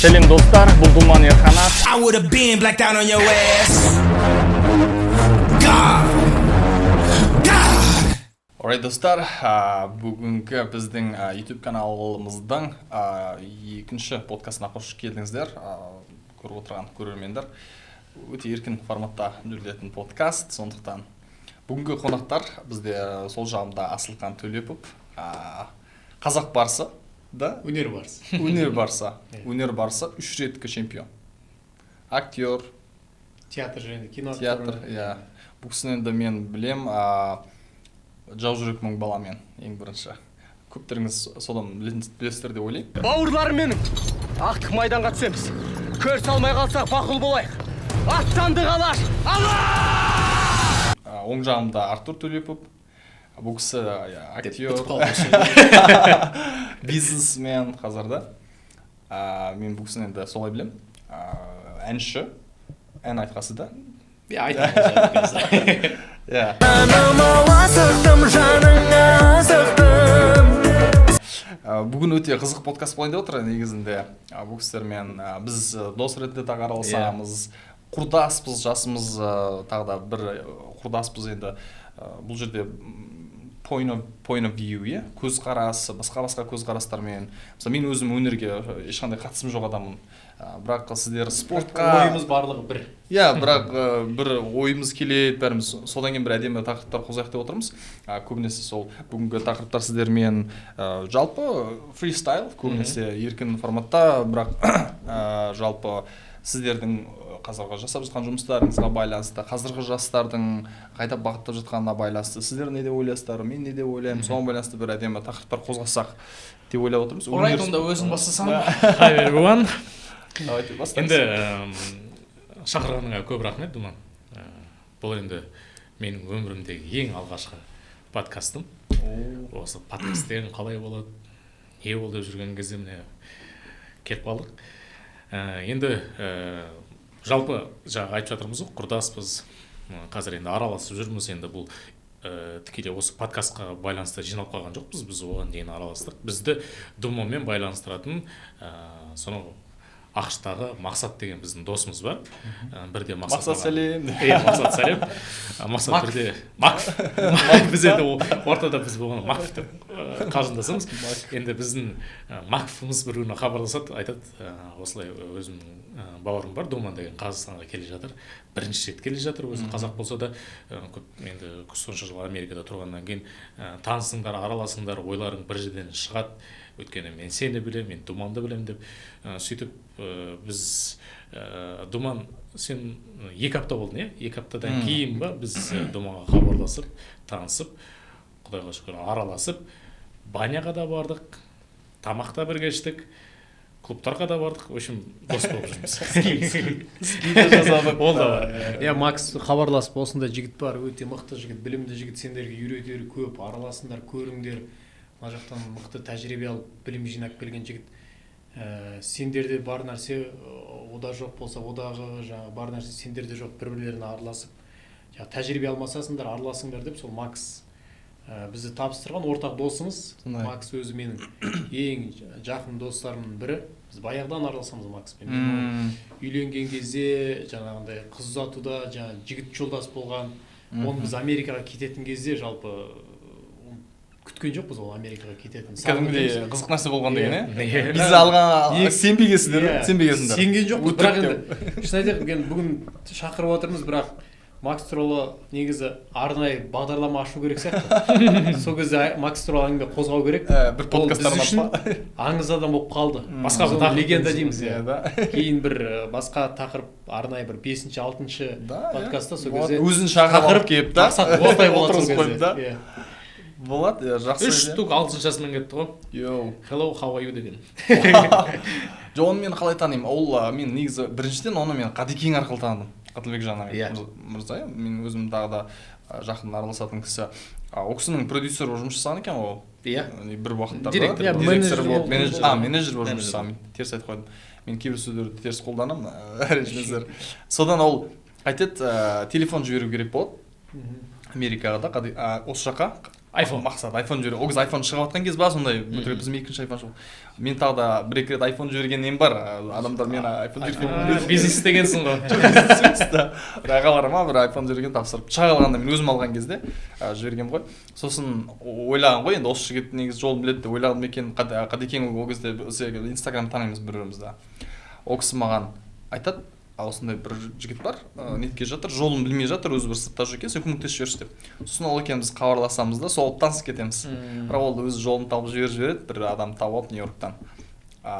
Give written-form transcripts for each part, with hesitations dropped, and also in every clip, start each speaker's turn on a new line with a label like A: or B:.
A: Сәлем достар, бұл Думан Ерханат.
B: I would have been black down on your ass. God.
C: Alright достар, бүгінгі біздің YouTube каналымыздың екінші подкастына қош келдіңіздер. Көріп отырған көрермендер. Өте еркін форматта жүргізілетін подкаст. Сондықтан бүгінгі қонақтар бізде сол жағымда Асылқан Төлепов, қазақ барысы, да?
D: Өнер барысы.
C: Өнер барысы 3 реткі чемпион. Актер,
D: Театр және кино
C: театр, иә. Бұл кісіні енді мен білем, жау жүрек мың баламен ең бірінші. Көптеріңіз содан білесіздер деп ойлаймын.
A: Бауырларым менің, ақтық майданға түсеміз. Көр салмай қалсақ бақұл болайық. Аттанды қалаш,
C: Оң жағымда Артур Төлепов. Бұл кісі актер, бизнесмен қазірді. Мен бұл кісіні енді солай білем. Әнші, ән айтқасы да.
D: айтамыз.
C: Бүгін өте қызық подкаст болайын деп отыр негізінде. Бұл кісілермен біз дос ретінде тағы араласамыз. Құрдаспыз, жасымыз тағы да бір құрдаспыз енді. Бұл жерде point of view, көзқарас, басқа көзқарастармен. Мысалы мен өзім өнерге ешқандай қатысым жоқ адаммын. Бірақ сіздер спортқа
D: ойымыз барлығы бір.
C: Бірақ бір ойымыз келеді, бәріміз содан кейін бір әдемі тақырыптар қозғайық деп отырмыз. Көбінесе сол бүгінгі тақырыптар сіздермен жалпы фристайл, көбінесе еркін форматта, бірақ жалпы сіздердің қазіргі жасап жатқан жұмыстарыңызға байланысты, қазіргі жастардың қайда бағыттап жатқанына байланысты, сіздер не деп ойлайсыздар, мен не деп ойлаймын, соған байланысты бір әдемі тақырыптар қозғасақ деп ойлап отырмыз.
D: Орайт, онда өзің бастасаң.
A: Hi everyone.
D: Енді шақырғаныңа көп рахмет, Думан. Бұл енді менің өмірімдегі ең алғашқы подкастым. Осы подкасттен қалай болады, не болды деп жүрген кезде міне келіп қалдық. Енді жалпы жаңа айтып жатырмыз ғой, құрдаспыз. Қазір енді араласып жүрміз. Енді бұл тікелей осы подкастқа байланысты жиналып қалған жоқпыз. Біз оған дейін араластық. Бізді Думанмен байланыстыратын сонау Ақштағы Мақсат деген біздің досымыз бар. Бірде
C: Мақсат сәлем.
D: Мақсат сәлем. Мақсат бірде Макф. Біз енді ортада біз болған Макф деп қалжыңдасамыз. Енді біздің Макфымыз бір-біріне хабарласады, айтады, осылай өзімнің бауырым бар, Думан деген Қазақстанға келе жатыр. Бірінші рет келе жатыр, өзі қазақ болса да, енді сонша жыл Америкада тұрғаннан кейін танысыңдар, араласыңдар, ойларың бір жерден шығады. Өйткені мен сені білем, мен Думанды білем деп сөйтіп біз Думан, сен 2 апта болдың, 2 аптадан кейін ба біз Думанға хабарласып, танысып, Құдайға шүкір араласып, баняға да бардық, тамақта бірге іштік, клубтарға да бардық, в общем, дос болып жүрміз.
C: Скиді жасадық.
D: Ол да бар. Макс хабарласып, осындай жігіт бар, өте мықты жігіт, білімді жігіт, сендерге үйретері көп, араласыңдар, көріңдер. Мына жақтан мықты тәжірибе алып, білім жинап келген жігіт. Сендерде бар нәрсе, ода жоқ болса, одағы бар нәрсе сендерде жоқ, бір-бірлеріне араласып, тәжірибе алмасасыңдар, араласыңдар деп, сол Макс бізді табыстырған ортақ досымыз. Макс өзі менің ең жақын достарымның бірі. Біз баяғыдан араласамыз Макспен. Үйленген кезде, жаңағындай қыз ұзатуда, жігіт жолдас болған. Оны біз Америкаға кететін кезде жалпы күткен жоқпыз ол Америкаға кететін.
C: Кәдімгідей қызық нәрсе болған деген, Виза алған сенбегенсіңдер, сенбегенсіңдер.
D: Сенген жоқпыз, бірақ енді шын айтайық, бүгін шақырып отырмыз, бірақ Макс туралы негізі арнайы бағдарлама ашу керек сияқты. Сол кезде Макс туралы әңгіме қозғау керек.
C: Бір подкасттардан
D: аңыз адам болып қалды. Басқа бір легенда дейміз. Кейін бір басқа тақырып, арнайы бір 5-6 подкастта сол кезде
C: өзін шақырып келіп та,
D: осылай болады сол кезде.
C: Болады, жақсы.
D: 3 штук ағылшыншасымен кетті ғой. Hello, how are you деген.
C: Оны мен қалай танимын? Ол мен негізі біріншіден оны мен Қадекең арқылы таныдым. Қатылбек Жанабек мырза, мен өзім тағы да жақын араласатын кісі. Ол кісінің продюсер болып жұмыс жасаған екен ол. Бір уақыттарда менеджер болып жұмыс жасаған. Теріс айтып қойдым. Мен кейбір сөздерді теріс қолданамын, ренжімеңіздер. Содан ол айтады, телефон жіберу керек болады Америкаға да, осы жаққа
D: iPhone.
C: мақсат iPhone жіберу. Ол кезде iPhone шығып жатқан кез ба сондай өтірік біздің екінші iPhone шығып. Мен тағы да бір екі рет iPhone жіберген нем бар. Адамдар мен iPhone жіберген
D: Бизнес істегенсің ғой.
C: бір ағаларыма бір iPhone жіберген тапсырып шыға қалғанда мен өзім алған кезде жібергенмін ғой. Сосын ойлаған ғой енді осы жігіт негізі жолын біледі деп ойладым екен. Қадекең ол кезде Instagram танимыз бір-бірімізді. Ол кісі маған айтады, осындай бір жігіт бар, нетке жатыр, жолын білмей жатыр, өзі бір сыртта жүр екен, сен көмектесіп жіберші деп. Сосын ол екен біз хабарласамыз да, сол танысып кетеміз. Бірақ ол өзі жолын тауып жібереді, бір адам тауып Нью-Йорктан.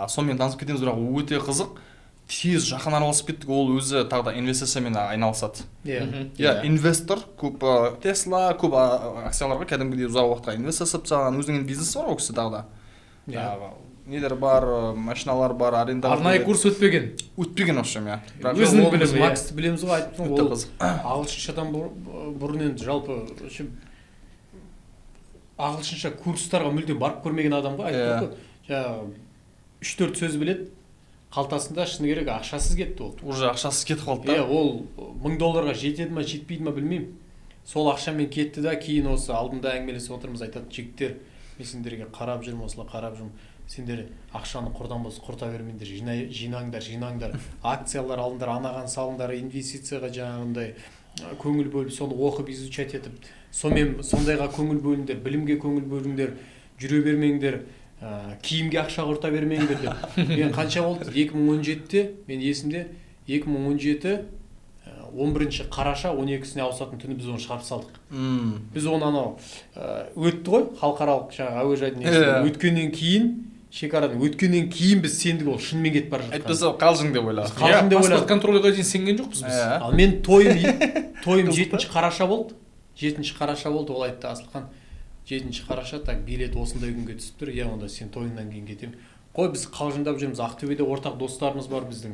C: Сонымен танысып кетеміз, бірақ өте қызық. Тез жақын араласып кеттік, ол өзі тағы да инвестициямен айналысады. Иә, инвестор, көп Tesla, көп акцияларға кәдімгідей ұзақ уақытқа инвестиция жасап тастаған, өзінің бизнесі бар ол кісі тағы да. Нелер бар, машиналар бар, аренда.
D: Арнайы курс өтпеген
C: в общем, иә.
D: Өзінің білімі.
E: Максты білеміз ғой, айттым
C: Өте
E: ол
C: қызық.
E: ағылшыншадан бұрын енді жалпы ағылшынша курстарға мүлдем барып көрмеген адам ғой, айттым ғой. Жаңағы 3-4 сөз біледі, қалтасында шыны керек ақшасыз кетті ол.
C: Уже ақшасыз кетіп қалды да.
E: Иә, ол $1000 жетеді ма, жетпейді ма білмеймін. Сол ақшамен кетті да, кейін осы алдында әңгімелесіп отырмыз, айтады, жігіттер, мен сендерге қарап жүрмін, осылай қарап жүрмін. Сендер ақшаны құрдан болса құрта бермеңдер, жинаңдар, акциялар алыңдар, анаған салыңдар, инвестицияға жаңағындай көңіл бөліп, соны оқып изучать етіп, сонымен сондайға көңіл бөліңдер, білімге көңіл бөліңдер, жүре бермеңдер, киімге ақша құрта бермеңдер деп. Мен қанша болды? 2017-те, мен есімде 2017 11 қараша 12-сіне ауысатын түні біз оны шығарып салдық. Біз оны анау өтті ғой, халықаралық жаңағы әуежайдың өткеннен кейін, шекарадан өткеннен кейін біз сендік ол шынымен кетіп бара жатқан.
C: Әйтпесе қалжың деп ойладық.
E: Қалжың деп ойладық.
D: Паспорт контрольға дейін сенген жоқпыз біз.
E: Ал мен тойым 7 қараша болды. 7 қараша болды, ол айтты, Асылхан 7 қараша, так билет осындай күнге түсіп тұр, иә онда сен тойыңнан кейін кетемін. Қой біз қалжыңдап жүрміз, Ақтөбеде ортақ достарымыз бар біздің.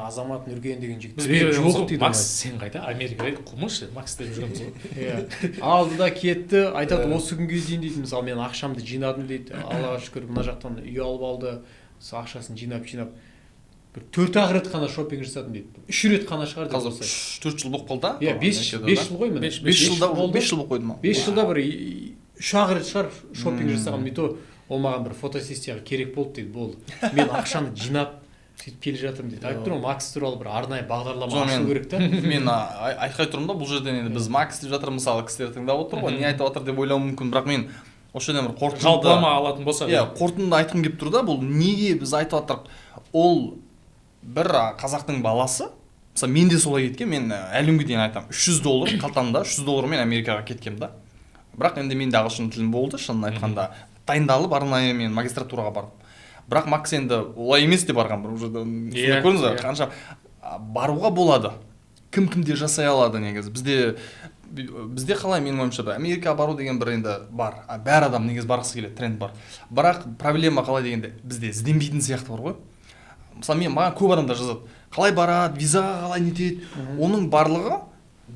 E: Азамат Нұрген деген жігіт.
D: Біз жоқ дейді. Макс сен қайда Америкаға қумашы, Макс деп жүргенбіз ғой.
E: Иә. Алды да кетті, айтады осы күнге дейін дейді, мысалы мен ақшамды жинадым дейді. Аллаға шүкір, мына жақтан үй алып алды, ақшасын жинап бір 4 рет қана шопинг жасадым дейді. 3 рет қана шығар деп
C: Қазір 4 жыл болып қалды.
E: Иә, 5 жыл ғой міне.
C: 5 жылда болып қойды ма?
E: 5 жылда бір 3 рет шығар шопинг жасаған. Не то ол маған бір фотосессияға керек болды дейді, болды. Мен ақшаны жинап сөйтіп келе жатырмын дейді. Айтып тұрмын, Макс туралы бір арнайы бағдарлама ашу керек та.
C: Мен айтқай тұрмын да, бұл жерден енді біз Макс деп жатыр, мысалы кісілер тыңдап отыр ғой, не айтып жатыр деп ойлауы мүмкін, бірақ мен осы жерден бір қорытынды
D: жалпылама алатын болса,
C: иә, қорытынды айтқым келіп тұр да, бұл неге біз айтып жатырмық? Ол бір қазақтың баласы, мысалы мен де солай кеткен, мен әлі күнге дейін айтамын, $300 қалтамда, $300 мен Америкаға кеткем да. Бірақ енді менде ағылшын тілім болды, шынын айтқанда. Дайындалып арнайы мен магистратураға бардым. Бірақ Макс енді олай емес деп барған, бір уже көрдіңіз, қанша баруға болады. Кім-кімде жасай алады негізі. Бізде қалай, менің ойымша, Америкаға бару деген бір енді бар. Бәр адам негізі барғысы келеді, тренд бар. Бірақ проблема қалай дегенде, бізде ізденбейтін сияқты бар ғой. Мысалы маған көп адамдар жазады, қалай барады, визаға қалай нетеді. Оның барлығы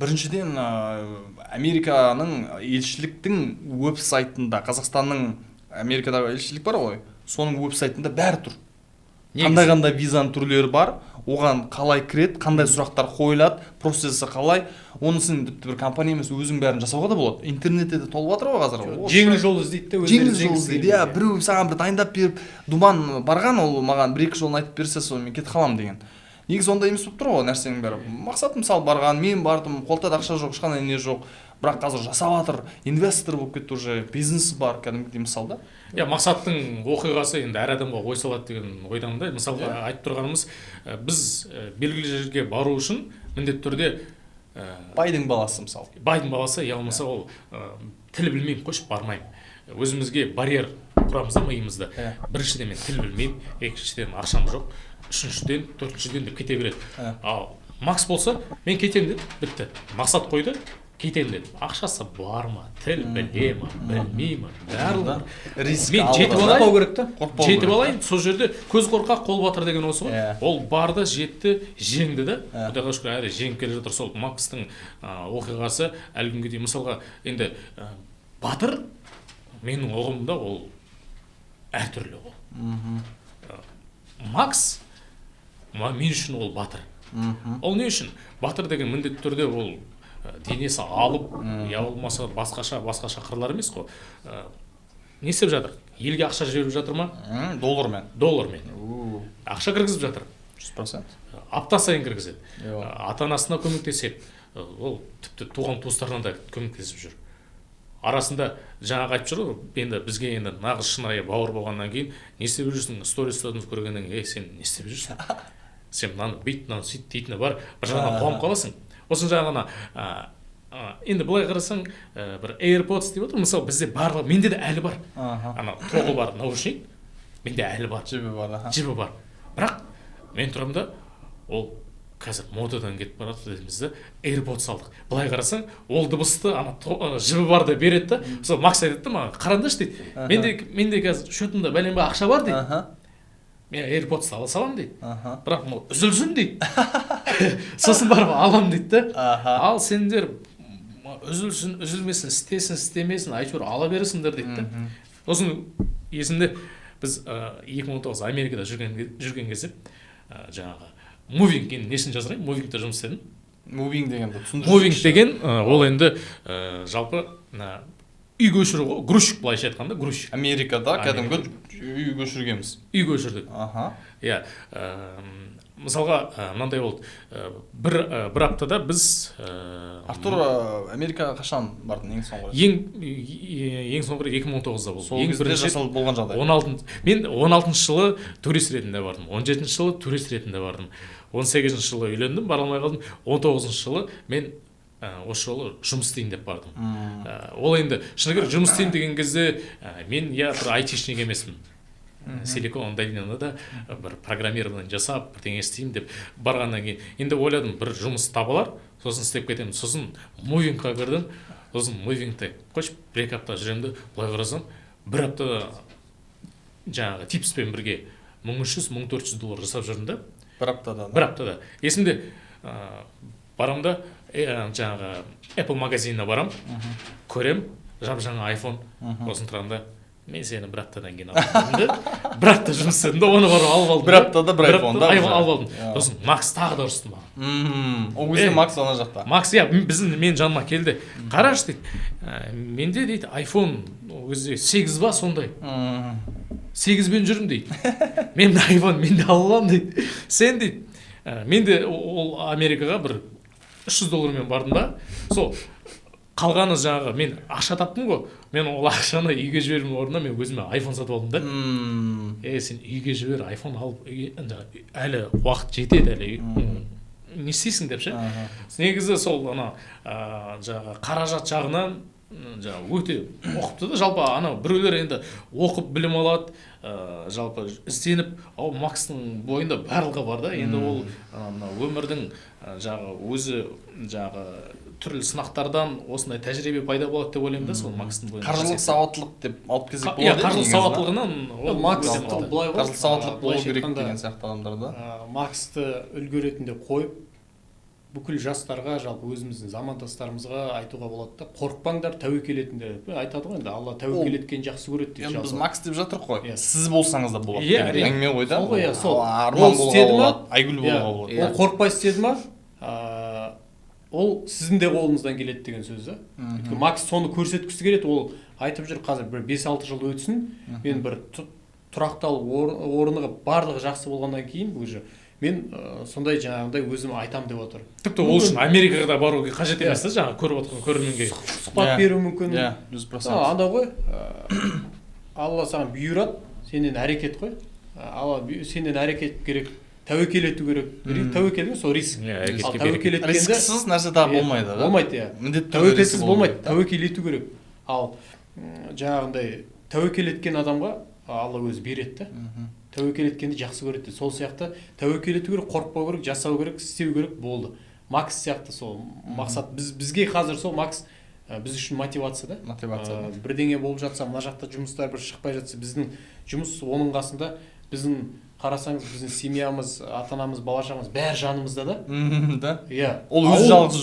C: біріншіден Американың елшіліктің веб-сайтында, Қазақстанның Америкадағы елшілік бар ғой, соның веб-сайтында бәрі тұр. Қандай визаның түрлері бар, оған қалай кіреді, қандай сұрақтар қойылады, процесі қалай, онысын бір компания емес, өзің бәрін жасауға да болады. Интернетте де толып жатыр ғой қазір.
E: Жеңіл жол іздейді де,
C: жеңіл жол іздейді. Иә, біреу саған бір дайындап беріп, думан барған, ол маған 1-2 жолын айтып берсе, сонымен кетіп қаламын деген. Негізі ондай емес болып тұр ғой нәрсенің бәрі. Мақсат мысалы барған, мен бардым, қолда ақша жоқ, ешқандай не жоқ. Бірақ қазір жасап жатыр, инвестор болып кетті уже, бизнесі бар, кәдімгідей мысалы да.
D: Иә, Мақсаттың оқиғасы енді әр адамға ой салады деген ойдамын да. Мысалы айтып тұрғанымыз, біз белгілі жерге бару үшін міндетті түрде
C: байдың баласы мысалы.
D: Байдың баласы, я болмаса ол тіл білмеймін, қойып бармаймын. Өзімізге барьер құрамыз да миымызда. Біріншіден мен тіл білмеймін, екіншіден ақшам жоқ, үшіншіден, төртіншіден деп кете береді. Ал Макс болса, мен кетемін деді, бітті. Мақсат қойды, кетемін деді. Ақшасы бар ма, тіл біле ма, білмей ма, барлығы. Мен жетіп алайын керек та. Жетіп алайын, сол жерде көз қорқақ қол батыр деген осы ғой. Ол барды, жетті, жеңді да. Құдайға шүкір әлі жеңіп келе жатыр. Сол Макстың оқиғасы әлі күнге дейін мысалға енді батыр менің ұғымымда ол әртүрлі ол. Макс мен үшін ол батыр. Ол не үшін? Батыр деген міндетті түрде ол денесі алып я болмаса басқаша қырлар емес қой. Не істеп жатыр? Елге ақша жіберіп жатыр ма?
C: Доллармен.
D: Ақша кіргізіп жатыр.
C: 100%.
D: Апта сайын кіргізеді. Ата-анасына көмектеседі. Ол тіпті туған туыстарына да көмектесіп жүр. Арасында жаңағы айтып жүр, енді бізге енді нағыз шынайы бауыр болғаннан кейін не істеп жүрсің? Стористерді көргеннен кейін, сен не істеп жүрсің? Сен мынаны бүйт, мынаны сөйт дейтіні бар. Bir жағынан қуанып қаласың. Осының жағына енді былай қарасаң, бір AirPods деп отыр. Мысалы бізде барлығы, менде де әлі бар. Ана тоғы бар наушник, менде әлі бар. Жібі бар. Бірақ мен тұрамын да, ол қазір модадан кетіп барады дедіміз да, AirPods алдық. Былай қарасаң, ол дыбысты ана жібі бар да береді да. Мысалы Макс айтады да, маған қараңдаршы дейді. Менде қазір счетымда бәленбай ақша бар дейді. Мен AirPods ала салам дейді. Бірақ бұл үзілсін дейді. Сосын барып алам дейді да. Ал сендер үзілсін, үзілмесін, істемесін, әйтеуір ала бересіңдер дейді да. Сосын есімде біз 2019 Америкада жүрген кезде жаңағы мувинг, енді несін жазырайын, мувингта жұмыс істедім.
C: Мувинг деген
D: мувинг деген ол енді жалпы үй көшіру ғой, грузчик былайша айтқанда, грузчик.
C: Америкада кәдімгі үй көшіргенбіз.
D: Үй көшірдік. Иә. Мысалға мынандай болды. Бір аптада біз
C: Артур Америкаға қашан бардың ең соңғы?
D: Ең соңғы 2019-да болды.
C: Сол кезде жасалып болған жағдай.
D: Мен 16-шы жылы турист ретінде бардым. 17-ші жылы турист ретінде бардым. 18-ші жылы үйлендім, бара алмай қалдым. 19-ші жылы мен осы жолы жұмыс істейін деп бардым. Ол енді шыны керек жұмыс істейін деген кезде мен я бір айтишник емеспін. Силикон долинада да бір программирование жасап, бірдеңе істеймін деп барғаннан кейін енді ойладым, бір жұмыс табылар, сосын істеп кетемін. Сосын мувингқа кірдім. Сосын мувингте қойшы бір апта жүремді, былай қарасам, бір аптада жаңағы типспен бірге $1300-1400 жасап жүрдім да. Бір аптада. Есімде барамда жаңағы Apple магазиніне барам, көрем, жап-жаңа iPhone, осын тұрғанда мен сені бір аптадан кейін алдым. Бір апта жұмыс істедім да, оны барып алып алдым.
C: Бір аптада бір iPhone да?
D: Алып алдым. Сосын Макс тағы да ұрысты маған.
C: Ол кезде Макс ана жақта.
D: Макс, иә, мен жаныма келді. Қарашы дейді, менде дейді iPhone ол кезде 8 ба сондай. 8-бен жүрім дейді. Мен iPhone менде алам дейді. Сен дейді, менде ол Америкаға бір $300 бардым да. Сол қалғаны жаңағы мен ақша таптым ғой. Мен ол ақшаны үйге жібермей орнына мен өзіме iPhone сатып алдым да. Сен үйге жібер, iPhone алып, әлі уақыт жетеді әлі. Не істейсің деп ше. Негізі сол ана жаңағы қаражат жағынан өте оқыпты да, жалпы ана біреулер енді оқып білім алады, жалпы ізденіп, Макстың бойында барлығы бар да. Енді ол өмірдің өзі түрлі сынақтардан осындай тәжірибе пайда болады деп ойлаймын да, сол Макстың бойында.
C: Қаржылық сауаттылық деп алып келсек болады.
D: Иә, қаржылық сауаттылығынан
C: қаржылық сауаттылық болу керек деген сияқты адамдарда.
E: Максты үлгі ретінде қойып, бүкіл жастарға, жалпы өзіміздің замандастарымызға айтуға болады да, қорықпаңдар, тәуекел етіңдер. Айтады ғой енді, Алла тәуекел еткен жақсы көреді деп.
C: Біз Макс деп жатырық қой. Сіз болсаңыз да болады. Әңгіме ғой да.
E: Арман болуға болады,
C: Айгүл болуға болады.
E: Ол қорықпай істеді ма? Ол сіздің де қолыңыздан келеді деген сөз да. Макс соны көрсеткісі келеді. Ол айтып жүр, қазір бір 5-6 жыл өтсін, мен бір тұрақталып орныға барлығы жақсы болғаннан кейін уже мен сондай жаңағындай өзім айтам деп отыр.
D: Тіпті ол үшін Америкаға да бару қажет емес та, жаңағы көріп отырған көрерменге
E: сұхбат беру мүмкін.
C: Иә, 100%.
E: Анда ғой, Алла саған бұйырады, сенен әрекет қой. Алла сенен әрекет керек, тәуекел ету керек. Тәуекел сол риск. Ал тәуекел еткенде
C: рисксіз нәрсе табы болмайды.
E: Болмайды, иә. Тәуекелсіз болмайды, тәуекел ету керек. Ал жаңағындай тәуекел еткен адамға Алла өзі береді да. Тәуекел еткенді жақсы көреді. Сол сияқты тәуекел ету керек, қорықпау керек, жасау керек, істеу керек, болды. Макс сияқты сол мақсат. Бізге қазір сол Макс біз үшін мотивация да.
C: Мотивация.
E: Бірдеңе болып жатса, мына жақта жұмыстар бір шықпай жатса, біздің жұмыс оның қасында, біздің қарасаңыз, біздің семьямыз, ата-анамыз, бала-шағамыз бәрі жанымызда да.
C: Да.
E: Иә.
C: Ол өзі жалғыз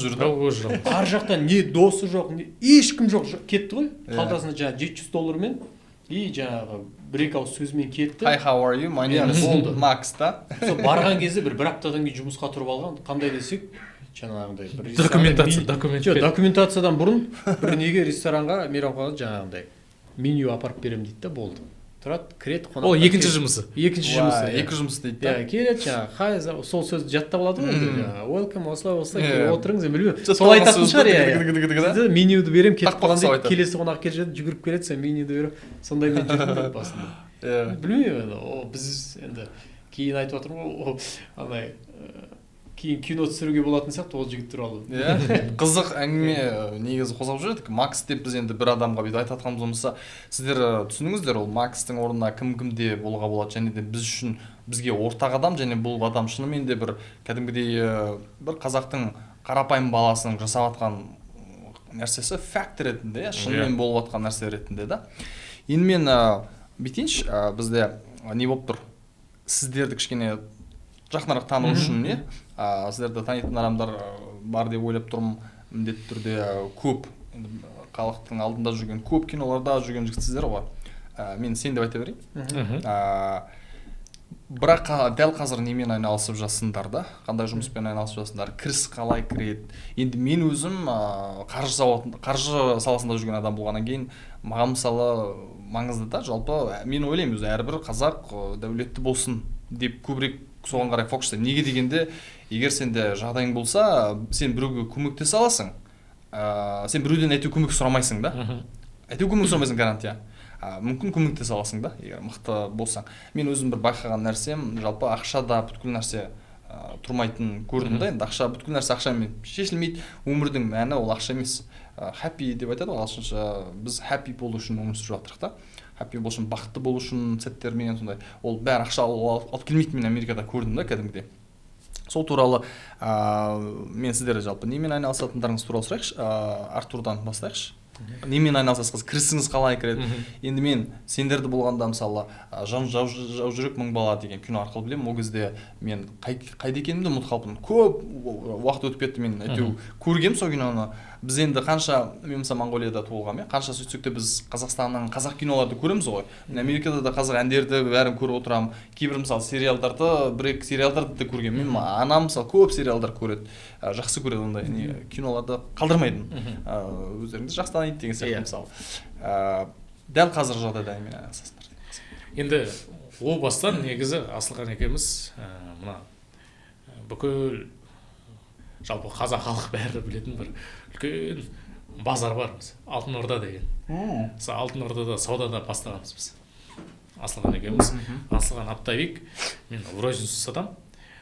C: жүр да.
E: Ар жақта не досы жоқ, ешкім жоқ, кетті ғой. Қалтасында жаңағы $700 и жаңағы бір-екі ауыз сөзмен кетті.
C: Hi, how are you? My name is Max да.
E: Сол барған кезде бір аптадан кейін жұмысқа тұрып алған, қандай десек, жаңағындай бір
D: Документация.
E: Документациядан бұрын бір неге ресторанға мейрамханаға жаңағындай меню апарып беремін дейді да, болды. Тұрады, кіреді, қонақ.
D: Ол екінші жұмысы.
E: Екі
C: жұмыс дейді да.
E: Келеді жаңағы, хай, сол сөзді жаттап алады ғой, жаңағы, welcome, осылай
C: Иә.
E: отырыңыз, білмеймін.
C: Just
E: Сол айтатын
C: сөзді
E: шығар, иә. Менюді берем, кетіп қалғанда
C: айтады.
E: келесі қонақ келеді, жүгіріп келеді, сен менюді беріп, сондай мен жүрдім деп басында. Білмеймін, біз енді кейін айтып отырмын ғой, андай кейін кино түсіруге болатын сияқты ол жігіт туралы.
C: Иә, қызық әңгіме негізі қозғап жүрдік. Макс деп біз енді бір адамға бүйтіп айтып жатқанымыз болмаса, сіздер түсініңіздер, ол Макстың орнына кім-кімде болуға болады, және де біз үшін бізге ортақ адам, және бұл адам шынымен де бір кәдімгідей бір қазақтың қарапайым баласының жасап жатқан нәрсесі факт ретінде, шынымен болып жатқан нәрсе ретінде да. Енді мен бүйтейінші, бізде не болып тұр, сіздерді кішкене жақынырақ тану үшін, не? Сіздерді танитын адамдар бар деп ойлап тұрмын. Міндетті түрде көп халықтың алдында жүрген, көп киноларда жүрген жігітсіздер ғой. Мен сен деп айта берейін. Бірақ дәл қазір немен айналысып жассыңдар да? Қандай жұмыспен айналысып жассыңдар? Кіріс қалай кіреді? Енді мен өзім қаржы саласында жүрген адам болғаннан кейін, маған мысалы маңызды да, жалпы мен ойлаймын, әрбір қазақ дәулетті болсын деп көбірек соған қарай фокустаймын. Неге дегенде, егер сенде жағдайың болса, сен біреуге көмектесе аласың. Сен біреуден әйтеу көмек сұрамайсың да. Әйтеу көмек сұрамайсың, гарантия. Мүмкін көмектесе аласың да, егер мықты болсаң. Мен өзім бір байқаған нәрсем, жалпы ақшада бүткіл нәрсе тұрмайтын көрдім да. Енді ақша, бүткіл нәрсе ақшамен шешілмейді. Өмірдің мәні ол ақша емес. Happy деп айтады ғой ағылшынша. Біз happy болу үшін өмір сүріп жатырмыз да. Happy болу үшін, бақытты болу үшін сәттермен сондай. Ол бәрі ақша алып келмейді, мен Америкада көрдім да кәдімгідей. Сол туралы мен сіздерді жалпы немен айналысатындарыңыз туралы сұрайықшы. Артурдан бастайықшы. Немен айналысасыз, кірісіңіз қалай кіреді? Енді мен сендерді болғанда мысалы жау жүрек мың бала деген кино арқылы білемін. Ол кезде мен қайда екенімді ұмытып қалыппын. Көп уақыт өтіп кетті, мен әйтеу көргем сол киноны. Біз енді қанша, мен мысалы Монғолияда туылғанмын, қанша сөйтсек те біз Қазақстанның қазақ киноларды көреміз ғой. Америкада да қазақ әндерді бәрін көріп отырамын. Кейбір мысалы сериалдарды, бір-екі сериалдарды да көргенмін. Мен анам мысалы көп сериалдар көреді, жақсы көреді, ондай киноларды қалдырмайтын. Өздеріңіз жақсы таниды деген сияқты мысалы. Дәл қазір жағдайда немен айналысасыздар?
D: Енді о бастан негізі Асылхан екеуміз мына бүкіл жалпы қазақ халық бәрі білетін бір үлкен базар бар, Алтын Орда деген. Алтын Ордада саудада бастағанбыз біз. Асылхан екеуміз, Асылхан оптовик, мен в розницу сатамын.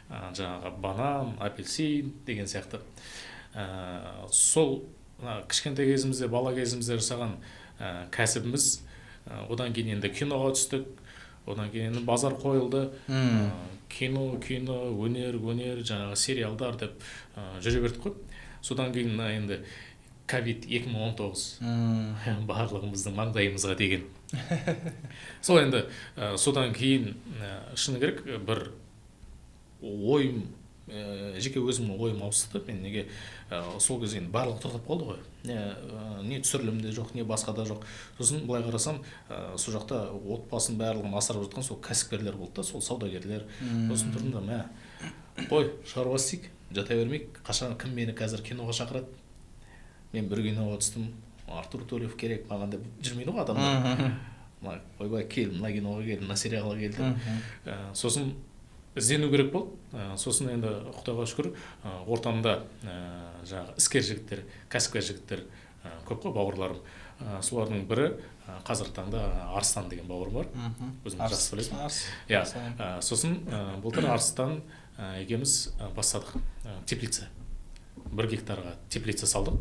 D: Жаңағы банан, апельсин деген сияқты. Сол кішкентай кезімізде, бала кезімізде жасаған кәсібіміз, одан кейін енді киноға түстік, одан кейін базар қойылды. Кино, өнер, жаңағы сериалдар деп жүре бердік қой. Содан кейін енді ковид 2019 барлығымыздың маңдайымызға деген. Сол енді содан кейін шыны керек бір ойым, жеке өзімнің ойым ауысты. Мен неге сол кезде енді барлығы тоқтап қалды ғой. Не түсірілімде жоқ, не басқа да жоқ. Сосын былай қарасам, сол жақта отбасын барлығын асырап жатқан сол кәсіпкерлер болды да, сол саудагерлер. Сосын тұрдым да, қой, шаруа істейік, жата бермейік. Қашан кім мені қазір киноға шақырады? Мен бір киноға түстім, Артур Төлев керек маған деп жүрмейді ғой адамдар. Ойбай, кел, мына киноға кел, мына сериалға келді. Сосын іздену керек болды. Сосын енді Құдайға шүкір ортамда жаңағы іскер жігіттер, кәсіпкер жігіттер көп қой, бауырларым. Солардың бірі қазіргі таңда Арыстан деген бауырым бар. Өзің жақсы білесің. Сосын былтыр Арыстан екеуміз бастадық теплица. 1 гектарға теплица салдық.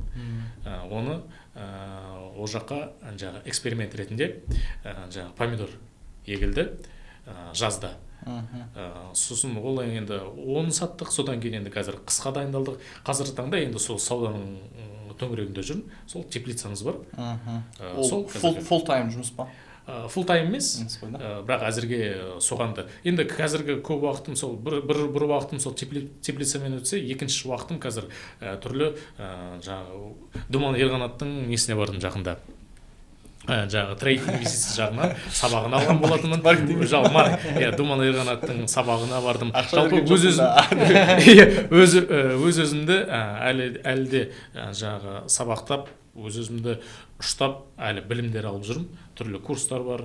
D: Оны ол жаққа жаңағы эксперимент ретінде жаңағы помидор егілді жазда. Сосын ол енді оны саттық, содан кейін енді қазір қысқа дайындалдық. Қазіргі таңда енді сол сауданың төңірегінде жүрмін. Сол теплицамыз бар.
C: Ол full time жұмыс па?
D: Full time емес, бірақ әзірге соғанды. Енді қазіргі көп уақытым сол бір уақытым сол теплицамен өтсе, екінші уақытым қазір түрлі жаңағы Думан Ерқанаттың несіне бардым жақында. жаңағы трейд инвестиция жағынан сабағын алған болатынмын. Думан Ерқанаттың сабағына бардым. Жалпы өз өзімді әлі де жаңағы сабақтап, өз өзімді ұштап, әлі білімдер алып жүрмін. Түрлі курстар бар,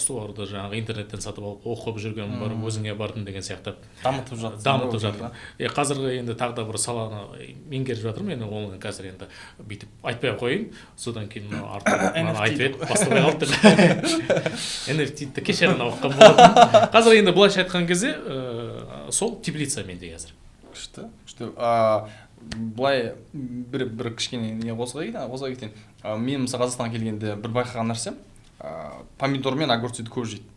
D: соларды жаңағы интернеттен сатып алып оқып жүрген бар, өзіңе бардым деген сияқты дамытып жатырмын. Қазіргі енді тағы да бір саланы меңгеріп жатырмын. Енді оны қазір енді бүйтіп айтпай қойын, содан кейін артынан айтып бастамай қалды. NFT-ді кеше ғана оқыған болатын. Қазір енді былайша айтқан кезде сол теплица менде қазір.
C: Күшті. Былай бір кішкене не қозға кетейін. Мен мысалы Қазақстанға келгенде бір байқаған нәрсем, помидор мен огурцты көп жейді.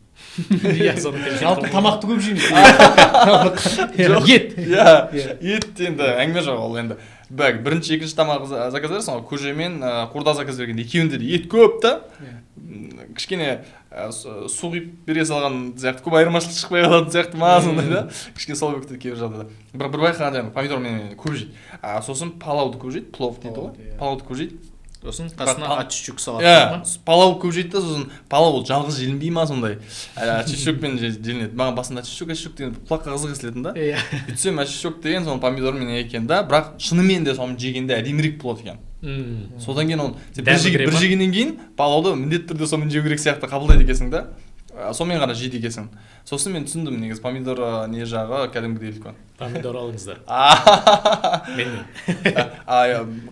E: Жалпы тамақты көп жейміз.
C: Ет енді әңгіме жоқ ол енді. Бірінші, екінші тамақ заказ бересің, көже мен қурда заказ берген екеуінде де ет көп та. Кішкене су құйып бере салған сияқты, көп айырмашылық шықпай қалатын сияқты ма сондай да. Кішкене сол бөкті кейбір жағдайда. Бірақ бір байқаған помидор мен көп жейді. Сосын палауды көп жейді, плов дейді ғой. Палауды көп жейді.
D: Сосын қасына ачичук салат.
C: Палау көп жейді да, сосын палау ол жалғыз желінбей ма сондай. Ачичукпен желінеді. Маған басында ачичук деген құлаққа қызық естілетін да. Үйтсем ачичук деген соның помидормен екен да, бірақ шынымен де соны жегенде әдемірек болады екен. Содан кейін оны бір жегеннен кейін палауды міндетті түрде сонымен жеу керек сияқты қабылдайды екенсің да. Сонымен ғана жейді екенсің. Сосын мен түсіндім, негізі помидор не жағы кәдімгідей үлкен.
D: Помидор алыңыздар.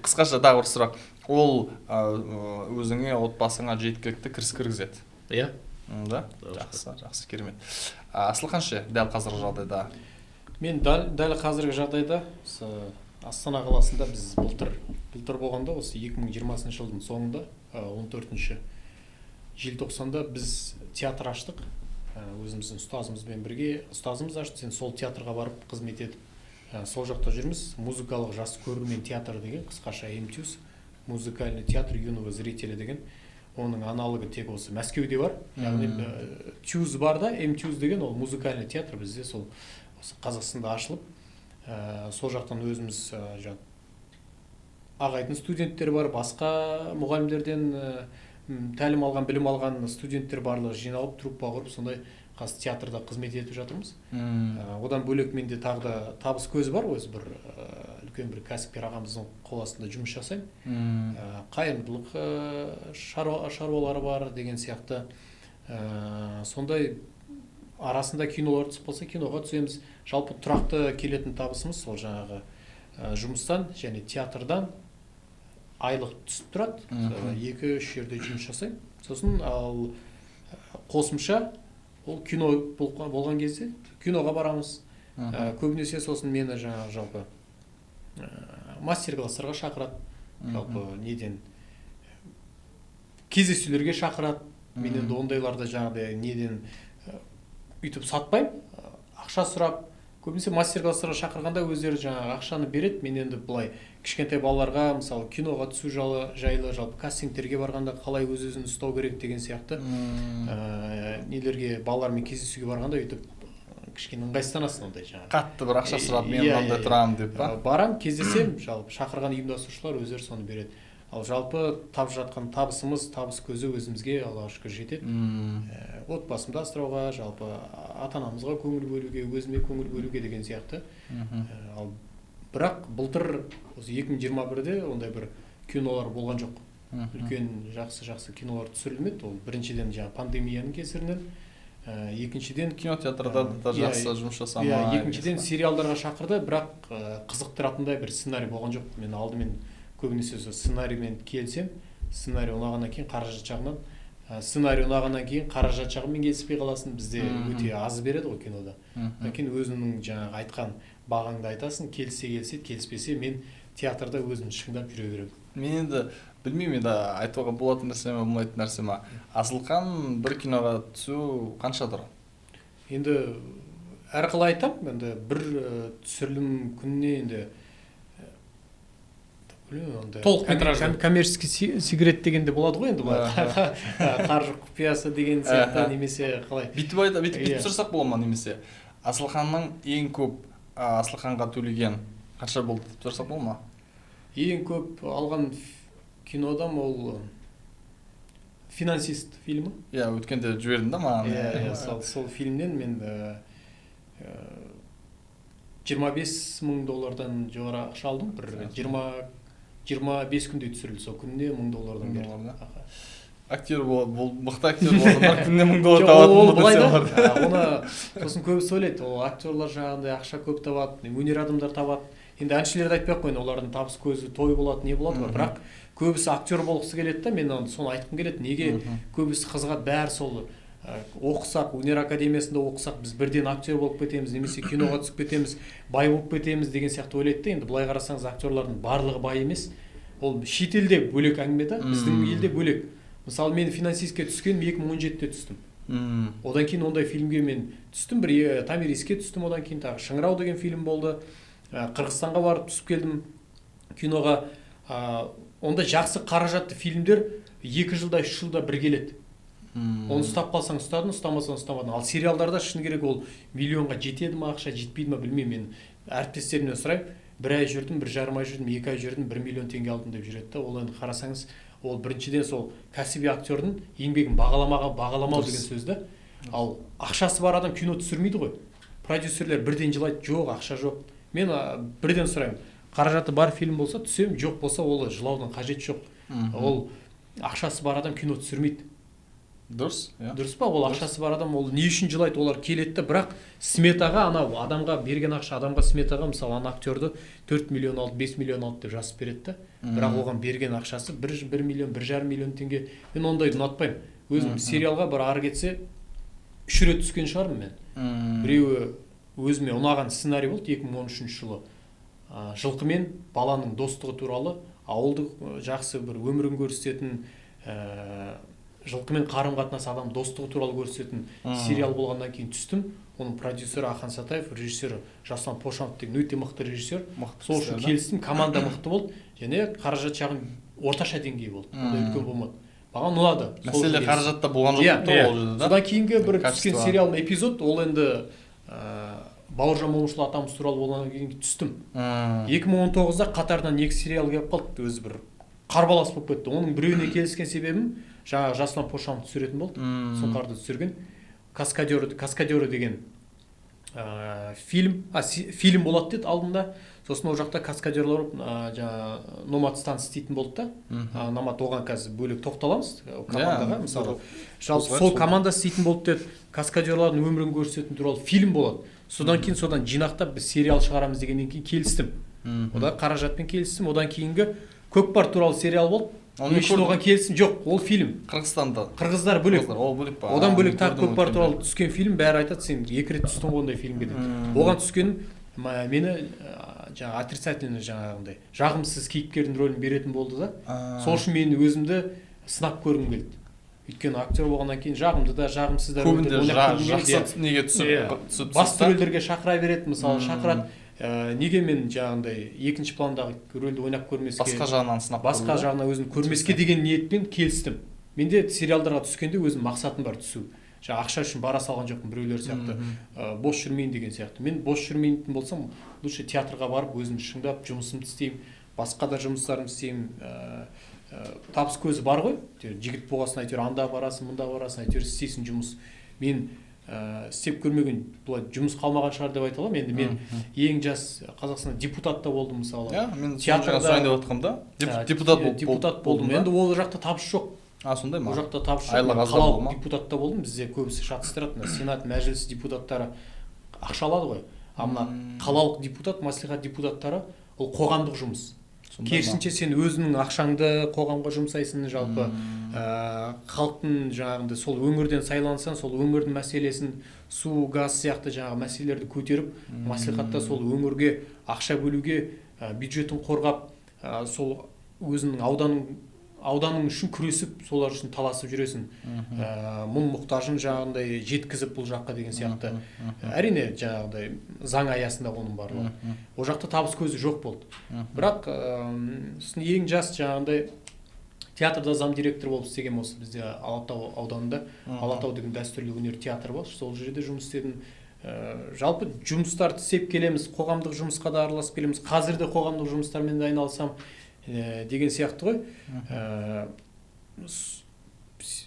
C: Қысқаша тағы бір сұрақ. Ол өзіңе, отбасыңа жеткілікті кіріс кіргізеді.
D: Иә.
C: Да? Жақсы, керемет. Асылхан ше, дәл қазіргі жағдайда?
E: Мен дәл қазіргі жағдайда Астана қаласында біз былтыр болғанда, осы 2020 жылдың соңында, 14 желтоқсанда біз театр аштық. Өзіміздің ұстазымызбен бірге, ұстазымыз ашты, сен сол театрға барып қызмет етіп, сол жақта жүрміз. Музыкалық жас көрермен театр деген, қысқаша МТЮЗ, музыкальный театр юного зрителя деген. Оның аналогы тек осы Мәскеуде бар. Яғни ТЮЗ бар да, МТЮЗ деген ол музыкальный театр бізде сол Қазақстанда ашылып, сол жақтан өзіміз ағайдың студенттер бар, басқа мұғалімдерден тәлім алған, білім алған студенттер барлығы жиналып, труппа құрып, сондай қазір театрда қызмет етіп жатырмыз. Одан бөлек менде тағы да табыс көзі бар, өзі бір үлкен бір кәсіпкер ағамыздың қол астында жұмыс жасаймын. Қайырымдылық шаруалары бар деген сияқты. Сондай арасында кинолар түсіп қалса, киноға түсеміз. Жалпы тұрақты келетін табысымыз сол жаңағы жұмыстан және театрдан айлық түсіп тұрады. 2-3 жерде жұмыс жасаймын. Сосын ал қосымша ол кино болған кезде киноға барамыз. Көбінесе сосын мені жаңағы жалпы мастер-класстарға шақырады. Жалпы неден кездесулерге шақырады. Мен енді ондайларда жаңағыдай неден үйтіп сатпаймын, ақша сұрап, көбінесе мастер-класстарға шақырғанда өздері жаңағы ақшаны береді. Мен енді былай кішкентай балаларға, мысалы, киноға түсу жайлы, жалпы кастингтерге барғанда қалай өз-өзін ұстау керек деген сияқты нелерге, балалармен кездесуге барғанда үйтіп кішкене ыңғайсызданасың ондай жаңағы.
C: Қатты бір ақша сұрап, мен мынандай тұрамын деп па?
E: Барам, кездесем, жалпы шақырған ұйымдастырушылар өздері соны береді. Ал жалпы тапып жатқан табысымыз, табыс көзі өзімізге Аллаға шүкір жетеді. Отбасымды асырауға, жалпы ата-анамызға көңіл бөлуге, өзіме көңіл бөлуге деген сияқты. Ал бірақ былтыр осы 2021-де ондай бір кинолар болған жоқ. Үлкен жақсы кинолар түсірілмеді. Ол біріншіден жаңа пандемияның кесірінен, екіншіден
C: кинотеатрда да жақсы жұмыс жасамай.
E: Екіншіден сериалдарға шақырды, бірақ қызықтыратындай бір сценарий болған жоқ. Мен алдымен көбінесе сценариймен келсем, сценарий ұнағаннан кейін қаражат жағынан, сценарий ұнағаннан кейін қаражат жағымен келіспей қаласың. Бізде өте аз береді ғой кинода. Кейін өзінің жаңағы айтқан бағаңды айтасың, келсе, келіспесе мен театрда өзім шыңдап жүре беремін.
C: Мен енді білмеймін, енді айтуға болатын нәрсе ме, болмайтын нәрсе ме. Асылхан бір киноға түсу қанша тұр?
E: Енді әрқалай айтамын, енді бір түсірілім күніне енді толық метражды коммерческий сигарет дегенде болады ғой енді қаржы құпиясы деген сияқты немесе қалай
C: бүйтіп түсірсақ бола ма, немесе Асылханның ең көп Асылханға төлеген қанша болды деп тұрсақ бола ма?
E: Ең көп алған кинодан ол финансист фильмі.
C: Иә, өткенде жібердің да маған.
E: Иә, сол фильмнен мен $25,000 жоғары ақша алдым. Бір 25 күнде түсірілді, сол күніне $1,000 берді.
C: Актер мықты актер болғандар күніне $1,000 табатын
E: болады. Оны сосын көбісі ойлайды, ол актерлар жағындай ақша көп табады, өнер адамдар табады. Енді әншілерді айтпай ақ қойын, олардың табыс көзі той болады, не болады, бірақ көбісі актер болғысы келеді да, мен соны айтқым келеді. Неге көбісі қызығады, бәрі сол оқысақ, өнер академиясында оқысақ, біз бірден актер болып кетеміз, немесе киноға түсіп кетеміз, бай болып кетеміз деген сияқты ойлайды да. Енді былай қарасаңыз, актерлардың барлығы бай емес. Ол шетелде бөлек әңгіме да, біздің елде бөлек. Мысалы, мен финансистке түскен 2017-те түстім. Одан кейін ондай фильмге мен түстім, бір Тамириске түстім, одан кейін тағы Шыңырау деген фильм болды. Қырғызстанға барып түсіп келдім киноға. Онда жақсы қаражатты фильмдер 2 жылда, 3 жылда бір келеді. Оны ұстап қалсаң ұстадың, ұстамасаң ұстамадың. Ал сериалдарда шыны керек ол миллионға жетеді ма, ақша жетпейді ма білмеймін. Мен әріптестерімнен сұраймын, 1 ай жүрдім, 1,5 ай жүрдім, 2 ай жүрдім, 1 миллион теңге алдым деп жүреді. Ол енді қарасаңыз, ол біріншіден сол кәсіби актердің еңбегін бағаламау деген сөзді. Ал ақшасы бар адам кино түсірмейді ғой. Продюсерлер бірден жылайды, жоқ, ақша жоқ. Мен бірден сұраймын, қаражаты бар фильм болса түсем, жоқ болса ол жылаудың қажеті жоқ. Ол ақшасы бар адам кино түсірмейді.
C: Дұрыс, иә.
E: Дұрыс па? Ол ақшасы бар адам, ол не үшін жылайды? Олар келеді, бірақ сметаға, анау адамға берген ақша, адамға сметаға, мысалы, ана актерді 4 миллион алды, 5 миллион алды деп жазып береді. Бірақ оған берген ақшасы 1 миллион, 1,5 миллион теңге. Мен ондайды ұнатпаймын. Өзім сериалға бір ары кетсе 3 рет түскен шығармын мен. Біреуі өзіме ұнаған сценарий болды 2013 жылы. Жылқы мен баланың достығы туралы, ауылдық жақсы бір өмірін көрсететін, жылқымен қарым-қатынас адам достығы туралы көрсететін сериал болғаннан кейін түстім. Оның продюсері Ахан Сатаев, режиссері Жасұлан Пошанов деген өте мықты режиссер. Сол үшін келістім, команда мықты болды, және қаражат жағын орташа деңгей болды. Ондай үлкен болмады. Маған ұнады.
C: Мәселе қаражатта болған жоқ та ол жерде да.
E: Содан кейінгі бір түскен сериалдың эпизод, ол енді Бауыржан Момышұлы атамыз туралы болғаннан кейін түстім. 2019-да қатарынан 2 сериал келіп қалды, өзі бір қарбалас болып кетті. Оның біреуіне келіскен себебім жаңағы Жасұлан Пошанов түсіретін болды. Сұңқарды түсірген. Каскадеры деген фильм болады деді алдында. Сосын ол жақта каскадерлар жаңағы номад станция істейтін болды да. Номад оған қазір бөлек тоқталамыз командаға. Мысалы, сол команда істейтін болды деді. Каскадерлардың өмірін көрсететін туралы фильм болады. Содан кейін содан жинақтап біз сериал шығарамыз дегеннен кейін келістім. Одан қаражатпен келістім. Одан кейінгі Көкпар туралы сериал болды. Оған келісім жоқ, ол фильм.
C: Қырғызстанда.
E: Қырғыздар бөлек.
C: Ол бөлек па?
E: Одан бөлек тағы Көкпар туралы түскен фильм, бәрі айтады, сен 2 рет түстің ондай фильмге деп. Оған түскен мені жаңағы отрицательный жаңағындай жағымсыз кейіпкердің рөлін беретін болды да. Сол үшін мен өзімді сынап көргім келді. Өйткені актер болғаннан кейін жағымды да, жағымсыз да
C: рөлдерді жақсы неге түсіп
E: басты рөлдерге шақыра береді, мысалы шақырады. Неге мен жаңағындай екінші пландағы рөлді ойнап көрмеске,
C: басқа жағынан сынап
E: басқа жағынан өзім көрмеске деген ниетпен келістім. Менде сериалдарға түскенде өзім мақсатым бар түсу. Жаңа ақша үшін бара салған жоқпын біреулер сияқты, бос жүрмейін деген сияқты. Мен бос жүрмейтін болсам, лучше театрға барып өзім шыңдап жұмысымды істеймін, басқа да жұмыстарымды істеймін. Табыс көзі бар ғой, жігіт болғасын әйтеуір анда барасың, мұнда барасың, әйтеуір істейсің жұмыс. Мен істеп көрмеген, бұлай жұмыс қалмаған шығар деп айта аламын. Енді мен ең жас Қазақстанда депутат та болдым мысалы.
C: Мен театрда сұрайын деп отқам да,
E: депутат болдым. Енді ол жақта табыс жоқ.
C: Сондай ма?
E: Ол жақта табыс жоқ. Қалалық депутатта болдым. Бізде көбісі шатыстырады. Сенат, мәжіліс депутаттары ақша алады ғой. Ана қалалық депутат, мәслихат депутаттары ол қоғамдық жұмыс. Керісінше сен өзіңнің ақшаңды қоғамға жұмсайсың, жалпы халықтың жаңағындай сол өңірден сайлансан, сол өңірдің мәселесін, су, газ сияқты жаңағы мәселелерді көтеріп, мәслихатта сол өңірге ақша бөлуге, бюджетін қорғап, сол өзінің ауданың үшін күресіп, солар үшін таласып жүресің. Мұң мұқтажын жаңағындай жеткізіп бұл жаққа деген сияқты. Әрине жаңағындай заң аясында оның барлығы. Ол жақта табыс көзі жоқ болды. Бірақ ең жас жаңағындай театрда зам директор болып істеген осы бізде Алатау ауданында. Алатау деген дәстүрлі өнер театры бар. Сол жерде жұмыс істедім. Жалпы жұмыстарды істеп келеміз, қоғамдық жұмысқа да араласып келеміз. Қазір де қоғамдық жұмыстармен де айналысам деген сияқты ғой.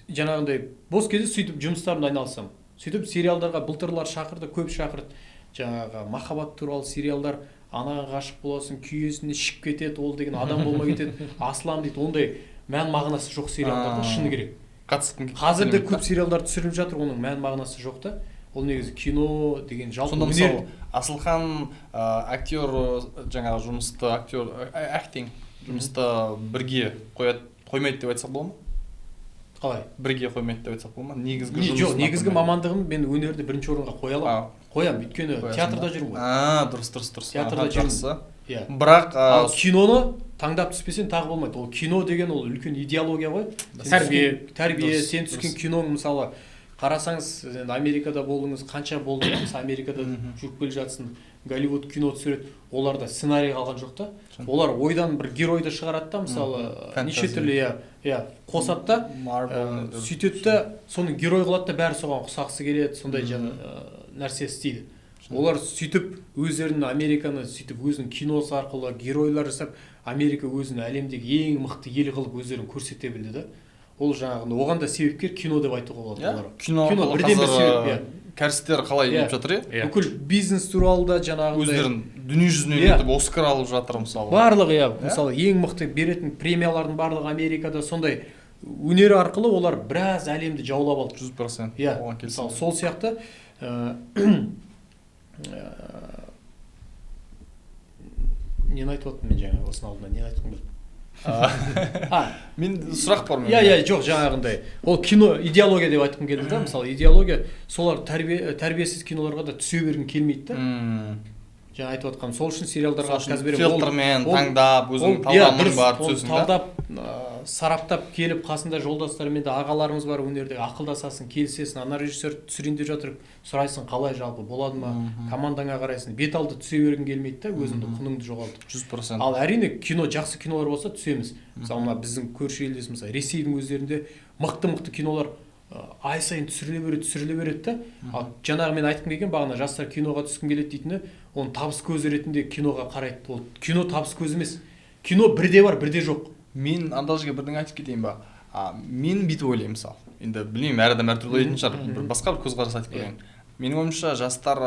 E: жаңағындай бос кезде сөйтіп жұмыстарымды айналысамын. Сөйтіп сериалдарға былтырлар шақырды, көп шақырды. Жаңағы махаббат туралы сериалдар, анаға ғашық боласың, күйесіне ішіп кетеді, ол деген адам болмай кетеді, асылам дейді. Ондай мән мағынасы жоқ сериалдарда, шыны керек. Қазір де көп сериалдар түсіріліп жатыр, оның мән мағынасы жоқ та. Ол негізі кино деген жалпы
C: сонда
E: өнер.
C: мысалы Асылхан актер жаңағы жұмысты актинг жұмысты бірге қоймайды деп айтсақ бола ма?
E: Қалай?
C: Бірге қоймайды деп айтсақ бола ма?
E: Жоқ, негізгі мамандығым мен өнерді бірінші орынға қоя аламын. Қоямын, өйткені театрда жүрмін ғой.
C: Дұрыс.
E: Театрда жүрмін. Иә.
C: Бірақ
E: ал киноны таңдап түспесең тағы болмайды. Ол кино деген ол үлкен идеология ғой. Тәрбие, сен түскен киноң мысалы қарасаңыз, енді Америкада болдыңыз, қанша болдыңыз, Америкада жүріп келе жатсың, Голливуд кино түсіреді, оларда сценарий қалған жоқ та. Олар ойдан бір геройды шығарады да, мысалы, неше түрлі қосады да, сөйтеді да, соны герой қылады да, бәрі соған ұқсағысы келеді, сондай нәрсе істейді. Олар сөйтіп өздерінің Американы сөйтіп өзінің киносы арқылы геройлар жасап, Америка өзін әлемдегі ең мықты ел қылып өздерін көрсете білді да. Ол жаңағы оған да себепкер кино деп айтуға болады олар.
C: Кино бірден бір себеп, кәрістер қалай келіп жатыр,
E: бүкіл бизнес туралы да жаңағындай
C: өздерін дүние жүзіне өтіп Оскар алып жатыр мысалы.
E: Барлығы мысалы ең мықты беретін премиялардың барлығы Америкада, сондай өнер арқылы олар біраз әлемді жаулап алды.
C: 100%.
E: Мысалы сол сияқты нені айтып отырмын мен жаңа осының алдында, нені айтқым келді?
C: Мен сұрақ бар ма?
E: Жоқ, жаңағындай. Ол кино идеология деп айтқым келді да, мысалы идеология солар тәрбиесіз киноларға да түсе бергім келмейді да. Жаңа айтып отқам, сол үшін сериалдарға отказ беремін.
C: Фильтрмен таңдап, өзің талдамың бар, түсесің да?
E: Талдап, сараптап келіп, қасында жолдастарымен де ағаларымыз бар, өнерде ақылдасасың, келісесің, ана режиссер түсірейін деп жатыр, сұрайсың, қалай жалпы болады ма, командаңа қарайсың, бет алды түсе бергің келмейді да, өзіңді құныңды жоғалтып.
C: 100%.
E: Ал әрине кино, жақсы кинолар болса түсеміз. Мысалы, біздің көрші елдес, мысалы, Ресейдің өздерінде мықты кинолар ай сайын түсіріле береді да. Ал жаңағы мен айтқым келген бағана жастар киноға түскім келеді дейтіні, оны табыс көзі ретінде киноға қарайды. Ол кино табыс көзі емес. Кино бірде бар, бірде жоқ.
C: Мен анда жерге бірдеңе айтып кетейін ба? Мен бүйтіп ойлаймын мысалы. Енді білмеймін, әр адам әртүрлі ойлайтын шығар. Бір басқа бір көзқарас айтып кетейін. Менің ойымша жастар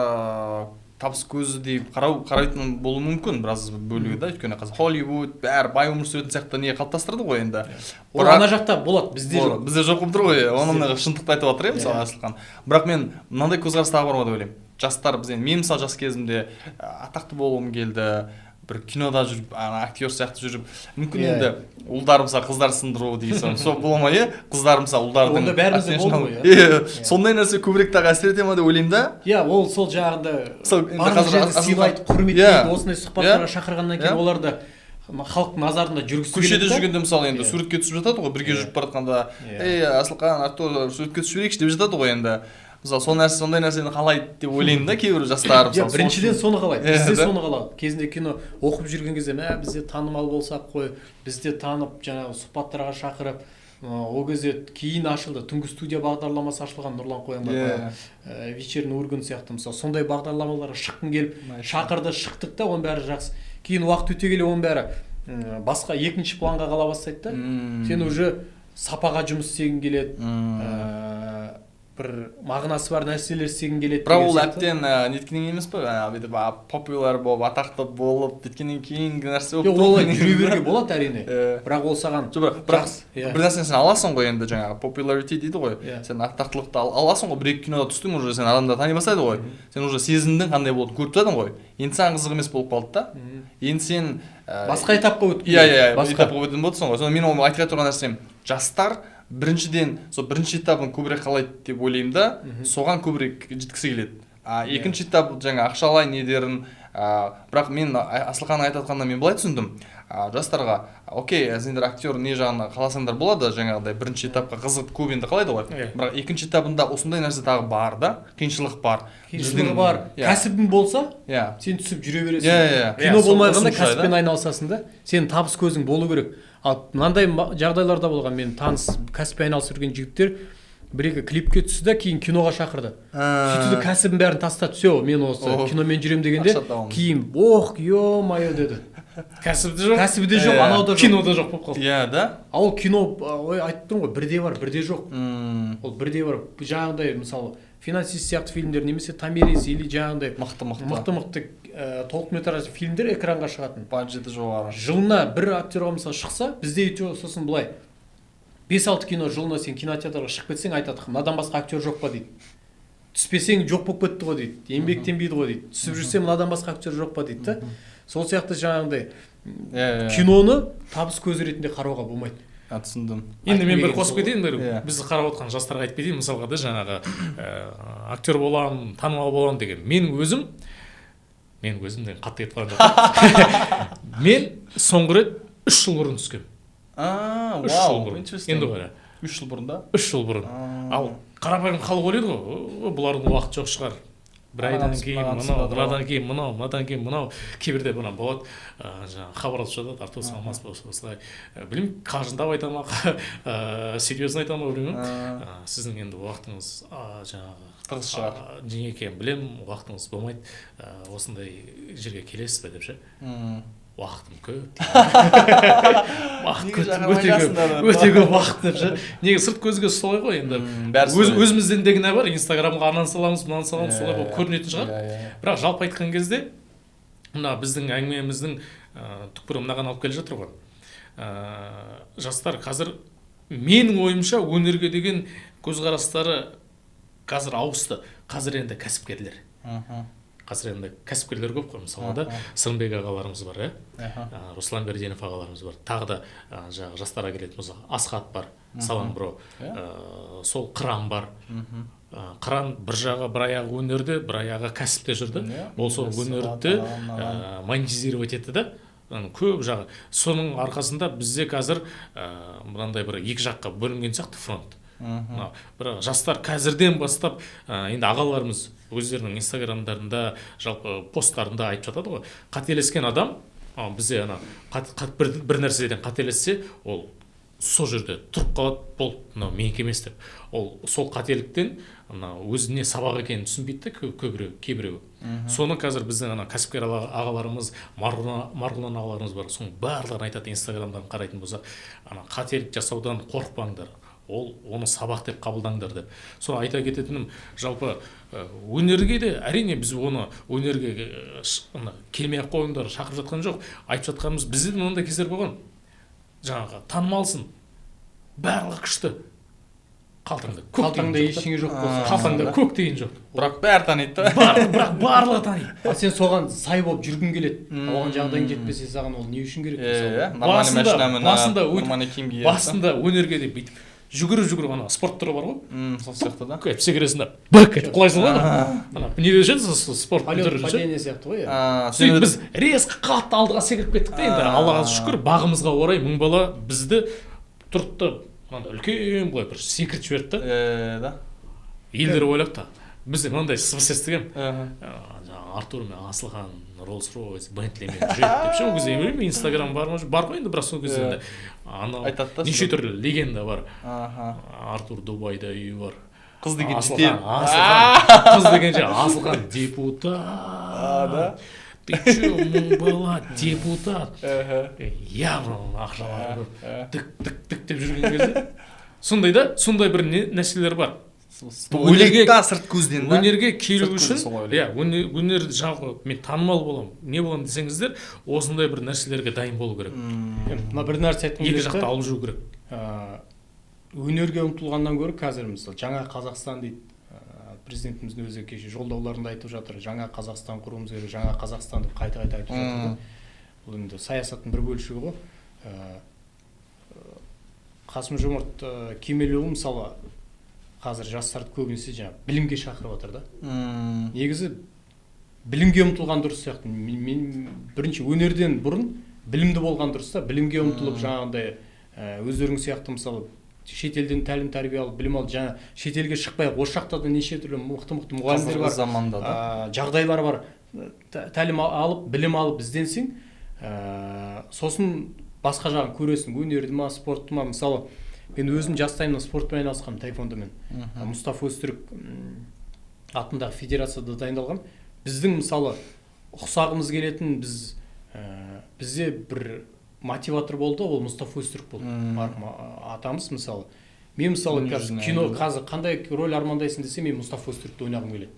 C: табыс көзі деп қарайтын болуы мүмкін біраз бөлігі да, өйткені қазір Холливуд бәрі бай өмір сүретін сияқты не қалыптастырды ғой енді.
E: Ол ана жақта болады, бізде жоқ.
C: Бізде жоқ болып тұр ғой. Оны шындықты айтып жатыр мысалы Асылхан. Бірақ мен мынандай көзқарас тағы бар ма деп ойлаймын. Жастар біз енді мен мысалы жас кезімде атақты болғым келді, бір кинода жүріп, актер сияқты жүріп, мүмкін енді ұлдар мысалы қыздар сындыру дейсің. Сол бола ма, қыздар мысалы ұлдардың.
E: Онда бәрімізде болды ғой.
C: Сондай нәрсе көбірек тағы әсер ете ма деп ойлаймын да.
E: Ол сол жағында барлық жерде сыйлайды, құрметтейді, осындай сұхбаттарға шақырғаннан кейін олар да халықтың назарында жүргісі келеді.
C: Көшеде жүргенде мысалы енді суретке түсіп жатады ғой, бірге жүріп бара жатқанда, Асылхан, Артур суретке түсіп жіберейікші деп жатады ғой енді. Мысалы сондай нәрсені қалайды деп ойлаймын да кейбір жастар.
E: Біріншіден соны қалайды, бізде соны қалады. Кезінде кино оқып жүрген кезде бізде танымал болсақ қой, бізде танып жаңағы сұхбаттарға шақырып, ол кезде кейін ашылды, түнгі студия бағдарламасы ашылған, Нұрлан Қоянбаев, вечерний Ургант сияқты мысалы сондай бағдарламаларға шыққым келіп шақырды, шықтық та, оның бәрі жақсы. Кейін уақыт өте келе оның бәрі басқа екінші планға қала бастайды да. Сен уже сапаға жұмыс істегің келеді. Бір мағынасы бар нәрселер істегің келеді.
C: Бірақ ол әбден неткеннен емес пе? Бүйтіп популяр болып, атақты болып, деткеннен кейінгі нәрсе болып.
E: Олай жүре беруге болады әрине. Бірақ ол саған
C: жақсы. Бір нәрсені сен аласың ғой енді жаңағы popularity дейді ғой. Сен атақтылықты аласың ғой, бір-екі кинода түстің уже сен адамдар тани бастайды ғой. Сен уже сезіндің қандай болатынын көріп жатың ғой. Енді саған қызық емес болып қалды да. Енді сен
E: басқа этапқа өттің.
C: Этапқа өтетін болдың ғой. Соны мен оны айтқан тұрған нәрсем, жастар біріншіден сол бірінші этабын көбірек қалайды деп ойлаймын да, соған көбірек жеткісі келеді. Екінші этап жаңа ақшалай недерін, бірақ мен Асылхан айтатқанда мен былай түсіндім. Жастарға, окей, сендер актер не жағына қаласаңдар болады, жаңағыдай бірінші этапқа қызығып көп енді қалайды ғой. Бірақ екінші этабында осындай нәрсе тағы бар да, қиыншылық бар.
E: Қиыншылығы бар. Кәсібің болса, сен түсіп жүре бересің. Кино болмай қандай кәсіппен айналысасың да, сен табыс көзің болу керек. Ал мынандай жағдайларда болған, мен таныс кәсіппен айналысып жүрген жігіттер бір-екі клипке түсті да, кейін киноға шақырды. Сөйтті кәсібін бәрін тастады, все, мен осы киномен жүрем дегенде, кейін ё-майо деді.
D: кәсібі жоқ,
E: кәсібі де жоқ, анау да жоқ,
D: кинода жоқ болып қалды.
C: Иә, да?
E: ал кино, ой, айтып тұрмын ғой, бірде бар, бірде жоқ. Ол бірде бар, жаңағыдай мысалы финансист сияқты фильмдер немесе Томирис или жаңағыдай мықты толықметражды фильмдер экранға шығатын.
C: Бюджеті жоғары.
E: Жылына бір актерға мысалы шықса, бізде өйтіп сосын былай 5-6 кино жылына сен кинотеатрға шығып кетсең айтады, мынадан басқа актер жоқ па дейді. Түспесең жоқ болып кетті ғой дейді. Еңбектенбейді ғой дейді. Түсіп жүрсе мынадан басқа актер жоқ па дейді да. Сол сияқты жаңағыдай киноны табыс көзі ретінде қарауға болмайды.
C: Түсіндім.
D: Енді мен бір қосып кетейін, бізді қарап отқан жастарға айтып кетейін, мысалға да жаңағы актер боламын, танымал боламын деген. Менің өзім деген қатты кетіп қалған жоқ. Мен соңғы рет 3 жыл бұрын түскем. 3 жыл бұрын. Енді қара.
C: 3 жыл бұрын да?
D: 3 жыл бұрын. Ал қарапайым халық ойлайды ғой, бұлардың уақыт жоқ шығар. Бір айдан кейін мынау, мынадан кейін мынау, мынадан кейін мынау. Кейбірде бұна болады, жаңағы хабарласып жатады, автобус алмас болса осылай. Білмеймін, қалжыңдап айта ма, серьезно айта ма білмеймін. Сіздің енді уақытыңыз жаңағы
C: тығыз шығар.
D: Не екенін білемін, уақытыңыз болмайды. Осындай жерге келесіз бе деп ше. Уақытым көп. Өте көп уақыт деп ше. Неге сырт көзге солай ғой енді. Өзімізден де кінә бар, Инстаграмға ананы саламыз, мынаны саламыз, солай болып көрінетін шығар. Бірақ жалпы айтқан кезде, мына біздің әңгімеміздің түкпірі мынаған алып келе жатыр ғой. Жастар қазір менің ойымша өнерге деген көзқарастары қазір ауысты. Қазір енді кәсіпкерлер. Қазір енді кәсіпкерлер көп қой, мысалы да Сырымбек ағаларымыз бар, Руслан Берденов ағаларымыз бар. Тағы да жаңағы жастарға келетін болса, Асхат бар, Салам бро, сол Қыран бар. Қыран бір жағы бір аяғы өнерде, бір аяғы кәсіпте жүрді. Ол сол өнерді монетизировать етті да. Көп жағы. Соның арқасында бізде қазір мынандай бір екі жаққа бөлінген сияқты фронт. Бірақ жастар қазірден бастап енді ағаларымыз өздерінің инстаграмдарында жалпы посттарында айтып жатады ғой, қателескен адам бізде бір нәрседен қателессе ол сол жерде тұрып қалады, болды, мынау менікі емес деп. Ол сол қателіктен өзіне сабақ екенін түсінбейді кейбіреуі. Соны қазір біздің кәсіпкер ағаларымыз, Марғұлан ағаларымыз бар, соның барлығын айтады, инстаграмдан қарайтын болса, қателік жасаудан қорықпаңдар. Оны сабақ деп қабылдаңдар деп. Соны айта кететінім, жалпы өнерге де, әрине біз оны өнерге келмей-ақ қойыңдар, шақырып жатқан жоқ. Айтып жатқанымыз, бізде де мынандай кездер болған. Жаңағы танымалсың, барлығы күшті.
E: Қалтаңда ештеңе жоқ болса.
D: Қалтаңда көк тиын жоқ.
C: Бірақ бәрі таниды.
D: Бірақ барлығы таниды.
E: Сен соған сай болып жүргің келеді. Оған жағдайың жетпесе саған ол не үшін керек?
D: Басында өнерге де бүйтіп жүгіріп спорт түрі бар ғой.
C: Сол сияқты да.
D: Көпсе секіресің да бак етіп құлайсың ғой. Не дешеді спорт түрі
E: падение сияқты ғой.
D: Біз резко қатты алдыға секіріп кеттік те енді. Аллаға шүкір, бағымызға орай мың бала бізді тұртты үлкен былай бір секіртіп жіберді
C: да.
D: Елдер ойлап та. Бізде мынандай сыбыс естігем. Артур мен Асылхан Rolls-Royce, Bentley мен жүреді деп ше. Ол кезде білмеймін, Инстаграм бар ғой енді, бірақ сол кезде неше түрлі легенда бар. Артур Дубайда үйі бар.
C: Қыз деген
D: Асылхан депутат. Ты че, мың бала, депутат. Явно ақшалары тік деп жүрген кезде. Сондай бір нәрселер бар.
C: Өнерге сырт көзден да.
D: Өнерге келу үшін, өнер жалпы мен танымал боламын, не боламын десеңіздер, осындай бір нәрселерге дайын болу керек.
E: Мына бір нәрсе айтқым келеді.
D: Екі жақты алып жүру керек.
E: Өнерге ұмтылғаннан гөрі қазір мысалы жаңа Қазақстан дейді. Президентіміздің өзі кеше жолдауларында айтып жатыр. Жаңа Қазақстан құруымыз керек, жаңа Қазақстан деп қайта айтып жатыр. Бұл енді саясаттың бір бөлшегі ғой. Қасым-Жомарт Кемелұлы мысалы қазір жастарды көбінесе білімге шақырып жатыр да. Негізі білімге ұмтылған дұрыс сияқты. Мен бірінші өнерден бұрын білімді болған дұрыс та. Білімге ұмтылып жаңағындай өздерің сияқты мысалы шетелден тәлім тәрбие алып, білім алып, жаңа шетелге шықпай, осы жақта да неше түрлі мықты мұғалімдер бар.
C: Заманда да.
E: Жағдайлар бар. Тәлім алып, білім алып ізденсең, сосын басқа жағын көресің, өнерді ма, спортты ма, мысалы мен өзім жастайымнан спортпен айналысқанмын, таэквондомен. Мұстафа Өзтүрік атындағы федерацияда дайындалғам. Біздің мысалы ұқсағымыз келетін, біз бізде бір мотиватор болды, ол Мұстафа Өзтүрік болды. Марқұм атамыз мысалы. Мен мысалы қазір кино қазір қандай роль армандайсың десе, мен Мұстафа Өзтүрікті ойнағым келеді.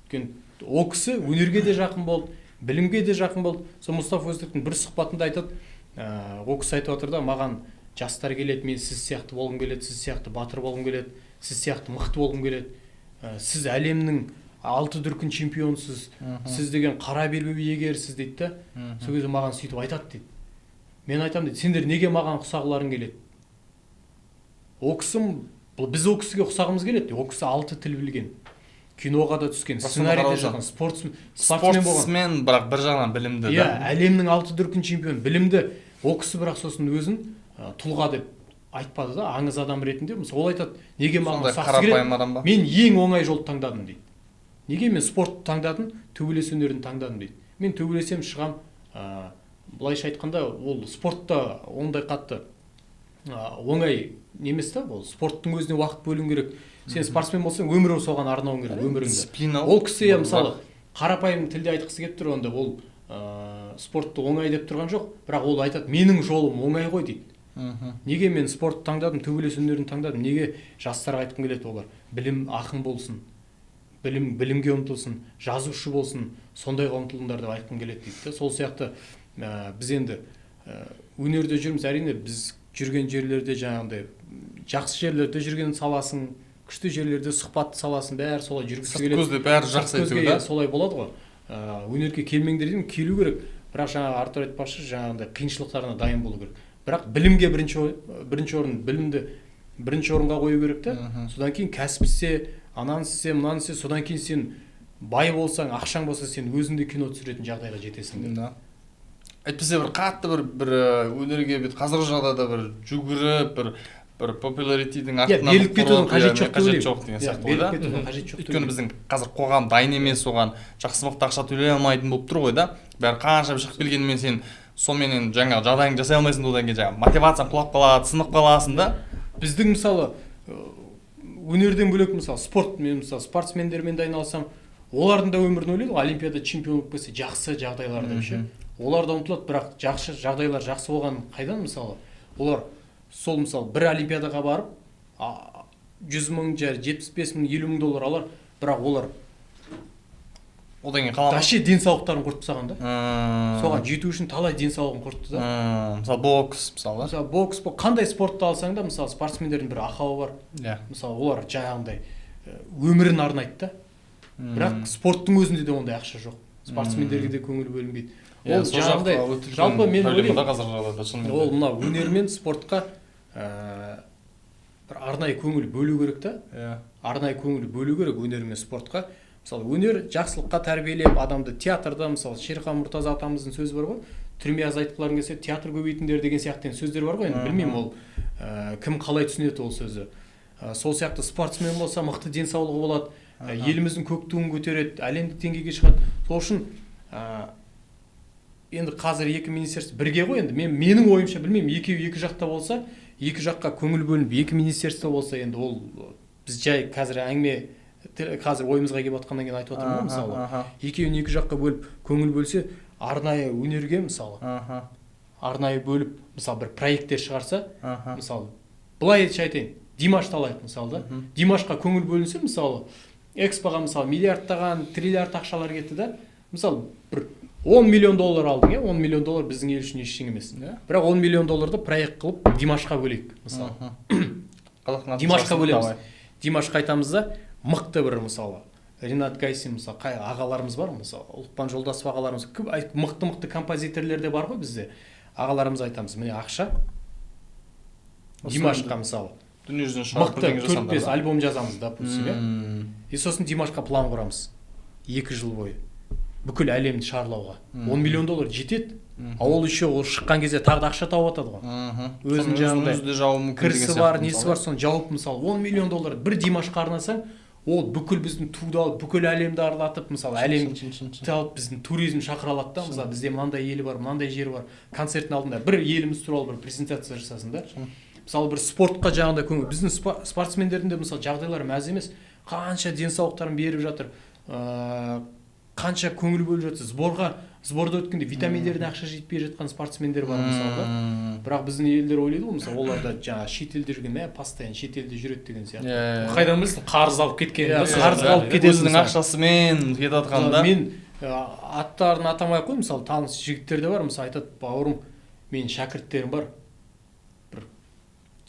E: Өйткені ол кісі өнерге де жақын болды, білімге де жақын болды. Сол Мұстафа Өзтүріктің бір сұхбатында айтады, ол кісі айтып отыр да, маған жастар келеді, мен сіз сияқты болғым келеді, сіз сияқты батыр болғым келеді, сіз сияқты мықты болғым келеді. Сіз әлемнің 6 дүркін чемпионсыз, сіз деген қара белбеу иегерісіз дейді да. Сол кезде маған сөйтіп айтады дейді. Мен айтамын дейді, сендер неге маған ұқсағыларың келеді? Ол кісім, біз ол кісіге ұқсағымыз келеді. Ол кісі 6 тіл білген, киноға да түскен, сценарийде жатқан, спортсмен болған.
C: Бірақ бір жағынан білімді.
E: Иә, әлемнің 6 дүркін чемпион, білімді. Ол кісі бірақ сосын өзін тұлға деп айтпады да, аңыз адам ретінде. Мысалы, ол айтады, неге маған ұқсағысы келеді? Мен ең оңай жолды таңдадым дейді. Неге мен спортты таңдадым, төбелес өнерін таңдадым дейді. Мен төбелесем шығам, былайша айтқанда, ол спортта ондай қатты оңай немес та, ол спорттың өзіне уақыт бөлуң керек. Сен спортсмен болсаң, өмірің соған арнауың керек, өміріңді.
C: Дисциплина.
E: Ол кісі мысалы қарапайым тілде айтқысы келіп тұр, онда ол спортты оңай деп тұрған жоқ, бірақ ол айтады, менің жолым оңай ғой дейді. Неге мен спортты таңдадым, төбелес өнерін таңдадым? Неге жастарға айтқым келеді олар? Білім ақын болсын, білімге ұмтылсын, жазушы болсын, сондайға ұмтылыңдар деп айтқым келеді дейді. Сол сияқты біз енді өнерде жүрміз, әрине біз жүрген жерлерде жаңағындай жақсы жерлерде жүрген саласын, күшті жерлерде сұхбатты саласын бәрі солай жүргісі келеді.
C: Көзде бәрі жақсы айту да.
E: Солай болады ғой. Өнерге келмеңдер деймін, келу керек. Бірақ жаңағы Артур айтпақшы, жаңағындай қиыншылықтарына дайын болу керек. Бірақ білімге бірінші орын, білімді бірінші орынға қою керек та. Содан кейін кәсіп істе, ананы істе, мынаны істе, содан кейін сен бай болсаң, ақшаң болса, сен өзіңде кино түсіретін жағдайға жетесің. Да.
C: Әйтпесе бір қатты бір өнерге бет қазіргі жағдайда бір жүгіріп, бір популяритидің артынан
E: беріліп кетудің қажеті жоқ
C: деген сияқты ғой да. Өйткені біздің қазір қоғам дайын емес оған, жақсы мықты ақша төлей алмайтын болып тұр ғой да. Бәрі қанша шығып келгенімен сен сонымен жаңағы жағдайыңды жасай алмайсың, одан кейін жаңағы мотивацияң құлап қалады, сынып қаласың да.
E: Біздің мысалы өнерден бөлек мысалы спорт, мен мысалы спортсмендермен де айналысам, олардың да өмірін ойлайды ғой, олимпиада чемпион болып келсе жақсы жағдайларда ше. Олар да ұмтылады, бірақ жақсы жағдайлар жақсы болған қайдан мысалы? Олар сол мысалы бір олимпиадаға барып 100 мың, 75 мың, 50 мың доллар алар, бірақ олар
C: одан кейін қаламайды.
E: Вообще денсаулықтарын құртып тастаған да. Соған жету үшін талай денсаулығын құртты да.
C: Мысалы бокс, мысалы.
E: Мысалы бокс, қандай спортты алсаң да, мысалы спортсмендердің бір ақауы бар. Мысалы олар жаңағындай өмірін арнайды да. Бірақ спорттың өзінде де ондай ақша жоқ. Спортсмендерге де көңіл бөлінбейді. Ол жаңағындай, жалпы мен ойлаймын, ол мына өнер мен спортқа бір арнайы көңіл бөлу керек та. Арнайы көңіл бөлу керек өнер мен спортқа. Мысалы өнер жақсылыққа тәрбиелеп адамды театрда, мысалы Шерхан Мұртаза атамыздың сөзі бар ғой, түрме азайтқыларың келсе театр көбейтіңдер деген сияқты сөздер бар ғой, енді білмеймін ол кім қалай түсінеді ол сөзі. Сол сияқты спортсмен болса мықты денсаулығы болады, еліміздің көк туын көтереді, әлемдік деңгейге шығады. Сол үшін енді қазір екі министерство бірге ғой, енді менің ойымша білмеймін, екі жақта болса, екі жаққа көңіл бөлініп, екі министерство болса, енді ол біз жай қазір қазір ойымызға келіп жатқаннан кейін айтып отырмын ғой, мысалы. Екеуін екі жаққа бөліп көңіл бөлсе, арнайы өнерге мысалы, арнайы бөліп, мысалы бір проекттер шығарса, мысалы, былай айтайын, Димашты алайық мысалы да. Димашқа көңіл бөлінсе, мысалы, экспоға мысалы миллиардтаған, триллиард ақшалар кетті да. Мысалы, бір 10 миллион доллар алдың, 10 миллион доллар біздің ел үшін ештеңе емес. Бірақ 10 миллион долларды проект қылып Димашқа бөлейік, мысалы. Димашқа бөлеміз. Димашқа айтамыз да, мықты бір мысалы Ринат Гайсин, мысалы ағаларымыз бар, мысалы Ұлықпан Жолдасов ағаларымыз, мықты композиторлер де бар ғой бізде. Ағаларымыз айтамыз, міне ақша Димашқа мысалы мықты 4-5 альбом жазамыз, допустим, и сосын Димашқа план құрамыз 2 жыл бойы бүкіл әлемді шарлауға. 10 миллион доллар жетеді, а ол еще ол шыққан кезде тағы да ақша тауып жатады ғой. Өзінің жаңағындай кірісі бар, несі бар, соны жауып мысалы 10 миллион доллар бір Димашқа арнасаң, ол бүкіл біздің туды алып, бүкіл әлемді аралатып, мысалы әлемді алып біздің туризм шақыра алады да, мысалы бізде мынандай елі бар, мынандай жері бар, концерттің алдында бір еліміз туралы бір презентация жасасын да. Мысалы бір спортқа жаңағындай көңіл, біздің спортсмендердің де мысалы жағдайлары мәз емес, қанша денсаулықтарын беріп жатыр. қанша көңіл бөліп жатса сборда өткенде витаминдеріне ақша жетпей жатқан спортсмендер бар мысалы да. Бірақ біздің елдер ойлайды ғой мысалы оларда жаңағы шетелде жүрген постоянно шетелде жүреді деген сияқты.
D: Қайдан білсін қарыз алып кеткенін.
E: Қарыз алып кетеді.
C: Өзінің ақшасымен кетіп жатқан да.
E: Мен аттарын атамай ақ қой, мысалы таныс жігіттер де бар, мысалы айтады, бауырым, менің шәкірттерім бар, бір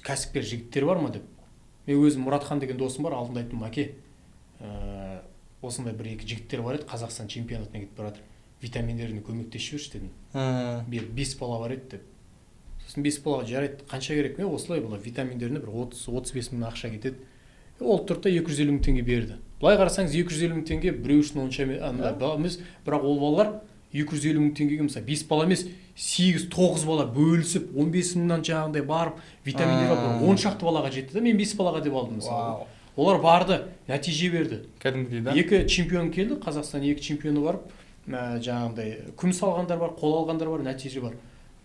E: кәсіпкер жігіттер бар ма деп. Мен өзім Мұратхан деген досым бар, алдында айттым, әке, осындай бір екі жігіттер бар еді, Қазақстан чемпионатына кетіп барады, витаминдеріне көмектесіп жіберші дедім. 5 бала бар еді деп. Сосын 5 балаға жарайды, қанша керек? Мен осылай бала витаминдеріне бір 30-35 мың ақша кетеді. Ол тұрды 250 мың теңге берді. Былай қарасаңыз 250 мың теңге біреу үшін онша емес, бірақ ол балалар 250 мың теңгеге мысалы 5 бала емес, 8-9 бала бөлісіп, 15 мыңнан жаңағындай барып, витаминдер алып, 10 шақты балаға жетті да, мен 5 балаға деп алдым мысалы. Олар барды, нәтиже берді.
C: Кәдімгідей да.
E: 2 чемпион келді, Қазақстан 2 чемпионы барып, жаңағындай күміс алғандар бар, қола алғандар бар, нәтиже бар.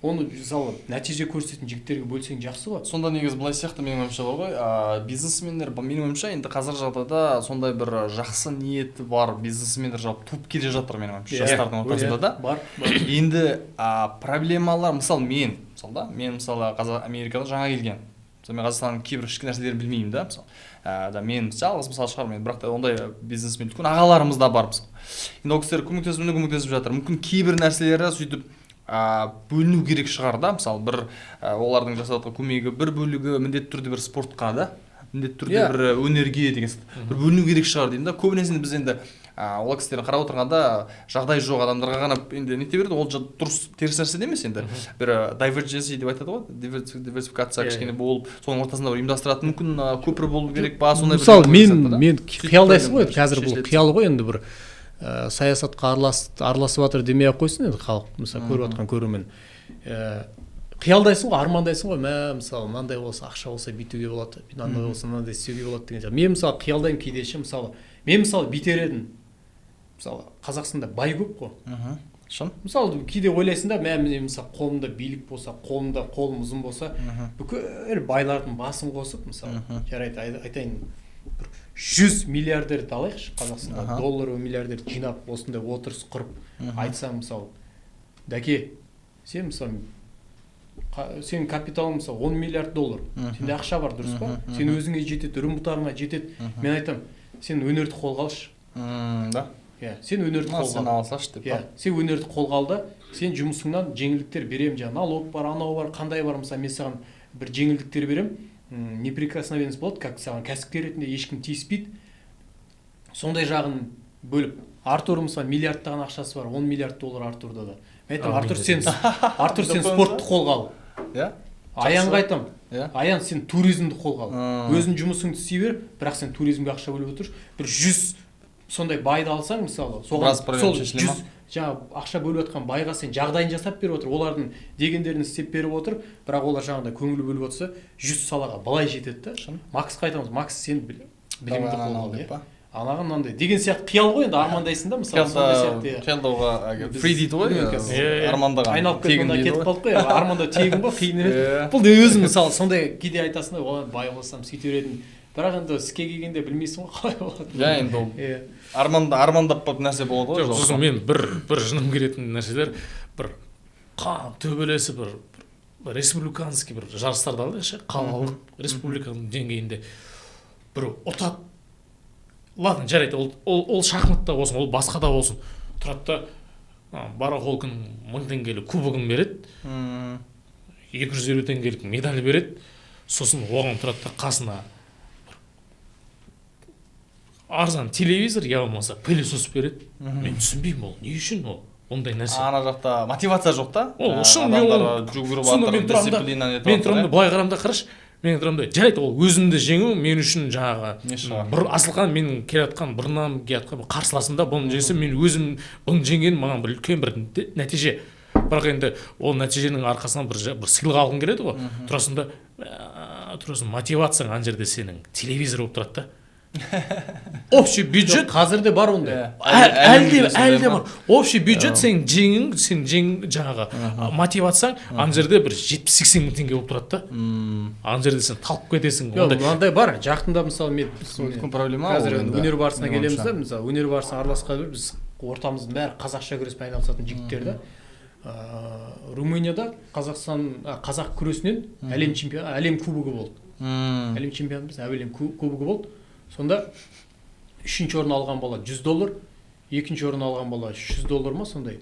E: Оны мысалы нәтиже көрсететін жігіттерге бөлсең жақсы ғой.
C: Сонда негізі былай сияқты менің ойымша бар ғой, бизнесмендер менің ойымша енді қазір жағдайда сондай бір жақсы ниеті бар бизнесмендер жалпы туып келе жатыр менің ойымша жастардың ортасында да.
E: Бар.
C: Енді проблемалар, мысалы мен мысалы Америкада жаңа келген. Мен Қазақстанның кейбір ішкі нәрселерін білмеймін да, мысалы. Мен жалғыз мысалы шығармын, бірақ та ондай бизнесмен үлкен ағаларымыз да бар мысалы. Енді ол кісілер көмектесіп жатыр. Мүмкін кейбір нәрселері сөйтіп бөліну керек шығар да, мысалы бір олардың жасап жатқан көмегі бір бөлігі міндетті түрде бір спортқа да, міндетті түрде бір өнерге деген сияқты бір бөліну керек шығар деймін да. Көбінесе біз енді ол кісілерді қарап отырғанда жағдай жоқ адамдарға ғана енді нете береді, ол дұрыс теріс нәрсе емес енді. Бір divergency деп айтады ғой, диверсификация кішкене болып, соның ортасында бір ұйымдастыратын мүмкін көпір болу керек па, сондай бір.
E: Мысалы мен қиялдайсың ғой, қазір бұл қиял ғой енді бір саясатқа араласып жатыр демей ақ қойсын енді халық, мысалы көріп жатқан көрермен. Қиялдайсың ғой, армандайсың ғой, мысалы мынандай болса, ақша болса бүйтуге болады, мынандай болса мынандай істеуге болады деген сияқты. Мен мысалы қиялдаймын кейде ше, мен мысалы бүйтер едім. Мысалы Қазақстанда бай көп қой.
C: Шын?
E: Мысалы кейде ойлайсың да, мен мысалы қолымда билік болса, қолым ұзын болса, бүкіл байлардың басын қосып, мысалы, жарайды айтайын, 100 миллиардерді алайықшы, Қазақстанда доллар миллиардер жинап, осындай отырыс құрып, айтсам мысалы, дәке, сен мысалы, сенің капиталың мысалы 10 миллиард доллар, сенде ақша бар, дұрыс па? Сен өзіңе жетеді, үрім бұтағына жетеді. Мен айтам, сен өнерді қолға алшы.
C: Да.
E: Сен өнерді қолға
C: ал.
E: Сен өнерді қолға ал да, сен жұмысыңнан жеңілдіктер берем, жаңа налог бар, анау бар, қандай бар, мысалы мен саған бір жеңілдіктер берем, неприкосновенность болады, как саған кәсіпкер ретінде ешкім тиіспейді. Сондай жағын бөліп, Артур мысалы миллиардтаған ақшасы бар, 10 миллиард доллар Артурда да. Мен айтам, Артур сен спортты қолға ал. Аянға айтам, Аян сен туризмді қолға ал. Өзің жұмысыңды істей бер, бірақ сен туризмге ақша бөліп отыршы. Бір 100 сондай байды алсаң, мысалы, сол 100 жаңа ақша бөліп жатқан байға сен жағдайын жасап беріп отыр, олардың дегендерін істеп беріп отыр, бірақ олар жаңағыдай көңіл бөліп отырса, 100 салаға былай жетеді да. Максқа айтамыз, Макс сен білімді қолға ал деп. Анаған мынандай деген сияқты қиял ғой, енді армандайсың да, мысалы сондай сияқты.
C: Қиялдауға фри дейді ғой, армандаған.
E: Айналып кетіп қалдық қой, армандау тегін ғой, қиын емес. Бұл өзің мысалы сондай кейде айтасың да, бай болсам сөйтер едім. Бірақ енді іске келгенде білмейсің ғой қалай болады.
C: Енді ол армандап қалып нәрсе болады ғой.
D: Сосын мен бір жыным келетін нәрселер, бір қан төбелесі бір республиканский бір жарыстарды алайықшы, қалалық республиканың деңгейінде бір ұтады. Ладно, жарайды, ол шахматта болсын, ол басқа да болсын. Тұрады да барахолкінің 1000 теңгелік кубогын береді, 250 теңгелік медаль береді, сосын оған тұрады да қасына арзан телевизор, я болмаса пылесос береді. Мен түсінбеймін, ол не үшін ол ондай нәрсе.
C: Ана жақта мотивация жоқ та.
D: Ол үшін мен тұрамын, былай қарамда қарашы. Мен тұрамын да, жарайды, ол өзімді жеңу мен үшін жаңағы бір асылқан менің келатқан бұрыннан келатқан қарсыласымда бұны жеңсе, мен өзім бұны жеңген маған бір үлкен бір нәтиже. Бірақ енді ол нәтиженің арқасынан бір сыйлық алғың келеді ғой. Тұрасың мотивацияң ана жерде сенің телевизор болып тұрады да. Общий бюджет
E: қазірде бар ондай.
D: Әлде бар. Общий бюджет сен жаңағы мотивацияң ана жерде бір 70-80 мың теңге болып тұрады да. Ана жерде сен талып кетесің.
E: Ондай бар. Жақында мысалы мен
C: үлкен проблема.
E: Қазір өнер барысына келеміз да, мысалы өнер барысына араласқа біз ортамыздың бәрі қазақша күреспен айналысатын жігіттер да. Румынияда қазақ күресінен әлем кубогы болды. Әлем чемпионы емес, әлем кубогы болды. Сонда 3-ші орын алған бала $100, 2-ші орын алған бала $100 ма сондай?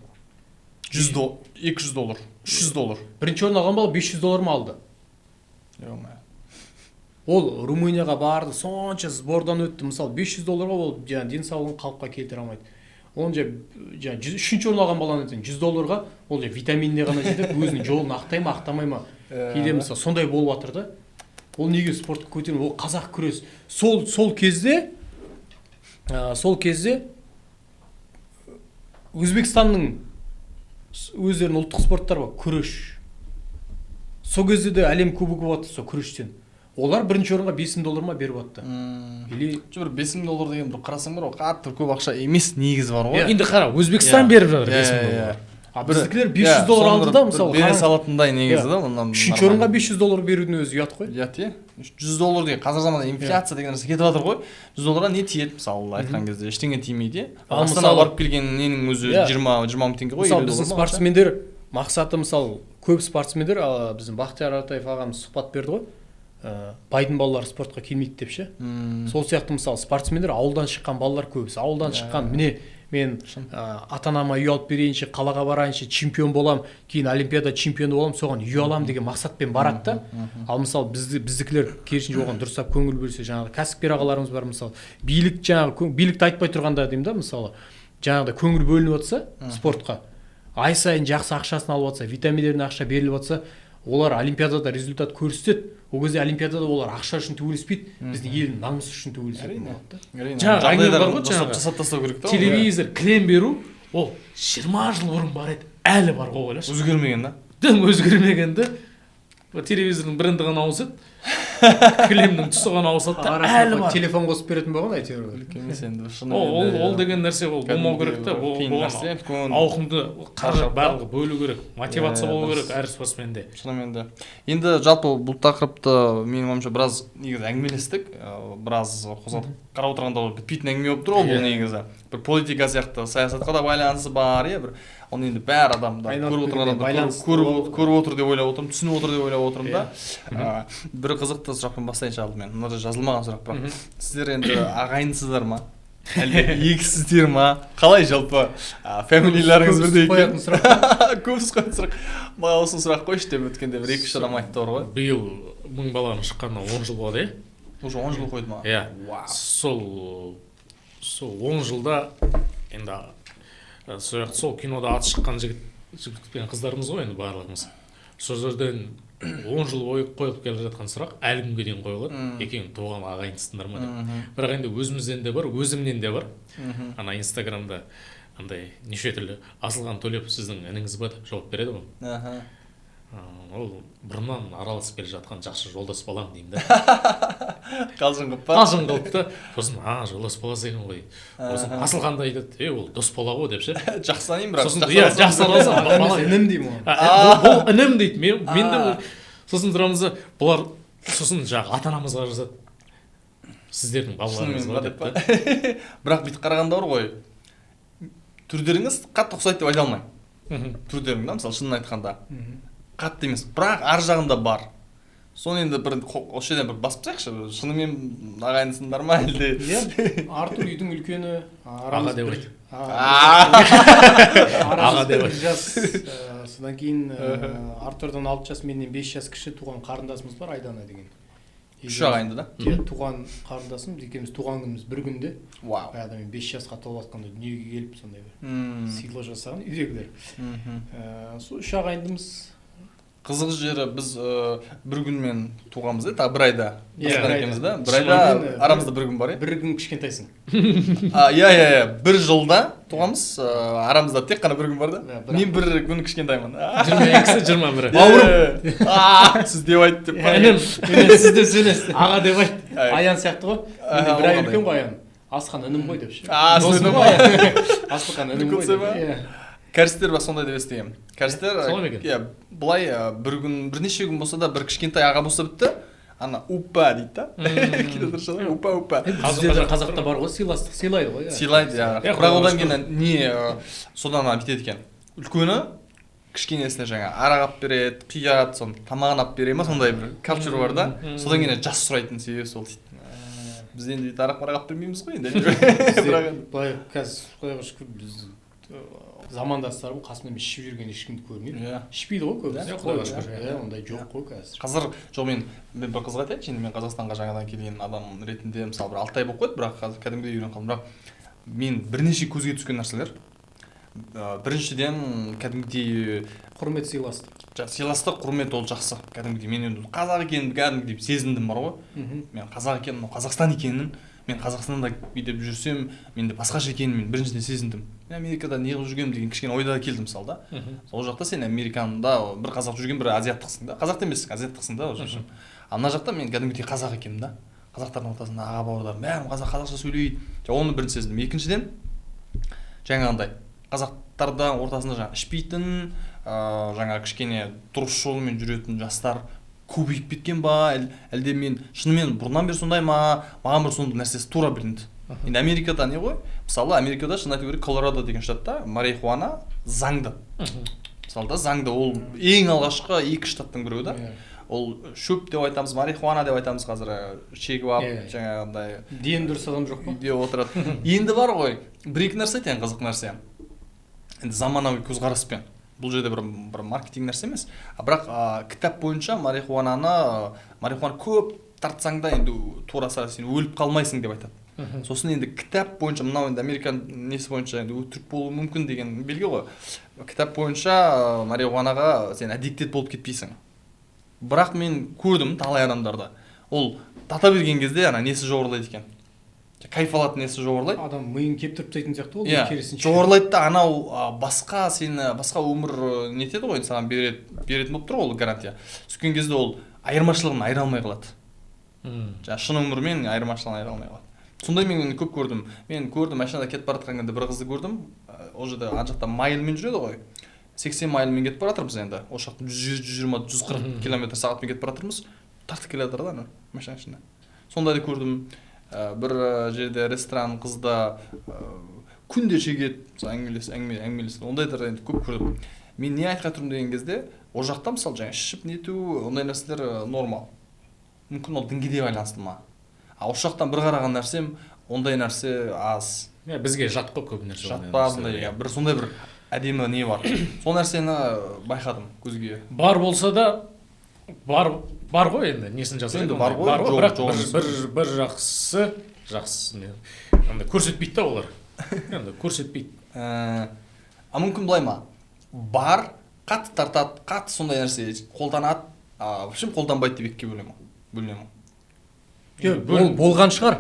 C: $200, $300.
E: Бірінші орын алған бала $500 ма алды? Ол Румынияға барды, сонша сбордан өтті. Мысалы $500 ол денсаулығын қалыпқа келтіре алмайды. Оны үшінші орын алған баланы $100 ол витаминіне ғана жетіп, өзінің жолын ақтай ма,ақтамай ма. Кейде мысалы сондай болып жатыр да. Ол неге спортқа көтеріп, ол қазақ күрес. Сол кезде Өзбекстанның өздерінің ұлттық спорттары бар, күреш. Сол кезде де әлем кубогы болады сол күрештен. Олар бірінші орынға $50 ма беріп жатты. Или
C: бір $50 деген бір қарасаң бар, қатты көп ақша емес, негізі бар ғой.
D: Енді қара, Өзбекстан беріп жатыр $50.
E: Біздікілер $500 алды да, мысалы.
C: Бере салатындай негізі да.
E: Үшінші орынға $500 берудің өзі ұят қой.
C: Ұят е. $100 деген қазір заманда инфляция деген нәрсе кетіп жатыр ғой. $100 не тиеді, мысалы айтқан кезде ештеңе тимейді. Астанаға барып келген ненің өзі 20 мың теңге ғой.
E: Мысалы біздің спортсмендер мақсаты, мысалы көп спортсмендер, біздің Бақтияр Аратаев ағамыз сұхбат берді ғой. Байдың балалары спортқа келмейді деп ше. Сол сияқты мысалы спортсмендер ауылдан шыққан балалар көбісі. Ауылдан шыққан, міне мен ата-анама үй алып берейінші, қалаға барайыншы, чемпион болам, кейін олимпиада чемпионы болам, соған үй алам деген мақсатпен барады да. Ал мысалы біздікілер керісінше оған дұрыстап көңіл бөлсе, жаңағы кәсіпкер ағаларымыз бар, мысалы билікті айтпай тұрғанда деймін да, мысалы жаңағыда көңіл бөлініп жатса спортқа, ай сайын жақсы ақшасын алып жатса, витаминдеріне ақша беріліп жатса, олар олимпиадада результат көрсетеді. Ол кезде олимпиадада олар ақша үшін төбелеспейді, біздің елдің намысы үшін төбелеседі.
D: Жаңағы әңгіме бар ғой,
C: жасап тастау керек та.
D: Телевизор, кілем беру, ол 20 жыл бұрын бар еді, әлі бар ғой, ойлашы.
C: Өзгермеген да.
D: Дым өзгермеген да. Телевизордың бренді ғана ауысады, кілемнің түсі ғана ауысады да, әлі бар.
E: Телефон қосып беретін болған әйтеуір.
D: Ол деген нәрсе ол болмау керек та, ауқымды барлығы бөлу керек, мотивация болу керек әр спортсменде.
C: Шынымен де. Енді жалпы бұл тақырыпты менің ойымша біраз негізі әңгімелестік, біраз қозғатып қарап отырғанда бітпейтін әңгіме болып тұр ғой бұл негізі. Бір политика сияқты саясатқа да байланысы бар, бір оны енді бәр адамдар көріп отырған адамдар көріп отыр деп ойлап отырмын, түсініп отыр деп ойлап отырмын да. Бір қызықты сұрақпен бастайыншы алдымен. Мынада жазылмаған сұрақ бірақ. Сіздер енді ағайынсыздар ма? Әлде егізсіздер ма? Қалай жалпы фамилияларыңыз бірдей екен? Көбісі қойған сұрақ. Маған осы сұрақ қойшы деп өткенде бір 2-3 адам айтты бар ғой.
D: Биыл 1000 баланың шыққанына 10 жыл болды,
C: Уже 10 жыл қойды ма?
D: Иә. Сол 10 жылда енді сол кинода аты шыққан жігіт пен қыздарымыз ғой енді барлығымыз. Сол жерден 10 жыл бойы қойылып келе жатқан сұрақ әлі күнге дейін қойылады. Екеуің туған ағайынсыңдар ма деп. Бірақ енді өзімізден де бар, өзімнен де бар. Ана Инстаграмда андай неше түрлі Асылхан Төлепов сіздің ініңіз ба деп жауап береді ғой. Ол бұрыннан араласып келе жатқан жақсы жолдас балам деймін да.
C: Қалжың қылып па?
D: Қалжың қылып та, сосын жолдас баласы екен ғой. Сосын Асылхан да айтады, ол дос бала ғой деп ше.
C: Жақсы танимын бірақ.
D: Сосын жақсы араласып
E: інім деймін.
D: Бұл інім дейді. Мен де сосын тұрамыз да, бұлар сосын жаңағы ата-анамызға жазады. Сіздердің балаларыңыз ба деп та.
C: Бірақ бүйтіп қарағанда бар ғой. Түрдеріңіз қатты ұқсайды деп айта алмаймын. Түрдерің да, мысалы шынын айтқанда. Қатты емес, бірақ ар жағында бар. Соны енді бір осы жерден бір басып тастайықшы. Шынымен ағайынсыңдар ма әлде?
E: Артур үйдің үлкені.
D: Аға деп айт.
E: Аға деп айт. Содан кейін Артурдан 6 жас, менен 5 жас кіші туған қарындасымыз бар, Айдана деген.
C: 3 ағайынды да?
E: Туған қарындасым, екеуміз туған күніміз бір күнде. Баяғыда мен 5 жасқа толып жатқанда дүниеге келіп сондай бір сыйлық жасаған үйдегілер. Сол 3 ағайындымыз.
C: Қызық жері біз бір күнмен туғанбыз, тағы бір айда басқан екенбіз да. Бір айда арамызда бір күн бар,
E: бір күн кішкентайсың.
C: Бір жылда туғанбыз, арамызда тек қана бір күн бар да. Мен бір күн кішкентаймын.
D: 22-сі 21-і.
C: Бауырым! Сіз деп айт деп.
D: Інім, сіз деп сөйлесіз. Аға деп айт.
E: Аян сияқты ғой. Бір ай үлкен ғой Аян. Асылхан інім ғой деп ше.
C: Досым ғой.
E: Асылхан інім ғой деп.
C: Кәрістер ба сондай деп естігем. Кәрістер, бұлай бірнеше күн болса да бір кішкентай аға болса бітті. ана упа дейді да. Кейде дұрыс айтады, упа.
E: бізде қазақта бар ғой, сыйластық сыйлайды ғой.
C: Сыйлайды, иә. Бірақ одан кейін не содан бүйтеді екен. Үлкені кішкенесіне жаңа арақ алып береді, қият, соны тамағын алып бере ма, сондай бір капчур бар да. Содан кейін жас сұрайтын себебі сол дейді. Біз енді арақ алып бермейміз ғой енді.
E: Былай қазір құдайға шүкір біз замандастарым қасымда ішіп жүрген ешкімді көрмеймін. Ішпейді ғой көбісі.
D: Құдайға шүкір.
E: Ондай жоқ қой қазір.
C: Қазір жоқ, мен бір қызға айтайыншы, енді мен Қазақстанға жаңадан келген адам ретінде мысалы бір 6 ай болып қойды, бірақ қазір кәдімгідей үйреніп қалдым. Бірақ мен бірнеше көзге түскен нәрселер. Біріншіден кәдімгідей
E: Құрмет сыйластық.
C: сыйластық, құрмет ол жақсы. Кәдімгідей мен енді қазақ екенін кәдімгідей сезіндім бар ғой. Мен қазақ екенін, Қазақстан екенін, мен Қазақстанда бүйтіп жүрсем, мен де басқаша екенін мен біріншіден сезіндім. Мен Америкада неғып жүргенім деген кішкене ойда келдім мысалы да. Сол жақта сен Американда бір қазақ жүрген, бір азиаттықсың да. Қазақ емессің, азиаттықсың да уже. А мына жақта мен кәдімгідей қазақ екенмін да. Қазақтардың ортасында аға бауырларым бәрі қазақша сөйлейді. Оны бірінші сездім. Екіншіден жаңағындай қазақтардың ортасында жаңа ішпейтін, жаңа кішкене дұрыс жолмен жүретін жастар көбейіп кеткен ба, әлде мен шынымен бұрыннан бері сондай ма, маған бір сондай нәрсесі тура білінді. Енді Америкада не ғой? Мысалы Америкада шын айту керек, Колорадо деген штатта марихуана заңды. Мысалы да заңды, ол ең алғашқы 2 штаттың біреуі да. Ол шөп деп айтамыз, марихуана деп айтамыз қазір, шегіп алып, жаңағындай.
E: Дені дұрыс адам жоқ па?
C: Үйде отырады. Енді бар ғой, бір-екі нәрсе айтайын, қызық нәрсе. Енді заманауи көзқараспен. Бұл жерде бір маркетинг нәрсе емес. Бірақ кітап бойынша марихуана көп тартсаң да енді тураса сен өліп қалмайсың деп айтады. Сосын енді кітап бойынша, мынау енді Американ несі бойынша енді өтірік болуы мүмкін деген белгі ғой. Кітап бойынша марихуанаға сен аддиктед болып кетпейсің. Бірақ мен көрдім талай адамдарда. Ол тата берген кезде ана несі жоғарлайды екен. Кайф алатын несі жоғарлайды.
E: Адам миын кептіріп тастайтын сияқты ол,
C: керісінше. Жоғарлайды да анау басқа өмір нетеді ғой, саған беретін болып тұр ол гарантия. Түскен кезде ол айырмашылығын айыра алмай қалады. Шын өмірмен айырмашылығын айыра алмай қалады. Сондай мен көп көрдім. Мен көрдім, машинада кетіп бара жатқан кезде бір қызды көрдім. Ол жерде ана жақта майлмен жүреді ғой. 80 майлмен кетіп бара жатырмыз енді. Ол жақта 120-140 км/сағатпен кетіп бара жатырмыз. Тартып келе жатыр да ана машина ішінде. Сондайды көрдім. Бір жерде ресторан қызда күнде шегеді, әңгімелеседі. Ондайлар енді көп көрдім. Мен не айтқа тұрмын деген кезде, ол жақта мысалы жаңа ішіп нету, ондай нәрселер нормал. Мүмкін ол дінге де байланысты ма? Ол жақтан бір қараған нәрсем, ондай нәрсе аз.
D: Бізге жат қой көп нәрсе.
C: Жатпадындай, бір сондай бір әдемі не бар. Сол нәрсені байқадым көзге.
D: Бар болса да бар ғой енді, несін жасайды.
C: Енді бар ғой,
D: бірақ бір жақсы енді көрсетпейді да олар. Енді көрсетпейді.
C: Мүмкін былай ма? Бар, қатты тартады, қатты сондай нәрсе қолданады, вообще қолданбайды деп екіге бөлінемін.
E: Ол болған шығар.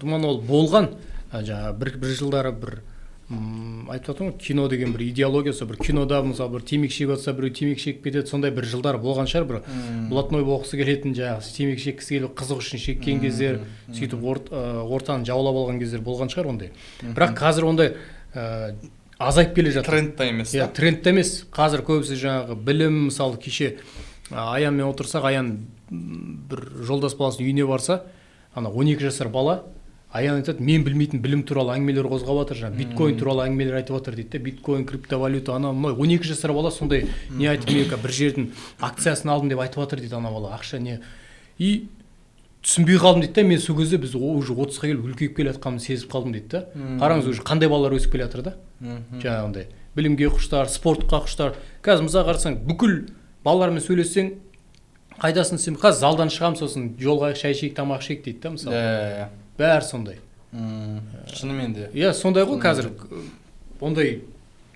E: Думан ол болған. Жаңа бір жылдары бір айтып жатырмын ғой, кино деген бір идеологиясы, бір кинода мысалы бір темекі шегіп жатса біреу темекі шегіп кетеді, сондай бір жылдар болған шығар. Бір блатной болғысы келетін, жаңағы темекі шеккісі келіп қызық үшін шеккен кездер, сөйтіп ортаны жаулап алған кездер болған шығар ондай. Бірақ қазір ондай азайып келе жатыр.
C: Трендте емес.
E: Иә, трендте емес. Қазір көбісі жаңағы білім, мысалы кеше Аянмен отырсақ, Аян бір жолдас баласының үйіне барса, ана 12 жасар бала Аян айтады, мен білмейтін білім туралы әңгімелер қозғап жатыр, жаңа биткоин туралы әңгімелер айтып жатыр дейді. Биткоин, криптовалюта, ана 12 жасар бала сондай не айтып, мен бір жердің акциясын алдым деп айтып жатыр дейді ана бала. Ақша не. И түсінбей қалдым дейді да, мен сол кезде біз уже 30-ға келіп үлкейіп келе жатқанымды сезіп қалдым дейді да. Қараңыз, уже қандай балалар өсіп келе жатыр да. Жаңағындай білімге құштар, спортқа құштар. Қазір мысалы қарасаң, бүкіл балалармен сөйлессең, қайдасын сен қазір залдан шығамын, сосын жолға шай ішейік, тамақ ішейік дейді да мысалы. Бәрі сондай.
C: Шынымен де.
E: Иә, сондай ғой қазір. Ондай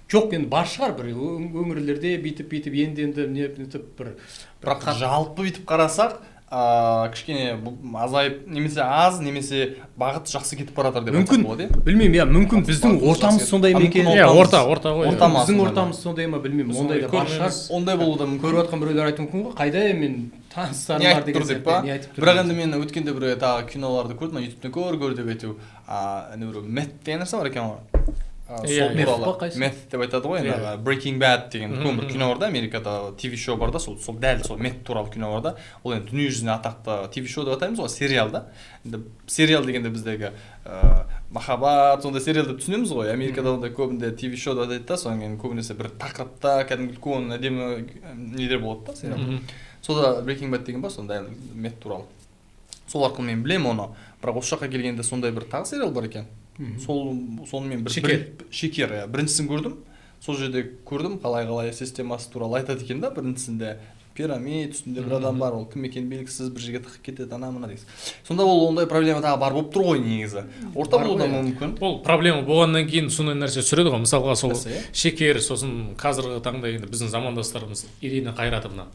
E: жоқ, енді бар шығар бір өңірлерде бүйтіп енді нетіп бір.
C: Бірақ жалпы бүйтіп қарасақ, кішкене азайып, немесе аз, немесе бағыт жақсы кетіп бара жатыр деп айтсақ болады.
E: Білмеймін, иә, мүмкін біздің ортамыз сондай ма екен?
D: Иә, орта ғой.
E: Біздің ортамыз сондай ма, білмеймін. Ондай да бар шығар.
C: Ондай болуы да мүмкін.
E: Көріп жатқан біреулер айтуы мүмкін ғой. Қайда мен таныстарым бар деген сияқты.
C: Бірақ енді мен өткенде бір тағы киноларды көрдім, ютубтан көр деп айту. Бір мет деген нәрсе бар екен ғой. сол
E: Меф па,
C: туралы
E: қайсы?
C: мeth деп айтады ғой енді Breaking Bad деген үлкен бір кино бар да, Америкада TV шоу бар да, сол дәл сол мeth туралы кино бар да. Ол енді дүниежүзіне атақты TV шоу деп атаймыз ғой, сериал да. Енді сериал дегенде біздегі махаббат сондай сериал деп түсінеміз ғой. Америкада ондай көбінде TV шоу деп атайды да, содан кейін көбінесе бір тақырыпта кәдімгі үлкен әдемі нелер болады да, сериал. Сода Breaking Bad деген бар, сонда мeth туралы. Сол арқылы мен білем оны, бірақ осы жаққа келгенде сондай бір тағы сериал бар екен. Соны мен шекер біріншісін көрдім. Сол жерде көрдім қалай системасы туралы айтады екен да, біріншісінде пирамид үстінде бір адам бар, ол кім екені белгісіз, бір жерге тығып кетеді, ана-мына деген. Сонда ол ондай проблема тағы бар болып тұр ғой негізі. Орта болуы да мүмкін.
D: Ол проблема болғаннан кейін сондай нәрсе түсіреді ғой. Мысалға сол шекер, сосын қазіргі таңда енді біздің замандастарымыз Ирина Қайратовна.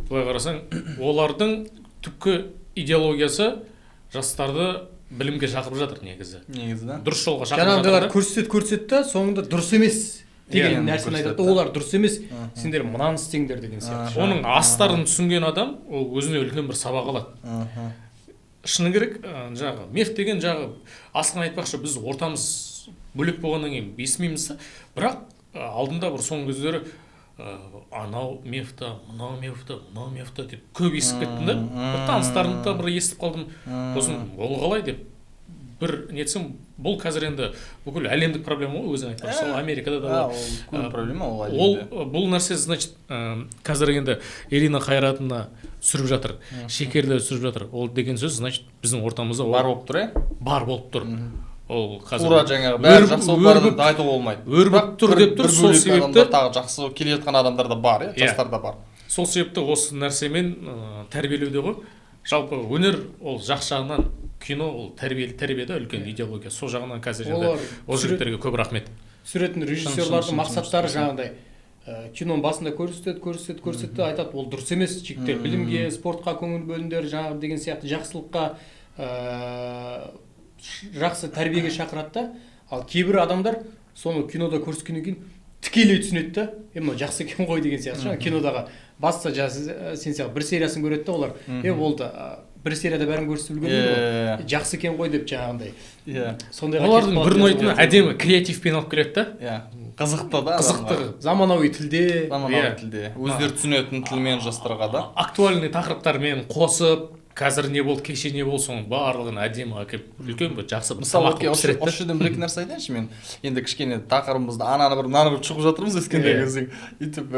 D: Былай қарасаң, олардың түпкі идеологиясы жастарды білімге шақырып жатыр негізі да. Дұрыс жолға шақырып жатыр.
E: Жаңағыдайлар көрсетті, соңында дұрыс емес деген нәрсені айтады. Олар дұрыс емес, сендер мынаны істеңдер деген сияқты.
D: Оның астарын түсінген адам ол өзіне үлкен бір сабақ алады. Шыны керек, жаңағы меф деген жаңағы асқан айтпақшы, біз ортамыз бөлек болғаннан кейін естімейміз, бірақ алдында бір соңғы кездері анау мефта, мынау мефта деп көп естіп кеттім да. Бір таныстарымды да бір естіп қалдым. Сосын ол қалай деп бір нетсем, бұл қазір енді бүкіл әлемдік проблема ғой, өзің айтпақшы. Сол Америкада да
C: ол проблема ол әлемде.
D: Бұл нәрсе, значит, қазір енді Ирина Қайратовна түсіріп жатыр, шекерді түсіріп жатыр. Ол деген сөз, значит, біздің ортамызда
C: бар болып тұр,
D: бар болып тұр. Ол қазір
C: тура жаңағы бәрі жақсы болып барын айтуға болмайды.
D: Өрбіп тұр деп тұр, сол себепті
C: тағы жақсы келе жатқан адамдар да бар, жастар да бар.
D: Сол себепті осы нәрсемен тәрбиелеуде ғой. Жалпы өнер ол жақсы жағынан, кино ол тәрбиеде үлкен идеология. Сол жағынан қазір енді ол жігіттерге көп рахмет.
E: Түсіретін режиссерлардың мақсаттары жаңағыдай киноның басында көрсетті, айтады, ол дұрыс емес, жігіттер білімге, спортқа көңіл бөліңдер, жаңағы деген сияқты жақсылыққа, жақсы тәрбиеге шақырады да. Ал кейбір адамдар соны кинода көрсеткеннен кейін тікелей түсінеді да, мынау жақсы екен ғой деген сияқты. Жаңа кинодағы баста сен сияқты бір сериясын көреді да, олар болды, бір серияда бәрін көрсетіп үлгермейді ғой, жақсы екен ғой деп жаңағындай.
D: Олардың бір ұнайтыны әдемі креативпен алып келеді да.
C: Қызықты да,
D: қызықты,
E: заманауи тілде,
C: өздері түсінетін тілмен жастарға да,
D: актуальный тақырыптармен қосып, қазір не болды, кеше не болды, соның барлығын әдемі әкеліп үлкен бір жақсы бір сабақ қылып пісіреді.
C: Осы жерден бір-екі нәрсе айтайыншы мен. Енді кішкене тақырыбымызды ананы бір мынаны бір шығып жатырмыз өткенде кезең. Үйтіп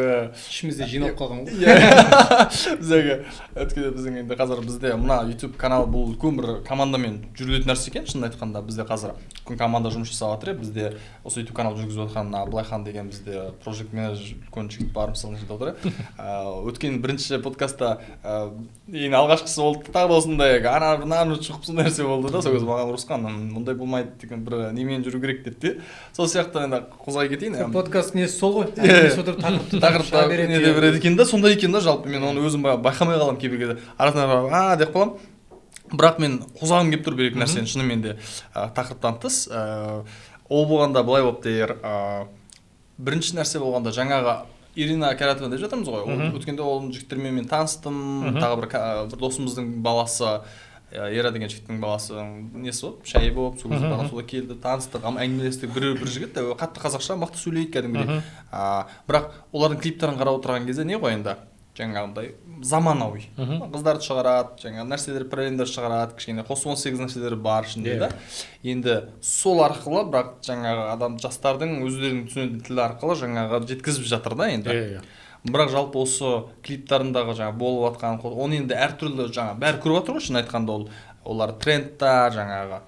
E: ішімізде жиналып қалған ғой.
C: Біздегі өткенде біздің енді қазір бізде мына YouTube канал бұл үлкен бір командамен жүргізетін нәрсе екен. Шынын айтқанда бізде қазір үлкен команда жұмыс жасап жатыр. Бізде осы YouTube канал жүргізіп жатқан Абылайхан деген бізде project manager үлкен жігіт бар, мысалы жерде отыр. Өткен бірінші подкастта ең алғашқысы болды. Тағы да осындай ана шығып сондай нәрсе болды да, сол кезде маған ұрысқан, мұндай болмайды деген бір немен жүру керек деп те. Сол сияқты енді қозғай кетейін.
E: Подкаст несі сол ғой.
C: Тақырыпта не де береді екен да, сондай екен да, жалпы мен оны өзім байқамай қаламын кейбір кезде. Арасында деп қаламын. Бірақ мен қозғағым келіп тұр бір-екі нәрсені шынымен де тақырыптан тыс. Ол болғанда былай болып дейір. Бірінші нәрсе болғанда жаңағы Ирина Қайратовна деп жатырмыз ғой. Өткенде ол жігіттермен мен таныстым. Тағы бір досымыздың баласы, Ера деген жігіттің баласы несі болып, шәй болып, сода келді, таныстық, әңгімелестік. Бір жігіт қатты қазақша мықты сөйлейді кәдімгідей. Бірақ олардың клиптерін қарап отырған кезде не ғой енді? Жаңағындай заманауи. Қыздарды шығарады, жаңағы нәрселер, параллельдер шығарады, кішкене қос 18 нәрселері бар ішінде да. Енді сол арқылы, бірақ жаңағы адам жастардың өздерінің түсінетін тілі арқылы жаңағы жеткізіп жатыр да енді. Бірақ жалпы осы клиптарындағы жаңағы болып жатқан, оны енді әртүрлі жаңағы бәрі көріп жатыр ғой, шын айтқанда олар трендтар, жаңағы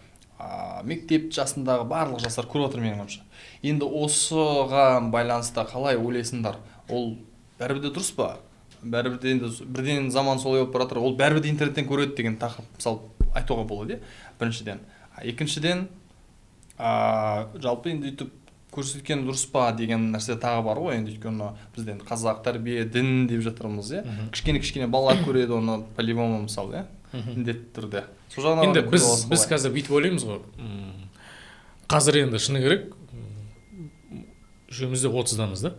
C: мектеп жасындағы барлық жастар көріп жатыр менің ойымша. Енді осыған байланысты қалай ойлайсыңдар? Ол бәрібір де дұрыс па? Бәрібір де енді бірден заман солай болып бара жатыр. Ол бәрібір де интернеттен көреді деген тақырып мысалы айтуға болады, біріншіден. Екіншіден, жалпы енді YouTube көрсеткен дұрыс па деген нәрсе тағы бар ғой, енді өйткені бізде қазақ тәрбие, дін деп жатырмыз, кішкене балалар көреді оны по-любому мысалы, міндетті түрде.
D: Енді біз қазір бүйтіп ойлаймыз ғой. Қазір енді шыны керек, үшеуміз де 30-дамыз да.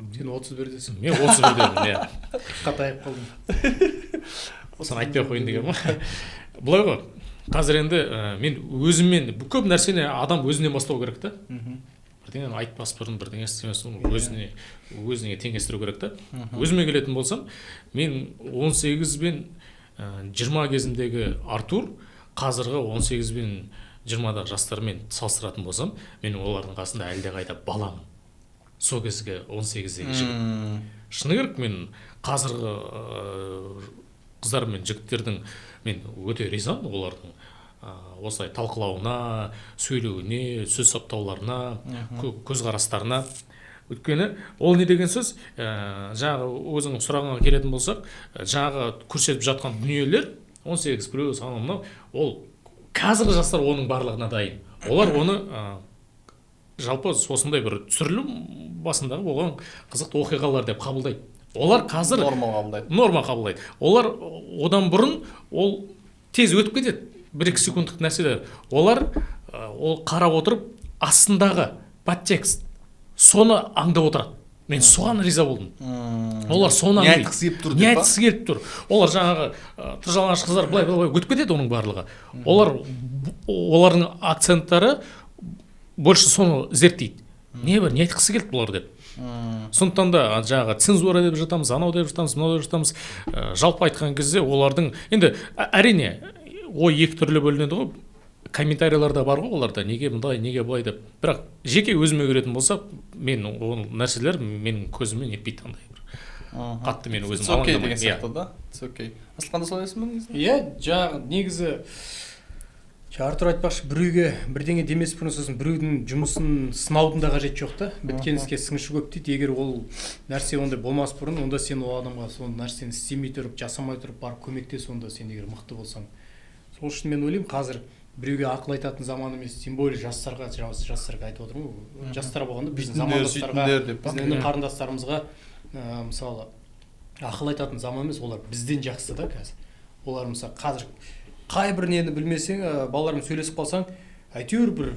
E: Сен 31-десің.
D: Мен 31-демін,
E: қатайып қалдым.
D: Соны айтпай қойын деген ма? Бұлай ғой, қазір енді мен өзіммен көп нәрсені адам өзінен бастау керек та. Бірдеңені айтпас бұрын, бірдеңе істемес бұрын өзіне теңестіру керек та. Өзіме келетін болсам, мен 18 бен 20 кезімдегі Артур қазіргі 18 бен 20-дағы жастармен салыстыратын болсам, мен олардың қасында әлдеқайда баламын. Сол кезге 18-дегі жігіт. Шыны керек, мен қазіргі қыздар мен жігіттердің мен өте ризамын олардың осылай талқылауына, сөйлеуіне, сөз саптауларына, көзқарастарына. Өйткені ол не деген сөз, жаңағы өзің сұрағыңа келетін болсақ, жаңағы көрсетіп жатқан дүниелер 18 плюс анау, ол қазіргі жастар оның барлығына дайын. Олар оны жалпы осындай бір түсірілім басындағы болған қызықты оқиғалар деп қабылдайды. Олар қазір норма қабылдайды. Олар одан бұрын ол тез өтіп кетеді. 1-2 секундтық нәрселер. Олар ол қарап отырып астындағы подтекст соны аңдап отырады. Мен соған риза болдым. Олар соны аңдайды. Не айтқысы келіп тұр. Олар жаңағы тыржалаңаш қыздар былай өтіп кетеді оның барлығы. Олардың акценттары больше соны зерттейді. Не айтқысы келді бұлар деп. Сондықтан да жаңағы цензура деп жатамыз, анау деп жатамыз, мынау деп жатамыз. Жалпы айтқан кезде олардың енді әрине ой екі түрлі бөлінеді ғой. Комментарийларда бар ғой оларда, неге мұндай, неге былай деп. Бірақ жеке өзіме көретін болсақ, мен ол нәрселер менің көзіммен етпейді андай бір. Қатты мен өзім
C: алаңдамаймын. Деген сияқты да. It's okay. Асылқанда солай дейсің бе?
E: Иә, жаңағы негізі Артур айтпақшы, біреуге бірдеңе демес бұрын сосын біреудің жұмысын сынаудың да қажеті жоқ та. Біткен іске сіңіші көп дейді. Егер ол нәрсе ондай болмас бұрын, онда сен ол адамға сол нәрсені істемей тұрып, жасамай тұрып барып көмектес, онда сен егер мықты болсаң. Сол үшін мен ойлаймын, қазір біреуге ақыл айтатын заман емес, тем более жастарға айтып отырмын ғой. Жастар болғанда біздің замандастарға, біздің қарындастарымызға мысалы ақыл айтатын заман емес, олар бізден жақсы да қазір. Олар мысалы қазір қай бір нені білмесең, балалармен сөйлесіп қалсаң, әйтеуір бір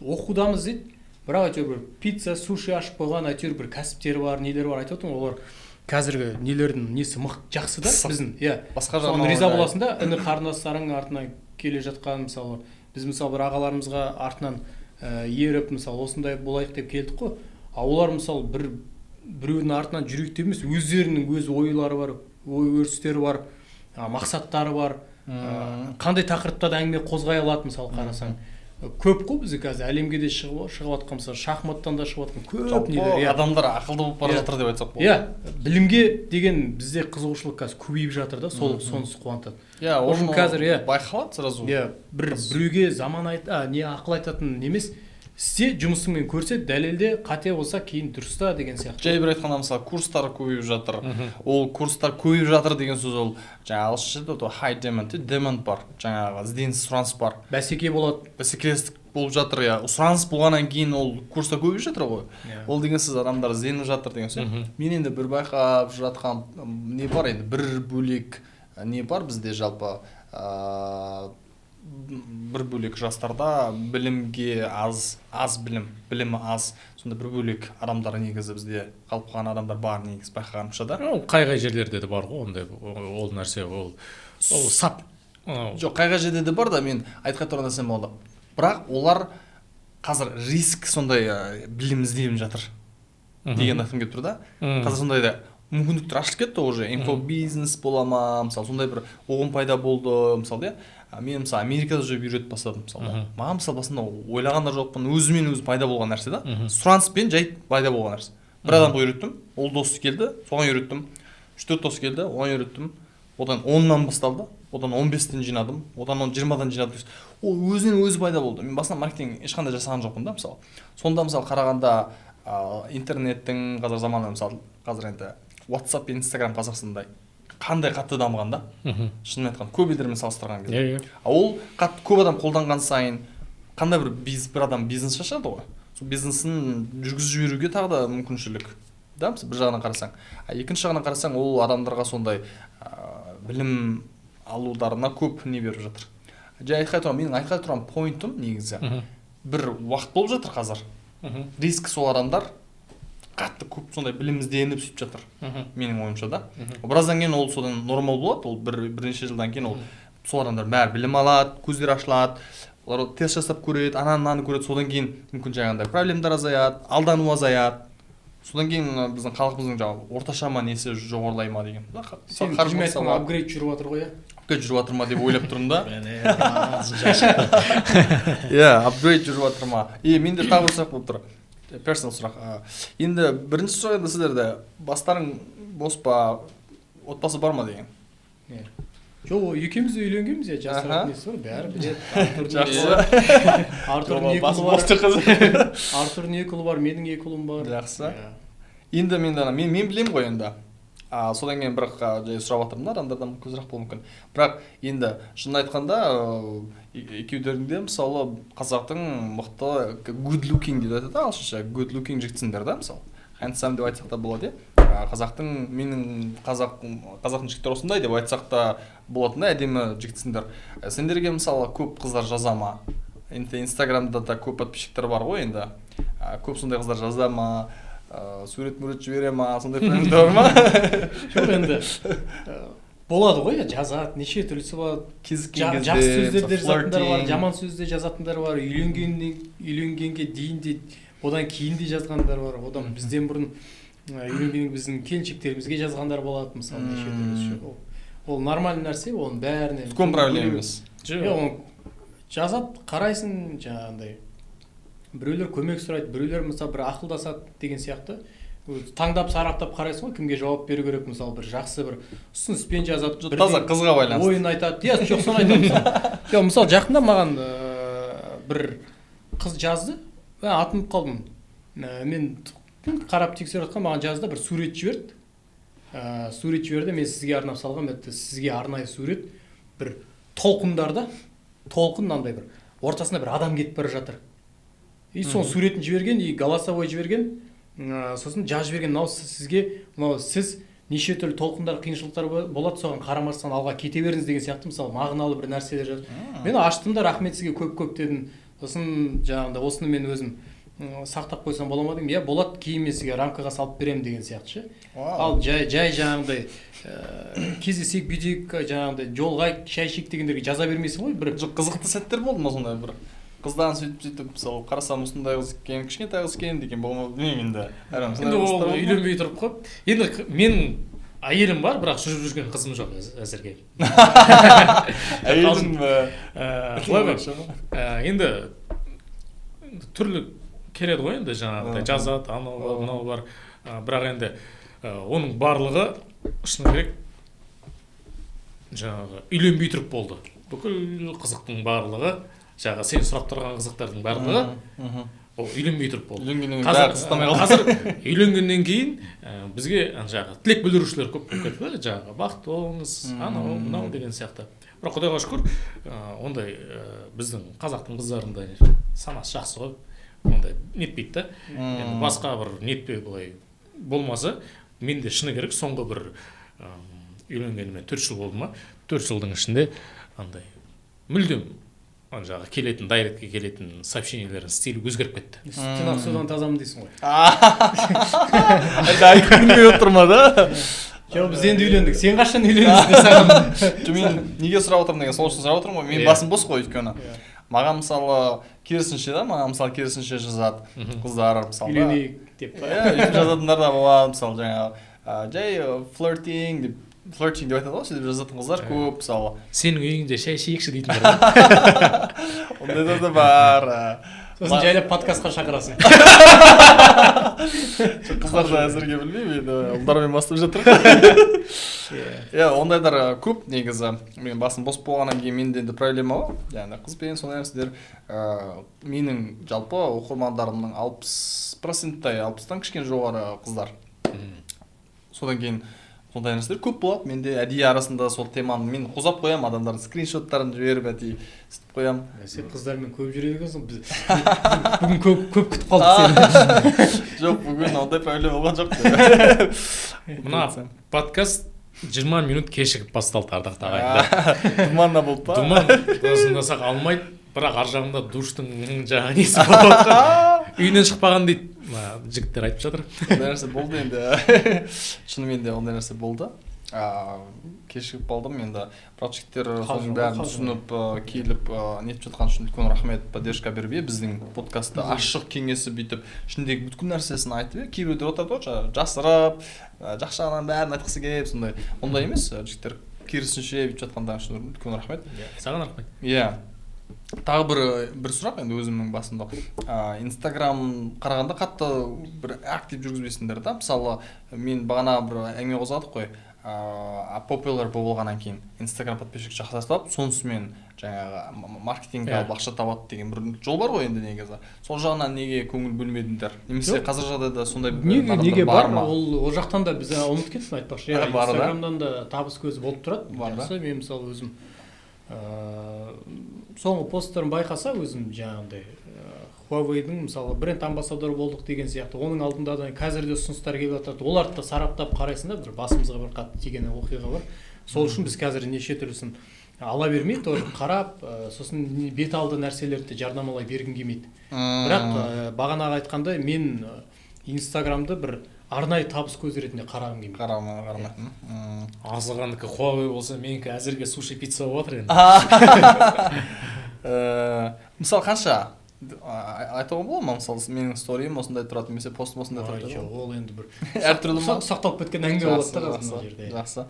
E: оқудамыз дейді. Бірақ әйтеуір бір пицца, суши ашып қойған, әйтеуір бір кәсіптері бар, нелері бар айтып отырмын. Олар қазіргі нелердің несі жақсы да біздің. Иә.
C: Басқа
E: жағынан риза боласың да, іні қарындастарың артынан келе жатқан, мысалы, біз мысалы бір ағаларымызға артынан еріп, мысалы, осындай болайық деп келдік қой. Олар мысалы біреудің артынан жүрейік деп емес, өздерінің өз ойлары бар, ой өрістері бар, мақсаттары бар. Қандай тақырыпта да әңгіме қозғай алады, мысалы қарасаң. Көп қой бізде қазір әлемге де шығып жатқан, мысалы шахматтан да шығып жатқан көп нелер.
C: Адамдар ақылды болып бара жатыр деп айтсақ болады.
E: Иә, білімге деген бізде қызығушылық қазір көбейіп жатыр да, сонысы қуантады.
C: Иә, оны
E: қазір
C: байқалады сразу.
E: Иә, біреуге заман не ақыл айтатын емес, істе, жұмысыңмен көрсет, дәлелде, қате болса кейін дұрыста деген сияқты.
C: Жай бір айтқанда мысалы курстар көбейіп жатыр. Ол курстар көбейіп жатыр деген сөз ол жаңағы ағылшыншада high demand бар. Жаңағы ізденіс, сұраныс бар.
E: Бәсеке болады.
C: Бәсекелестік болып жатыр, иә. Сұраныс болғаннан кейін ол курстар көбейіп жатыр ғой. Ол деген сөз адамдар ізденіп жатыр деген сөз. Мен енді бір байқап жатқан не бар енді, бір бөлек не бар бізде жалпы бір бөлек жастарда білімге аз білімі аз, сонда бір бөлек адамдар негізі бізде қалып қалған адамдар бар негізі байқағанымша да.
D: Қай жерлерде де бар ғой ондай ол нәрсе, ол сап.
C: Жоқ, қай жерде де бар да, мен айтқан тұрған нәрсем болды. Бірақ олар қазір риск сондай білім іздеп жатыр деген айтқым келіп тұр да. Қазір сондай да мүмкіндіктер ашылып кетті уже, инфобизнес бола ма, мысалы сондай бір ұғым пайда болды, мысалы иә. Мен мысалы Америкада жүріп үйретіп бастадым мысалы. Маған мысалы басында ойлаған да жоқпын, өзімен өзі пайда болған нәрсе да. Сұраныспен жай пайда болған нәрсе. Бір адамға үйреттім, ол дос келді, соған үйреттім. 3-4 дос келді, оған үйреттім. Одан 10-нан басталды, одан 15-тен жинадым, одан 20-дан жинадым. Ол өзінен өзі пайда болды. Мен басында маркетинг ешқандай жасаған жоқпын да мысалы. Сонда мысалы қарағанда интернеттің қазір заманы мысалы қазір енді WhatsApp пен Instagram Қазақстандай қандай қатты дамыған да. Шынымен айтқан көп елдермен салыстырған кезде. Ол көп адам қолданған сайын қандай бір адам бизнес ашады ғой. Сол бизнесін жүргізіп жіберуге тағы да мүмкіншілік. Да, бір жағынан қарасаң. Екінші жағынан қарасаң, ол адамдарға сондай білім алударына көп не беріп жатыр. Жай айтқай тұрам, менің айтқай тұрам поинтым негізі. Бір уақыт болып жатыр қазір. Риск сол адамдар қатты көп сондай білім ізденіп сөйтіп жатыр. Менің ойымша да. Біраздан кейін ол содан нормал болады, ол бірнеше жылдан кейін ол сол адамдар бәрі білім алады, көздері ашылады, олар тест жасап көреді, ананы көреді, содан кейін мүмкін жаңағындай проблемалар азаяды, алдану азаяды. Содан кейін біздің халқымыздың жаңағы орташа ма несі жоғарылай ма деген.
E: Сен климаттың апгрейд жүріп жатыр ғой,
C: апгрейд жүріп жатыр ма деп ойлап тұрмын да. Иә, апгрейд жүріп жатыр ма. Менде тағы бір сұрақ болып тұр. Персонал сұрақ. Енді бірінші сұрақ енді сіздерде бастарың бос па, отбасы бар ма деген.
E: Жоқ, екеуміз үйленгенбіз, жасыратын несі бар, бәрі біледі. Артурдың 2 ұлы бар. Артурдың 2 ұлы бар, менің 2 ұлым бар.
C: Жақсы. Енді мен білемін ғой енді. Содан кейін бірақ сұрап жатырмын да, адамдардан көзірақ болуы мүмкін. Бірақ енді шынын айтқанда екеулеріңде мысалы қазақтың мықты good looking дейді айтады, ағылшынша good looking жігітсіңдер да, мысалы. Handsome деп айтсақ та болады, менің қазақтың жігіттері осындай деп айтсақ та болатындай әдемі жігітсіңдер. Сендерге мысалы көп қыздар жаза ма? Енді Инстаграмда да көп подписчиктер бар ғой енді. Көп сондай қыздар жаза ма? Сурет жібере ма? Сондай френдер бар ма?
E: Жоқ енді болады ғой, жазады, неше түрлісі бар. Жақсы сөздерде жазатындар бар, жаман сөзде жазатындар бар, үйленгенге дейін де одан кейін де жазғандар бар. Одан бізден бұрын үйленген біздің келіншектерімізге жазғандар болады, мысалы неше түрлісі. Ол нормальный нәрсе, оның бәріне.
C: Үлкен проблема емес.
E: Жазады, қарайсың, жаңағындай. Біреулер көмек сұрайды, біреулер мысалы бір ақылдасады деген сияқты. Таңдап сарақтап қарайсың ғой, кімге жауап беру керек, мысалы бір жақсы бір ұсыныспен жазады.
C: Таза қызға байланысты.
E: Ойын айтады. Жоқ, соны айтады. Мысалы жақында маған бір қыз жазды. Атынып қалдым. Мен қарап тексеріп жатқан, маған жазды, бір сурет жіберді. Мен сізге арнап салғам, сізге арнайы сурет, бір толқындарда, толқыннандай бір ортасында бір адам кетіп бара жатыр. Соның суретін жіберген, голосовой жіберген, сосын жазып жіберген, сіз неше түрлі толқындар, қиыншылықтар болады, соған қарамастан алға кете беріңіз деген сияқты, мысалы мағыналы бір нәрселер жазып. Мен аштым да, рахмет сізге көп дедім. Сосын жаңағында осыны мен өзім сақтап қойсам бола ма деймін. Иә, болады, кейін мен сізге рамкаға салып беремін деген сияқты ше. Ал жай жаңағындай кездесек, бүйтейік, жаңағындай жолға шай ішейік дегендерге жаза бермейсің ғой. Бір
C: қызықты сәттер болды ма сондай бір? Қыздан сөйтіп мысалы қарасам осындай қыз екен, кішкентай қыз екен деген болмады, білмеймін енді.
D: Енді ол үйленбей тұрып қойып. Енді менің әйелім бар, бірақ жүріп жүрген қызым жоқ әзірге.
C: Әйелім
D: енді түрлі келеді ғой енді жаңағыдай жазады, анау бар. Бірақ енді оның барлығы шыны керек жаңағы үйленбей тұрып болды. Бүкіл қызықтың барлығы, жаңағы сен сұрап тұрған қызықтардың барлығы ол үйленбей тұрып болды. Қазір үйленгеннен кейін бізге жаңағы тілек білдірушілер көп болып кетті да, жаңағы бақытты болыңыз, анау мынау деген сияқты. Бірақ Құдайға шүкір, ондай біздің қазақтың қыздарында санасы жақсы ғой, ондай нетпейді да. Енді басқа бір нетпе былай болмаса, мен де шыны керек соңғы бір үйленгеніме 4 жыл болды ма, 4 жылдың ішінде андай мүлдем жаңағы келетін, дайретке келетін сообщениелердің стилі өзгеріп кетті.
E: Сен ақсудан тазамын дейсің ғой.
C: Айтқанмен отырма да?
E: Жоқ, біз енді үйлендік. Сен қашан үйлендіңіз де саған?
C: Мен неге сұрап отырмын деген, сол үшін сұрап отырмын ғой. Мен басым бос қой өйткені. Маған мысалы керісінше жазады қыздар мысалы.
E: Үйленейік деп.
C: Жазатындар да болады, мысалы жаңағы жай флиртинг деп. Флиртинг деп айтады ғой, сөйтіп жазатын қыздар көп, мысалы.
D: Сенің үйіңде шай ішейікші дейтіндер.
C: Ондайда да бар.
E: Сосын жайлап подкастқа шақырасың.
C: Қыздар да әзірге білмеймін, енді ұлдармен бастап жатыр. Ондайдар көп негізі. Мен басым бос болғаннан кейін менде де проблема ғой. Яғни қызбен сондай нәрселер. Менің жалпы оқырмандарымның 60%-тай, 60-тан кішкене жоғары қыздар. Содан кейін сондай нәрселер көп болады. Менде әдейі арасында сол теманы мен қозап қоям, адамдардың скриншоттарын жіберіп әдейі сөйтіп қоям.
E: Сен қыздармен көп жүреді екенсің. Бүгін көп күтіп қалдық сені.
C: Жоқ, бүгін ондай проблема болған жоқ.
D: Мына подкаст 20 минут кешігіп басталды, ардақты ағайындар.
C: Думан да болды па?
D: Думан осындасақ алмайды, бірақ ар жағында душтың жаңа несі болып үйінен шықпаған дейді жігіттер айтып жатыр.
C: Ондай нәрсе болды енді. Шынымен де ондай нәрсе болды. кешігіп қалдым енді. Бірақ жігіттер соның
E: Қалжың,
C: бәрін
E: қалжың.
C: түсініп, келіп нетіп жатқан үшін үлкен рахмет, поддержка беріп, біздің подкастты ашық кеңесі бүйтіп, ішіндегі бүткіл нәрсесін айтып, кейбіреулер отырады ғой, жасырып, жақсы жағынан бәрін айтқысы келіп, сондай. Ондай емес, жігіттер керісінше бүйтіп жатқандары үшін үлкен рахмет.
D: Саған рахмет.
C: Иә. Тағы бір сұрақ енді өзімнің басымда. Инстаграм қарағанда қатты бір актив жүргізбейсіңдер да. Мысалы, мен бағана бір әңгіме қозғадық қой. Популяр болғаннан кейін Инстаграм подписчик жақсартып, сонысымен жаңағы маркетинг алып ақша табады деген бір жол бар ғой енді негізі. Сол жағынан неге көңіл бөлмедіңдер? Немесе қазір жағдайда сондай
E: неге бар
C: ма?
E: ол жақтан да біз ұмытып кеттім айтпақшы. Инстаграмдан да табыс көзі болып тұрады. Жақсы, мен мысалы өзім соңғы посттарын байқаса өзім жаңағындай Huawei-дің мысалы бренд амбассадоры болдық деген сияқты, оның алдында да қазір де ұсыныстар келіп жатады. Оларды да сараптап қарайсың да, бір басымызға бір қатты тиген оқиға бар. Сол үшін біз қазір неше түрлісін ала бермей, тоже қарап, сосын бет алды нәрселерді жарнамалай бергім келмейді. Бірақ бағанағы айтқандай мен Инстаграмды бір арнайы табыс көзі ретінде қарағым келмейді.
C: Қарамайтын.
D: Азғандікі Huawei болса, менікі әзірге суши пицца болып жатыр енді.
C: Мысалы қанша айтуға болады ма? Мысалы менің сториім осындай тұрады, немесе постым осындай тұрады.
E: Ол енді бір
C: әртүрлі ма?
E: сақталып кеткен әңгіме болады да жерде.
C: Жақсы.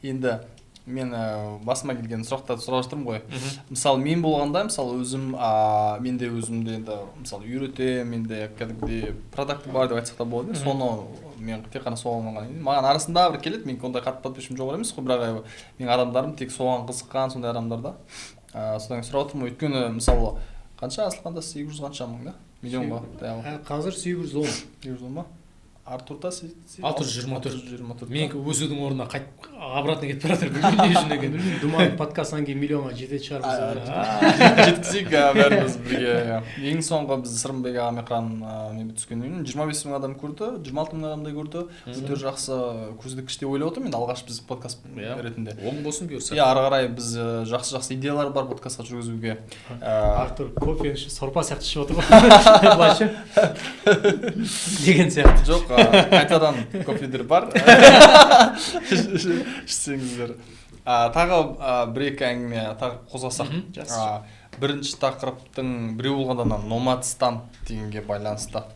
C: Енді мен басыма келген сұрақтарды сұрап жатырмын ғой. Мысалы мен болғанда, мысалы өзім менде өзімде енді мысалы үйретемін, менде кәдімгідей продакты бар деп айтсақ та болады. Соны мен тек қана соған ғана. Маған арасында бір келеді, мен ондай қатты подписчигім жоқ емес қой, бірақ менің адамдарым тек соған қызыққан сондай адамдар да. Содан сұрап отырмын, өйткені мысалы қанша асылғанда 800 қанша мың да? Миллион ба?
E: Қазір 810.
C: 810 ба? Артурда
D: 624. Менікі өсудің орнына қайтып обратно кетіп бара жатыр. Білмеймін не үшін екенін.
E: Думан подкастан кейін миллионға жететін шығармыз.
C: Жеткізейік бәріміз бірге. Ең соңғы біз Сырымбек ағамен қыран түскеннен 25 мың адам көрді, 26 мың адамдай көрді. Өте жақсы көрсеткіш деп ойлап отырмын. Енді алғаш біз подкаст ретінде.
D: Оң болсын бұйырса.
C: Иә, ары қарай біз жақсы идеялар бар подкастқа жүргізуге.
E: Артур кофе сорпа сияқты ішіп отыр ғой. Былайша деген сияқты.
C: Жоқ, қайтадан кофелер бар. Ішсеңіздер. Тағы бір-екі әңгіме тағы қозғасақ. Бірінші тақырыптың біреу болғанда номадстан дегенге байланысты.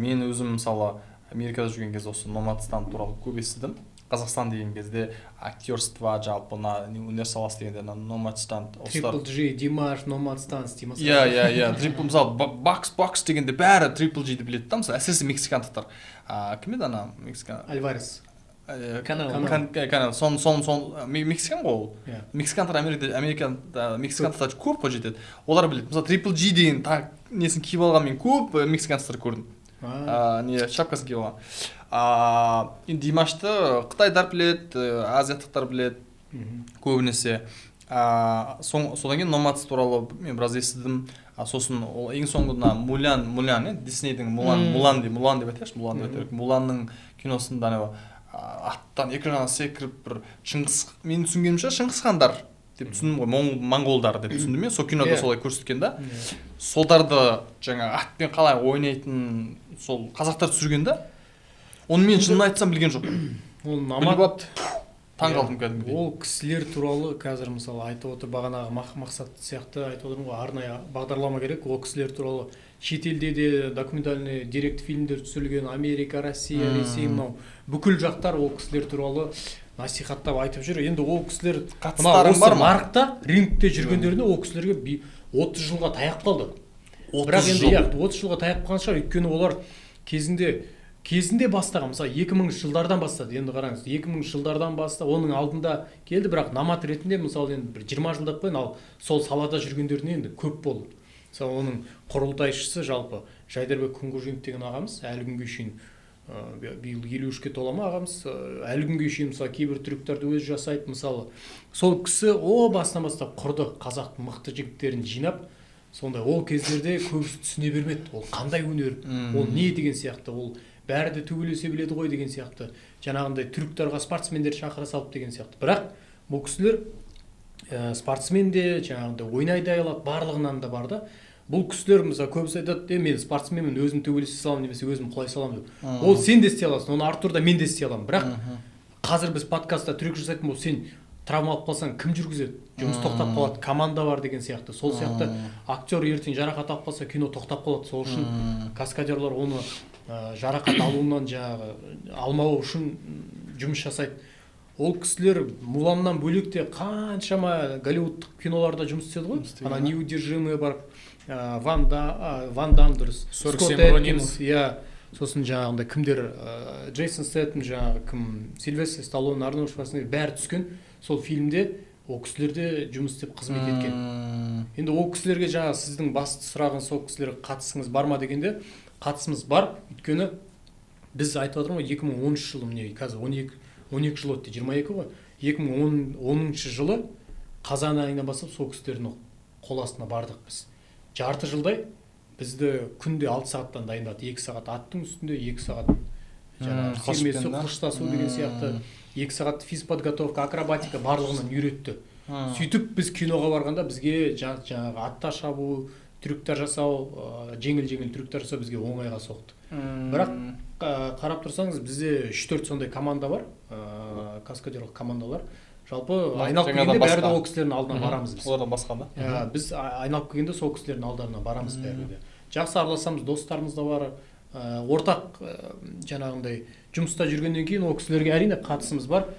C: Мен өзім мысалы Америкада жүрген кезде осы номадстан туралы көп естідім. Қазақстан деген кезде актерство, жалпы өнер саласы дегенде номадстан.
E: Triple G, Димаш, номадстан, Стимас.
C: Иә. Мысалы бокс дегенде бәрі Triple G-ді біледі да, мысалы әсіресе мексикандықтар. Кім еді ана мексикан?
E: Альварес.
C: Канел. Сон мексикан ғой ол. Мексикандықтар Америкада мексикандықтар көп қой жетеді. Олар біледі. Мысалы Triple G деген несін киіп алған мен көп мексикандықтар көрдім. Шапкасын киіп алған. Димашты қытайдар біледі, азиаттықтар біледі көбінесе. Содан кейін номадс туралы мен біраз естідім. Сосын ең соңында Мулян, Диснейдің Мулан деп айтайықшы, Муланның киносында аттан экраннан секіріп бір мен түсінгенімше Шыңғысхандар деп түсіндім ғой, монголдар деп түсіндім мен. Сол кинода солай көрсеткен да. Солдарды жаңа атпен қалай ойнайтын сол қазақтар түсірген да. Оны мен шынын айтсам білген жоқ.
E: Ол намат
C: таңғалдым кәдімгідей.
E: Ол кісілер туралы қазір мысалы айтып отыр, бағанағы мақсат сияқты айтып отырмын ғой, арнайы бағдарлама керек. Ол кісілер туралы шетелде де документальный деректі фильмдер түсірілген, Америка, Россия, Ресей, мынау бүкіл жақтар ол кісілер туралы насихаттап айтып жүр. Енді ол кісілер
C: қатыстарың бар ма?
E: Нарықта, рингте жүргендеріне ол кісілерге 30 жылға таяп қалды. Бірақ енді 30 жылға таяп қалған шығар, өйткені олар кезінде бастаған, мысалы 2000 жылдардан бастады. Енді қараңыз, 2000 жылдардан бастап, оның алдында келді, бірақ намат ретінде мысалы енді бір 20 жылдап қойын, ал сол салада жүргендеріне енді көп болды. Мысалы оның құрылтайшысы жалпы Жайдарбек Күнгожинов деген ағамыз, әлі күнге шейін биыл 53-ке толама ағамыз, әлі күнге шейін мысалы кейбір трюктарды өзі жасайды. Мысалы сол кісі бастан бастап құрды, қазақтың мықты жігіттерін жинап, сондай ол кездерде көбісі түсіне бермеді. Ол қандай өнер, ол не деген сияқты, ол бәрі де төгілесе біледі ғой деген сияқты. Жаңағындай трюктарға спортсмендер шақыра салып деген сияқты. Бірақ бұл кісілер спортсмен де, жаңағындай ойнайды алады, барлығынан да бар да. Бұл кісілер мысалы көбісі айтады, мен спортсменмін, өзім төгілесе саламын немесе өзім құлай саламын деп. Ол сен де істей аласың, оны Артур да мен де істей аламын. Бірақ қазір біз подкастта трек жасайтын болсақ сен травма алып қалсаң кім жүргізеді, жұмыс тоқтап қалады, команда бар деген сияқты. Сол сияқты актер ертең жарақат алып қалса кино тоқтап қалады. Сол үшін каскадерлар оны жарақат алуынан жаңағы алмау үшін жұмыс жасайды. Ол кісілер Муламнан бөлек те қаншама голливудтық киноларда жұмыс істеді ғой. Ана неудержимый бар, Ван Дам дұрыс, Скотт Эткинс, иә. Сосын жаңағындай кімдер, Джейсон Стэттем, жаңағы кім, Сильвестр Сталлоне, Арнольд Шварценеггер бәрі түскен. Сол фильмде ол кісілерде жұмыс істеп қызмет еткен. Енді ол кісілерге жаңағы сіздің басты сұрағыңыз сол кісілерге қатысыңыз бар ма дегенде, қатысымыз бар. Өйткені біз айтып отырмыз ғой 2013 жылы, міне қазір 12 жыл өтті, 22 ғой. 2010 жылы қазан айынан бастап сол кісілердің қол астына бардық біз. Жарты жылдай бізді күнде 6 сағаттан дайындады. 2 сағат аттың үстінде, 2 сағат жаңағы сермесу, қылыштасу деген сияқты, 2 сағат физподготовка, акробатика барлығынан үйретті. Сөйтіп біз киноға барғанда бізге жаңағы атта шабу, трюктар жасау, жеңіл трюктар жасау бізге оңайға соқты. Бірақ қарап тұрсаңыз бізде 3-4 сондай команда бар, каскадерлық командалар. Жалпы айналып келгенде бәрі де ол кісілердің алдына барамыз біз.
C: Олардан басқа да?
E: Біз айналып келгенде сол кісілердің алдарына барамыз бәрі де. Жақсы араласамыз, достарымыз да бар. Ортақ жаңағындай жұмыста жүргеннен кейін ол кісілерге әрине қатысымыз бар.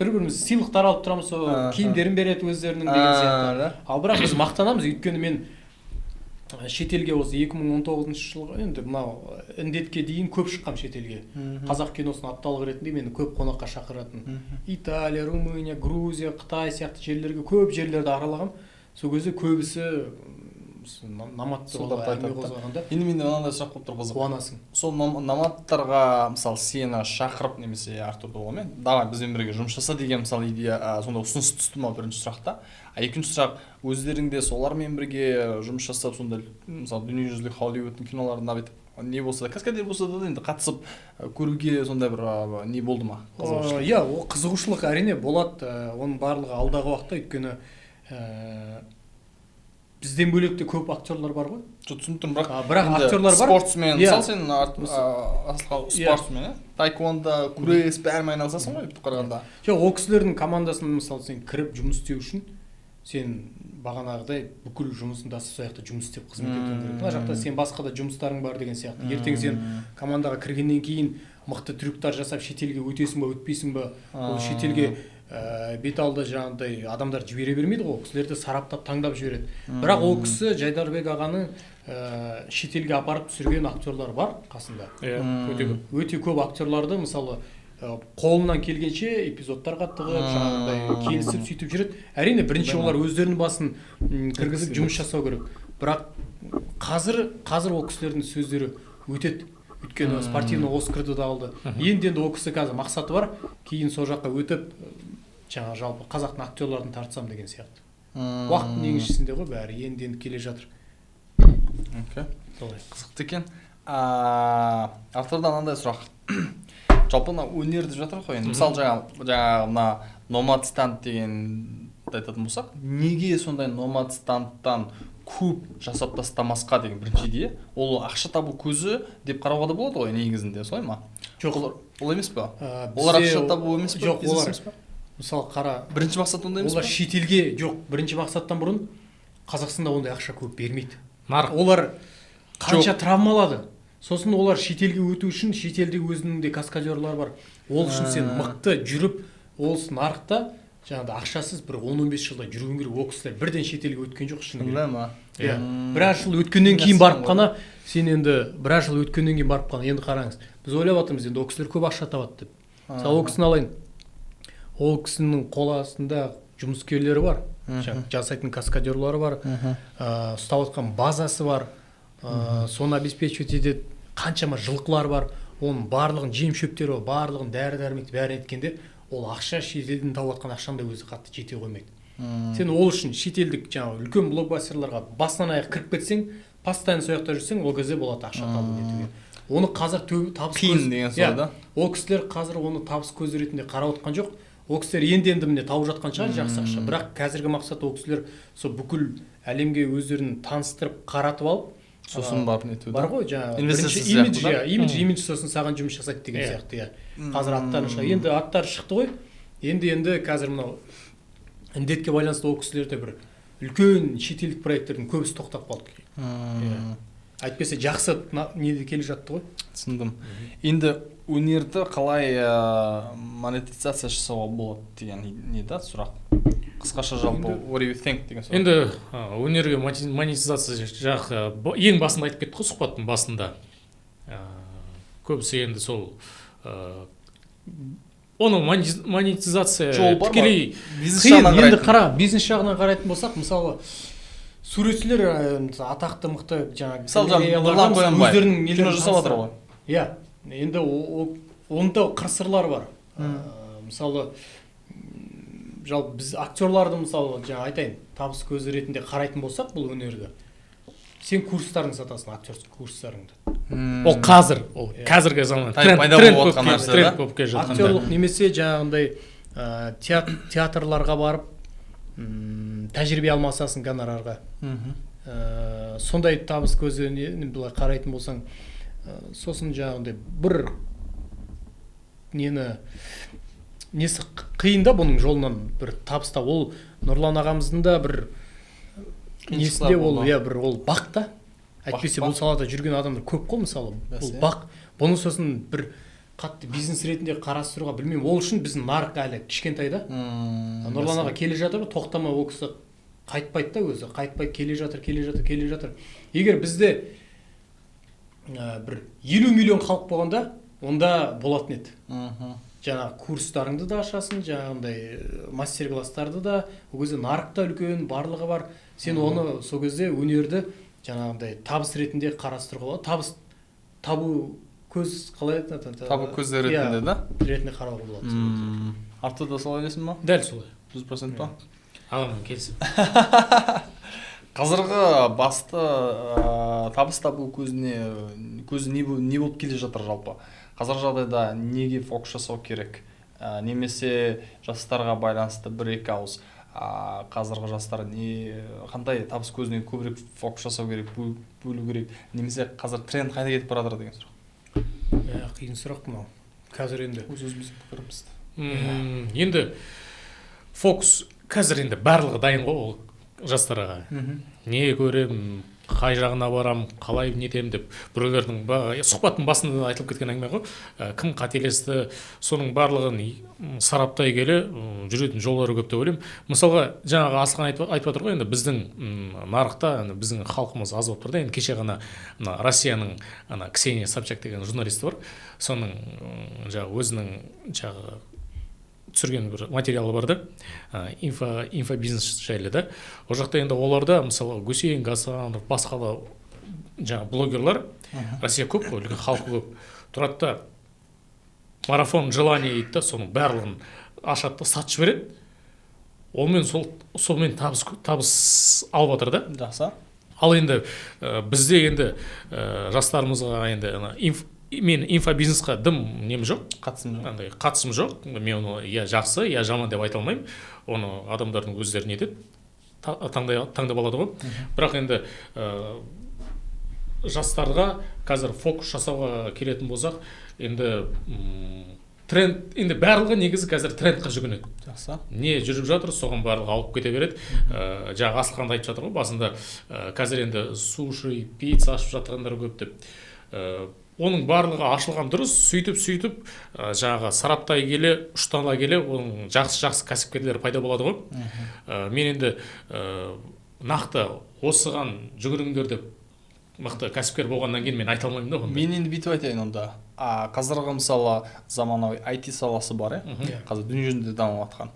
E: Бір-біріміз сыйлықтар алып тұрамыз, киімдерін береді өздерінің деген сияқты. Ал бірақ біз мақтанамыз, өйткені мен шетелге осы 2019 жылғы енді мынау індетке дейін көп шыққам шетелге. Қазақ киносының апталық ретінде мені көп қонаққа шақыратын. Италия, Румыния, Грузия, Қытай сияқты жерлерге көп жерлерді аралағам. Сол кезде көбісі наматты әңгіме қозғағанда.
C: Енді менде мынандай сұрақ болып тұр қызық.
E: Қуанасың.
C: Сол наматтарға мысалы сені шақырып немесе Артурды болғанмен, давай бізбен бірге жұмыс жаса деген мысалы идея, сондай ұсыныс түсті ма бірінші сұрақта. Екінші сұрақ, өздеріңде солармен бірге жұмыс жасап сондай мысалы дүниежүзілік Холливудтың киноларына бүйтіп не болса да, каскадер болса да енді қатысып көруге сондай бір не болды ма?
E: Иә, ол қызығушылық әрине болады. Оның барлығы алдағы уақытта, өйткені бізден бөлек те көп актерлар бар ғой.
C: Түсініп тұрмын,
E: бірақ актерлар бар.
C: Спортсмен, мысалы сен спортсмен, таеквондо, күрес бәрімен айналысасың ғой бүйтіп қарағанда.
E: Жоқ, ол кісілердің командасына мысалы сен кіріп жұмыс істеу үшін сен бағанағыдай бүкіл жұмысыңды сол жақта жұмыс істеп қызмет етуің керек. Мына жақта сен басқа да жұмыстарың бар деген сияқты. Ертең сен командаға кіргеннен кейін мықты трюктар жасап шетелге өтесің ба, өтпейсің ба? Ол шетелге бет алды жаңағыдай адамдар жібере бермейді ғой. Кісілерді сараптап таңдап жібереді. Бірақ ол кісі Жайдарбек ағаны шетелге апарып түсірген актерлар бар қасында. Өте көп актерларды мысалы қолынан келгенше эпизодтарға тығып, жаңағыдай келісіп сөйтіп жүреді. Әрине бірінші олар өздерінің басын кіргізіп жұмыс жасау керек. Бірақ қазір ол кісілердің сөздері өтеді. Өйткені спортивный Оскарды да алды. Енді ол кісі қазір мақсаты бар, кейін сол жаққа өтіп жаңа жалпы қазақтың актерларын тартсам деген сияқты. Уақыттың еншісінде ғой бәрі, енді келе жатыр.
C: Қызықты екен. Автордан андай сұрақ. Жалпы өнерді жатыр ғой енді. Мысалы жаңа мына Nomad Stand дегенді айтатын болсақ, неге сондай Nomad Standтан көп жасап тастамасқа деген бірінші идея? Ол ақша табу көзі деп қарауға да болады ғой негізінде, солай ма?
E: Жоқ,
C: ол емес па? Олар ақша табу емес па?
E: Жоқ, олар мысалы қара.
C: Бірінші мақсат ондай емес па?
E: Олар шетелге, жоқ, бірінші мақсаттан бұрын Қазақстанда ондай ақша көп бермейді.
D: Нарық.
E: Олар қанша травмалады. Сосын олар шетелге өту үшін шетелде өзінің де каскадерлар бар. Ол үшін сен мықты жүріп, ол нарықта жаңағыда ақшасыз бір 10-15 жылда жүруің керек. Ол кісілер бірден шетелге өткен жоқ шыны керек. Біраз жыл өткеннен кейін барып қана сен енді біраз жыл өткеннен кейін барып қана енді қараңыз. Біз ойлап жатырмыз енді ол кісілер көп ақша табады деп. Мысалы ол кісіні алайын. Ол кісінің қол астында жұмыскерлері бар. Жасайтын каскадерлары бар. Ұстап отқан базасы бар. Соны обеспечивать етеді. Қаншама жылқылар бар. Оның барлығын жем шөптері бар, барлығын дәрі-дәрмекті бәрін еткенде ол ақша шетелден тауып жатқан ақшамда өзі қатты жете қоймайды. Сен ол үшін шетелдік жаңағы үлкен блокбастерларға басынан аяқ кіріп кетсең, постоянно сол жақта жүрсең, ол кезде болады ақша табу кетуге. Оны қазір табыс
C: қиын деген сол да.
E: Ол кісілер қазір оны табыс көзі ретінде қарап отқан жоқ. Ол кісілер енді міне тауып жатқан шығар жақсы ақша. Бірақ қазіргі мақсат ол кісілер сол бүкіл әлемге өздерін таныстырып, қаратып алып,
C: сосын барып нету
E: бар ғой жаңағы
C: инвестиция
E: имидж,
C: сияқты да?
E: имидж сосын саған жұмыс жасайды деген сияқты, иә. Қазір аттары шыға. Енді аттары шықты ғой. Енді қазір мынау індетке байланысты ол кісілерде бір үлкен шетелдік проекттердің көбісі тоқтап қалды. Әйтпесе жақсы неде келе жатты ғой.
C: Түсіндім. Енді өнерді қалай монетизация жасауға болады деген не да сұрақ. Қысқаша жалпы what do you think деген сұрақ.
D: Енді өнерге монетизация жағы ең басында айтып кеттік қой сұхбаттың басында. Көбісі енді сол оны монетизация тікелей
E: қиын. Енді қара, бизнес жағынан қарайтын болсақ, мысалы суретшілер атақты мықты жаңағы өздерінің нелерін
C: жасап жатыр ғой.
E: Иә. Енді онда қыр-сырлар бар. Мысалы жалпы біз актерларды мысалы жаңа айтайын, табыс көзі ретінде қарайтын болсақ бұл өнерді. Сен курстарын сатасың, актерский курстарыңды.
D: Ол қазір, ол қазіргі заман тренд болып келе жатыр.
E: Актерлық немесе жаңағындай театрларға барып тәжірибе алмасасың гонорарға. Сондай табыс көзіне былай қарайтын болсаң, сосын жаңағындай бір несі қиын да бұның жолынан бір табыста. Ол Нұрлан ағамыздың да бір несінде ол бір ол бақ та. Әйтпесе бұл салада жүрген адамдар көп қой мысалы. Бұл бақ. Бұны сосын бір қатты бизнес ретінде қарастыруға білмеймін. Ол үшін біздің нарық әлі кішкентай да. Нұрлан аға келе жатыр, тоқтамай ол кісі қайтпайды да өзі. Қайтпайды, келе жатыр. Егер бізде бір 50 миллион халық болғанда, онда болатын еді. Жаңағы курстарыңды да ашасың, жаңағындай мастер-класстарды да, ол кезде нарықта үлкен барлығы бар. Сен оны сол кезде өнерді жаңағындай табыс ретінде қарастыруға болады. Табыс табу көз қалай еді?
C: Табу көзі ретінде да?
E: Ретінде қарауға болады.
C: Арту да солай ойлайсың ба?
D: Дәл солай.
C: 100% па?
D: Ағаммен келісім.
C: Қазіргі басты табыс табу көзі не болып келе жатыр жалпы? Қазіргі жағдайда неге фокус жасау керек? Немесе жастарға байланысты бір-екі ауыз қазіргі жастар қандай табыс көзіне көбірек фокус жасау керек, бөлу керек, немесе қазір тренд қайда кетіп бара жатыр деген сұрақ?
E: Қиын сұрақ мынау. Қазір енді
C: өзіміздің пікіріміз.
D: Енді фокус қазір енді барлығы дайын ғой ол жастарға. Не көрем, қай жағына барам, қалай нетем деп біреулердің сұхбаттың басында айтылып кеткен әңгіме ғой. Кім қателесті, соның барлығын сараптай келе жүретін жолдары көп деп ойлаймын. Мысалға жаңағы Асылхан айтып отыр ғой, енді біздің нарықта біздің халқымыз аз болып тұр да. Енді кеше ғана Россияның Ксения Собчак деген журналисті бар. Соның өзінің түсірген бір материалы бар да, инфобизнес жайлы да. Ол жақта енді оларда мысалы Гусейн Гасанов, басқа да жаңа блогерлар, Россия көп қой, үлкен халқы көп. Тұрады да марафон желание дейді да, соның барлығын ашады да сатып жібереді. Солмен табыс алып жатыр да.
C: Жақсы.
D: Ал енді бізде енді жастарымызға енді мен инфобизнесқа нем жоқ, қатысым жоқ. Мен оны я жақсы, я жаман деп айта алмаймын. Оны адамдардың өздері нетеді, таңдап алады ғой. Бірақ енді жастарға қазір фокус жасауға келетін болсақ, енді тренд, енді барлығы негізі қазір трендқа жүгінеді.
C: Жақсы.
D: Не жүріп жатыр, соған барлығы алып кете береді. Жаңағы Асылхан айтып жатыр ғой, басында қазір енді суши, пицца ашып жатқандар көп деп. Оның барлығы ашылған дұрыс, сөйтіп жаңағы сараптай келе, ұштана келе, оның жақсы кәсіпкерлер пайда болады ғой. Мен енді нақты осыған жүгіріңдер деп мықты кәсіпкер болғаннан кейін мен айта алмаймын да.
C: Мен енді бүйтіп айтайын онда. Қазіргі мысалы заманауи IT саласы бар, қазір дүние жүзінде дамып жатқан.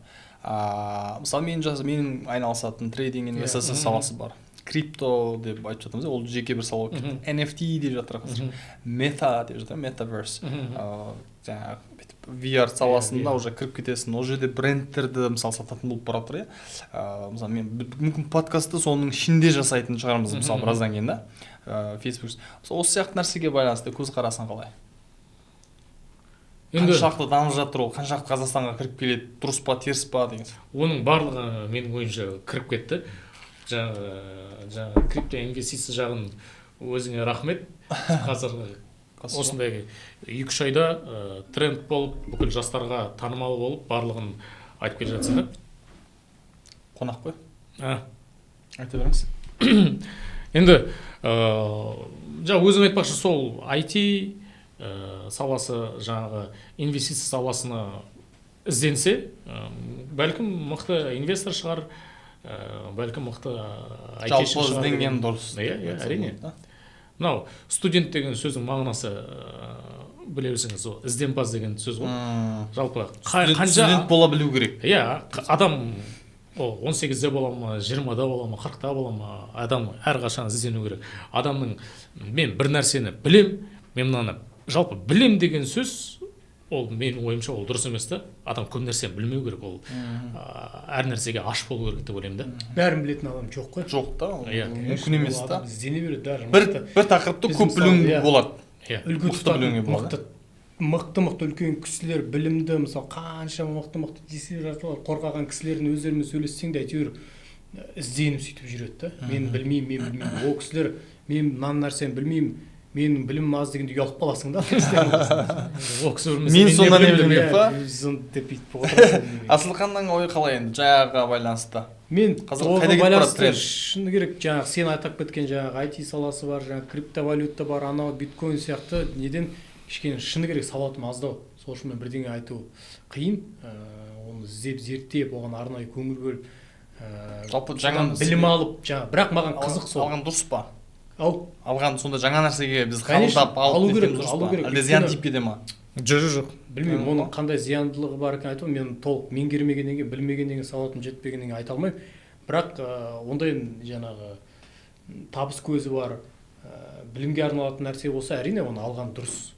C: Мысалы менің айналысатын трейдинг инвестиция саласы бар. Крипто деп айтып жатырмыз, ол жеке бір сала болып кетті. NFT деп жатыр қазір. Мета деп жатыр, метаверс. Жаңағы VR саласында уже кіріп кетесің. Ол жерде брендтерді мысалы сататын болып бара жатыр, иә. Мысалы мен мүмкін подкастты соның ішінде жасайтын шығармыз мысалы біраздан кейін да. Facebook. Осы сияқты нәрсеге байланысты көзқарасың қалай? Қаншақты дамып жатыр ол, қаншақты Қазақстанға кіріп келеді, дұрыс па, теріс па деген.
D: Оның барлығы менің ойымша кіріп кетті. Жаңағы крипто инвестиция жағын өзіңе рахмет. Қазір осындай 2-3 айда тренд болып, бүкіл жастарға танымал болып, барлығын айтып келе жатсың да.
C: Қонақ қой.
D: Айта беріңіз. Енді өзің айтпақшы, сол IT саласы, жаңағы инвестиция саласына ізденсе, бәлкім мықты инвестор шығар, бәлкім мықты айтиші шығар.
C: Жалпы ізденген дұрыс.
D: Иә, әрине. Мынау студент деген сөздің мағынасы біле білсеңіз, ізденпаз деген сөз ғой. Жалпы
C: студент бола білу керек.
D: Иә, адам 18-де бола ма, 20-да бола ма, 40-да бола ма, адам әрқашан іздену керек. Адамның мен бір нәрсені білем, мен мынаны жалпы білем деген сөз, ол менің ойымша ол дұрыс емес та. Адам көп нәрсені білмеу керек, ол әр нәрсеге аш болу керек деп ойлаймын да.
E: Бәрін білетін адам жоқ қой.
C: Жоқ та, мүмкін емес та.
E: Іздене береді даже.
C: Бір тақырыпты көп білуің болады.
E: Үлгі тұтатын мықты үлкен кісілер, білімді, мысалы қанша мықты диссертациялар қорғаған кісілердің өздерімен сөйлессең де әйтеуір ізденіп сөйтіп жүреді да. Мен білмеймін. Ол кісілер мен мына нәрсені білмеймін, менің білімім аз дегенде ұялып қаласың да.
C: Мен сонда не білмеймін ба?
E: Деп бүйтіп отырасың.
C: Асылханның ойы қалай енді жағаға байланысты?
E: Мен
C: қазір байланысты
E: шыны керек, жаңағы сен атап кеткен жаңағы IT саласы бар, жаңағы криптовалюта бар, анау биткоин сияқты неден кішкене шыны керек сауатым аздау. Сол үшін мен бірдеңе айту қиын. Оны іздеп, зерттеп, оған арнайы көңіл бөліп,
C: жалпы жаңа
E: білім алып, бірақ маған қызық сол.
C: Алған дұрыс па?
E: Алған
C: сонда жаңа нәрсеге біз қабылдап алу керек, әлде зиян типпеде ма?
D: Жоқ.
E: Білмеймін, оның қандай зияндылығы бар екен айту, мен толық меңгермегеннен кейін, білмегеннен кейін, сауатым жетпегеннен кейін айта алмаймын. Бірақ ондай жаңағы табыс көзі бар, білімге арналатын нәрсе болса, әрине оны алған дұрыс.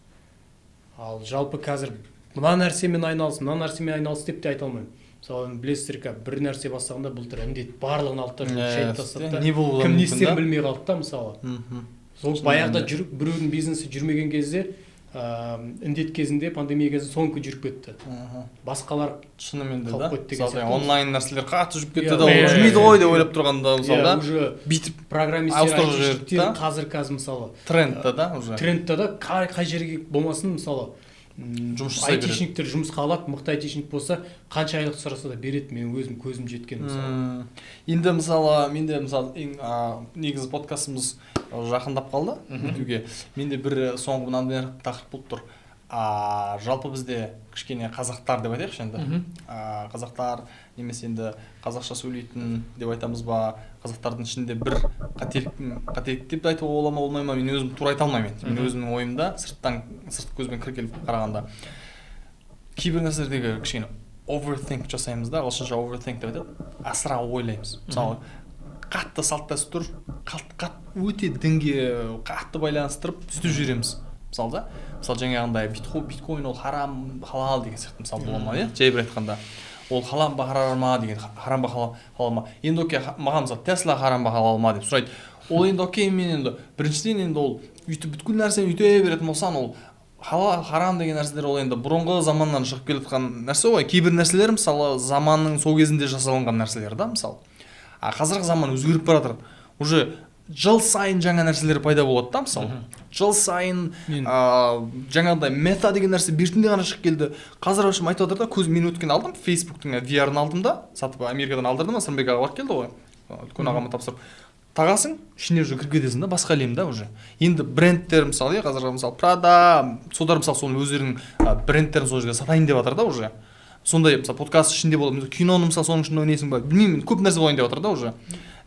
E: Ал жалпы қазір мына нәрсемен айналыс деп те айта алмаймын. Мысалы, білесіздер, бір нәрсе бастағанда былтыр індет барлығын алып шайып тастады да. Кім не істерін білмей қалды да, мысалы. Сол баяғыда біреудің бизнесі жүрмеген кезде, індет кезінде, пандемия кезінде соңғы жүріп кетті. Басқалар
C: шынымен де
E: да.
C: Мысалы, онлайн нәрселер қатты жүріп кетті да, жүрмейді ғой деп ойлап тұрғанда, мысалы да.
E: Уже
C: бүйтіп
E: программистер, айтишниктер қазір мысалы
C: трендта да, уже.
E: Трендта да, қай жерге болмасын, мысалы айтишниктер жұмысқа алады, мықты айтишник болса, қанша айлық сұраса да береді, мен өзім көзім жеткен мысалы.
C: Енді мысалы, менде негізі подкастымыз жақындап қалды бітуге. Менде бір соңғы мынандай тақырып болып тұр. Жалпы бізде кішкене қазақтар деп айтайықшы енді. Қазақтар немесе енді қазақша сөйлейтін деп айтамыз ба, қазақтардың ішінде бір қателік деп айтуға бола ма, болмай ма, мен өзім тура айта алмаймын. Мен өзімнің ойымда сырт көзбен кіргеліп қарағанда кейбір нәрселердегі кішкене overthink жасаймыз да, ағылшынша overthink деп айтады. Асыра ойлаймыз. Мысалы, қатты салт дәстүр, өте дінге қатты байланыстырып сөйтіп жүреміз. Мысалы жаңағындай биткоин ол харам, халал деген сияқты мысалы бола ма, иә? Жай бір айтқанда. Ол халал ба харам ма деген, харам ба халал ма? Енді окей, маған мысалы Tesla харам ба халал ма деп сұрайды. Ол енді окей, мен енді біріншіден енді ол бүйтіп бүткіл нәрсені үйте беретін болсаң, ол халал харам деген нәрселер ол енді бұрынғы заманнан шығып келе жатқан нәрсе ғой. Кейбір нәрселер мысалы заманның сол кезінде жасалынған нәрселер да, мысалы. Қазіргі заман өзгеріп бара жатыр. Уже жыл сайын жаңа нәрселер пайда болады да, мысалы. Жыл сайын жаңағыдай мета деген нәрсе бертінде ғана шығып келді. Қазір ашым айтып жатыр да, мен өткен алдым, Facebook'тың VR-ын алдым да, сатып Америкадан алдырдым, Сырымбек аға барып келді ғой. Үлкен ағама тапсырып. Тағасың, ішіне уже кіріп кетесің да, басқа әлемде уже. Енді брендтер мысалы, қазір мысалы Prada, содар мысалы соның өздерінің брендтерін сол жерге сатайын деп жатыр да уже. Сондай мысалы подкаст ішінде болады, киноны мысалы соның ішінде ойнайсың ба, білмеймін, көп нәрсе болайын деп жатыр да уже.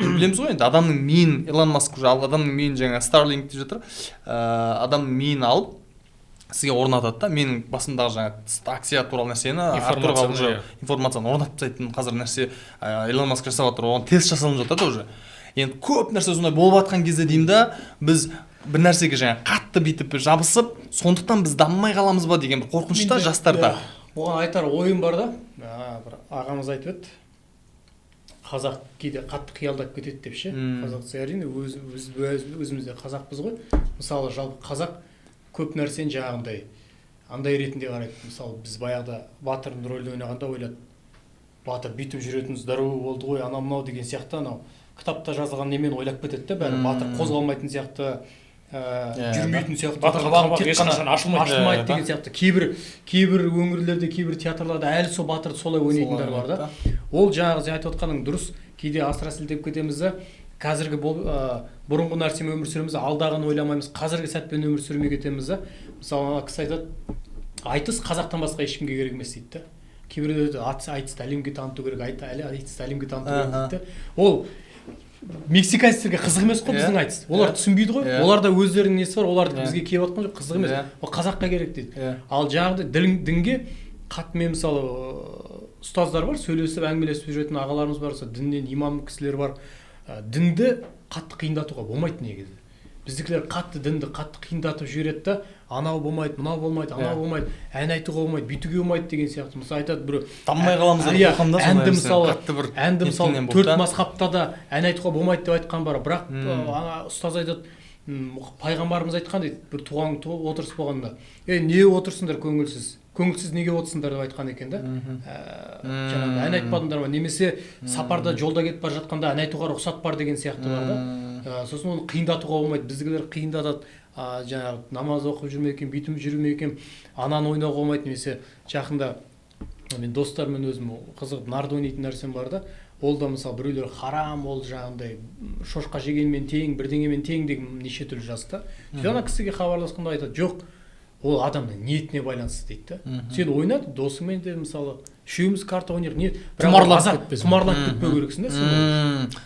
C: Білеміз ғой енді адамның миын, Илон Маск уже адамның миын жаңа Starlink деп жатыр, адамның миын алып сізге орнатады да, менің басымдағы жаңа акция туралы нәрсені Артурға уже информацияны орнатып тастайтын қазір нәрсе Илон Маск жасап жатыр, оған тест жасалынып жатыр да уже. Енді көп нәрсе сондай болып жатқан кезде деймін да, біз бір нәрсеге жаңа қатты бүйтіп жабысып, сондықтан біз дамымай қаламыз ба деген бір қорқыныш та жастарда.
E: Оған айтар ойым бар да, бір ағамыз айтып еді, қазақ кейде қатты қиялдап кетеді деп ше. Қазақсы әрине өзімізде қазақпыз ғой. Мысалы жалпы қазақ көп нәрсені жаңағындай андай ретінде қарайды. Мысалы біз баяғыда батырдың рөлін ойнағанда ойлады, батыр бүйтіп жүретін здоровый болды ғой, анау мынау деген сияқты, анау кітапта жазылған немен ойлап кетеді да, бәрі батыр қозғалмайтын сияқты, жүрмейтін сияқты
D: Батыр
E: бағып
D: қабақ
E: тек қана
D: ешқашан ашылмайды.
E: деген сияқты кейбір өңірлерде кейбір театрларда әлі сол батырды солай ойнайтындар бар да. Ол жаңағы сен айтып отқаның дұрыс. Кейде асыра сілтеп кетеміз да, қазіргі бұрынғы нәрсемен өмір сүреміз, алдағыны ойламаймыз, қазіргі сәтпен өмір сүрмей кетеміз да. Мысалы ана кісі айтады, айтыс қазақтан басқа ешкімге керек емес дейді да. Кейбіреулер айтысты әлемге таныту керек, айтысты әлемге таныту керек дейді да. Ол мексиканецтерге қызық емес қой біздің айтыс. Олар түсінбейді ғой. Оларда өздерінің несі бар, оларды бізге келіп жатқан жоқ, қызық емес. Ол қазаққа керек дейді. Ал жаңағыдай дінге қатты мен мысалы ұстаздар бар, сөйлесіп әңгімелесіп жүретін ағаларымыз бар, діннен имам кісілер бар. Дінді қатты қиындатуға болмайды негізі. Біздікілер қатты дінді қатты қиындатып жібереді да, анау болмайды, мынау болмайды, анау болмайды, ән айтуға болмайды, бүйтуге болмайды деген сияқты. Мысалы айтады біреу,
C: танымай қаламыз деп қойғанда
E: әнді мысалы 4 мазхабта да ән айтуға болмайды деп айтқан бар. Бірақ ұстаз айтады, пайғамбарымыз айтқан дейді, бір туған отырыс болғанда, не отырсыңдар көңілсіз неге отырсыңдар деп айтқан екен да. Жаңағы ән айтпадыңдар ма, немесе сапарда жолда кетіп бара жатқанда ән айтуға рұқсат бар деген сияқты бар да. Сосын оны қиындатуға болмайды. Біздігілер қиындатады. Жаңағы намаз оқып жүрмей екен, бүйтіп жүрмей екен, ананы ойнауға болмайды. Немесе жақында мен достарыммен өзім қызығып нарды ойнайтын нәрсем бар да. Ол да мысалы біреулер харам, ол жаңағындай шошқа жегенмен тең, бірдеңемен тең деген неше түрлі жазды. Ана кісіге хабарласқанда айтады, жоқ, ол адамның ниетіне байланысты дейді да. Сен ойнат, досыңмен де мысалы үшеуміз карта ойнайық, ниет құмарланып кетпеу керексің да.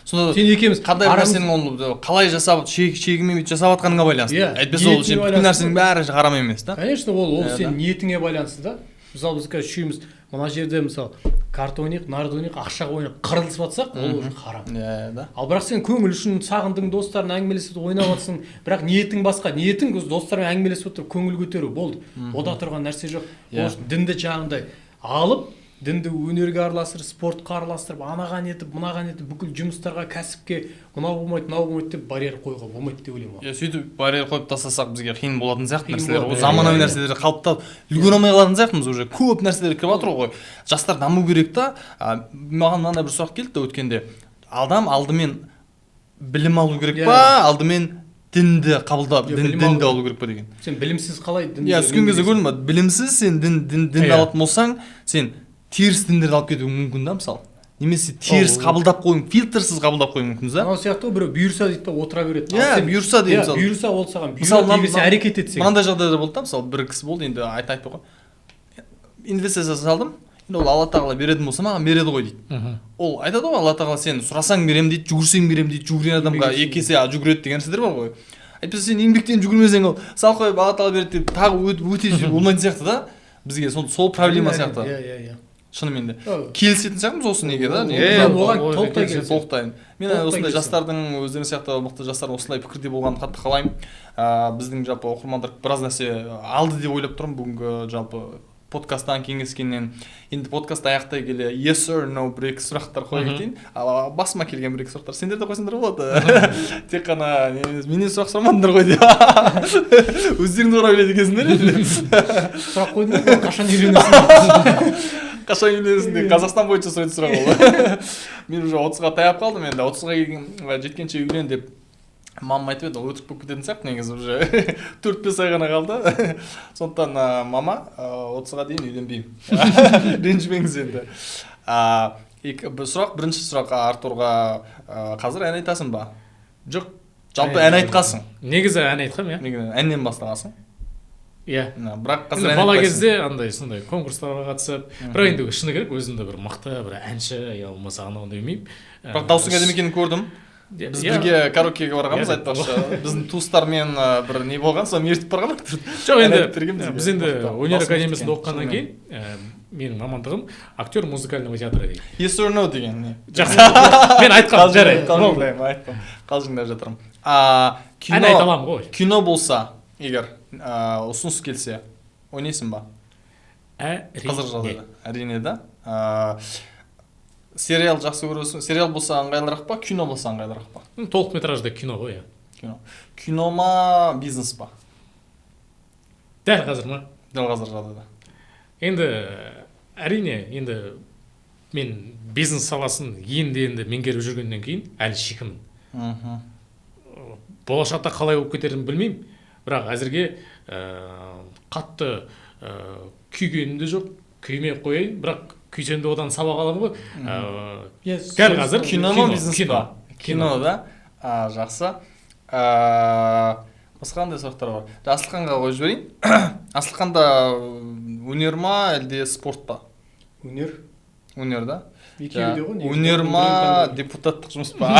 C: Сонда
E: сен екеуміз
C: қандай нәрсенің оны қалай жасап, шегімен жасап жатқаныңа байланысты. Әйтпесе ол сен bütün нәрсенің бәрі харам емес та.
E: Конечно, ол сен ниетіңе байланысты да. Мысалы біз қазір үшеуміз мына жерде мысалы карта ойнайық, нарды ойнайық, ақшаға ойнап қырылысып жатсақ, ол уже харам. Ал бірақ сен көңіл үшін сағындың достарын әңгімелесіп ойнап жатсың, бірақ ниетің басқа. Ниетің достармен әңгімелесіп отырып көңіл көтеру болды. Ода тұрған нәрсе жоқ. Ол дінді жаңағындай алып, дінді өнерге араластырып, спортқа араластырып, анаған етіп, мынаған етіп, бүкіл жұмыстарға, кәсіпке мынау болмайды, мынау болмайды деп барьер қоюға болмайды деп ойлаймын.
C: Сөйтіп барьер қойып тастасақ бізге қиын болатын сияқты нәрселер. Заманауи нәрселер қалыптап үлгере алмай қалатын сияқтымыз уже. Көп нәрселер кіріп жатыр ғой. Жастар даму керек та. Маған мынандай бір сұрақ келді өткенде. Адам алдымен білім алу керек па, алдымен дінді қабылдап, дінді алу керек па деген.
E: Сен білімсіз қалай дінді?
C: Өскен кезде көрдім ба, білімсіз сен дінді алатын болсаң, сен теріс діндерді алып кетуі мүмкін да, мысалы. Немесе теріс қабылдап қойың, фильтрсіз қабылдап қойың мүмкін да.
E: Анау сияқты біреу бұйырса дейді да, отыра береді.
C: Бұйырса деймін мысалы.
E: Бұйырса ол саған бұйырса дегенше әрекет етсең.
C: Мынандай жағдайда болды да, мысалы бір кісі болды, енді айтпай қой. Инвестиция салдым, енді ол Алла тағала беретін болса маған береді ғой дейді. Ол айтады ғой, Алла тағала сен сұрасаң беремін дейді, жүгірсең беремін дейді, жүгірген адамға 2 есе жүгіреді деген нәрселер бар ғой. Әйтпесе сен еңбектен жүгірмесең ол сал қойып Алла тағала береді деп тағы өте болмайтын сияқты да. Бізге сол проблема сияқты. Шынымен де келісетін сияқтымыз осы неге да.
E: Оған
C: толықтай. Мен осындай жастардың өздері сияқты мықты жастар осылай пікірде болғанын қатты қалаймын. Біздің жалпы оқырмандар біраз нәрсе алды деп ойлап тұрмын бүгінгі жалпы подкасттан кеңескеннен. Енді подкаст аяқтай келе yes or no бір-екі сұрақтар қоя кетейін. Басыма келген бір-екі сұрақтар сендер де қойсаңдар болады. Тек қана менен сұрақ сұрамадыңдар ғой деп. Өздеріңді орап ойлайды екенсіңдер.
E: Сұрақ қойдыңдар, қашан үйренесің?
C: Қашан үйленесің деп Қазақстан бойынша сұрайтын сұрақ ол. Мен уже 30-ға таяп қалдым, енді 30-ға жеткенше үйлен деп мамам айтып еді, өтірік болып кететін сияқты негізі уже 4-5 ай ғана қалды. Сондықтан мама 30-ға дейін үйленбеймін. Ренжімеңіз енді. Бірінші сұрақ Артурға, қазір ән айтасың ба? Жоқ, жалпы ән айтқансың.
D: Негізі ән айтқам, иә.
C: Әннен бастағансың.
D: Иә.
C: Бірақ қазір
D: бала кезде андай сондай конкурстарға қатысып, бірақ енді шыны керек өзімді бір мықты бір әнші я болмаса анау демеймін.
C: Бірақ даусың әдемі екенін көрдім. Біз бірге караокеге барғанбыз, айтпақшы. Біздің туыстармен бір не болған, соны ертіп барған.
D: Жоқ, енді біз енді өнер академиясында оқығаннан кейін менің мамандығым актер музыкального театра деген.
C: Yes or no деген.
D: Жақсы. Мен айтқам, жарайды.
C: Айтпам. Қалжыңдап жатырмын.
D: Ән айта аламын ғой.
C: Кино болса, егер ұсыныс келсе, ойнайсың ба? Қазір жағдайда. Әрине да. Сериал жақсы көресің. Сериал болса ыңғайлырақ па, кино болса ыңғайлырақ па?
D: Толық метражды кино ғой,
C: кино. Кино ма, бизнес па?
D: Дәл қазір ма?
C: Дәл қазір жағдайда.
D: Енді әрине, енді мен бизнес саласын енді меңгеріп жүргеннен кейін әлі шикімін. болашақта қалай болып кетерін білмеймін, бірақ әзірге қатты күйгенім де жоқ, күймей қояйын, бірақ күйсем де одан сабақ аламын ғой. Дәл қазір
C: кино ма, бизнес па? Кино да. Жақсы. Басқа қандай сұрақтар бар? Асылханға қойып жіберейін. Асылханда өнер ма, әлде спорт па?
E: Өнер.
C: Өнер да.
E: Екеуі де ғой.
C: Өнер ма, депутаттық жұмыс па?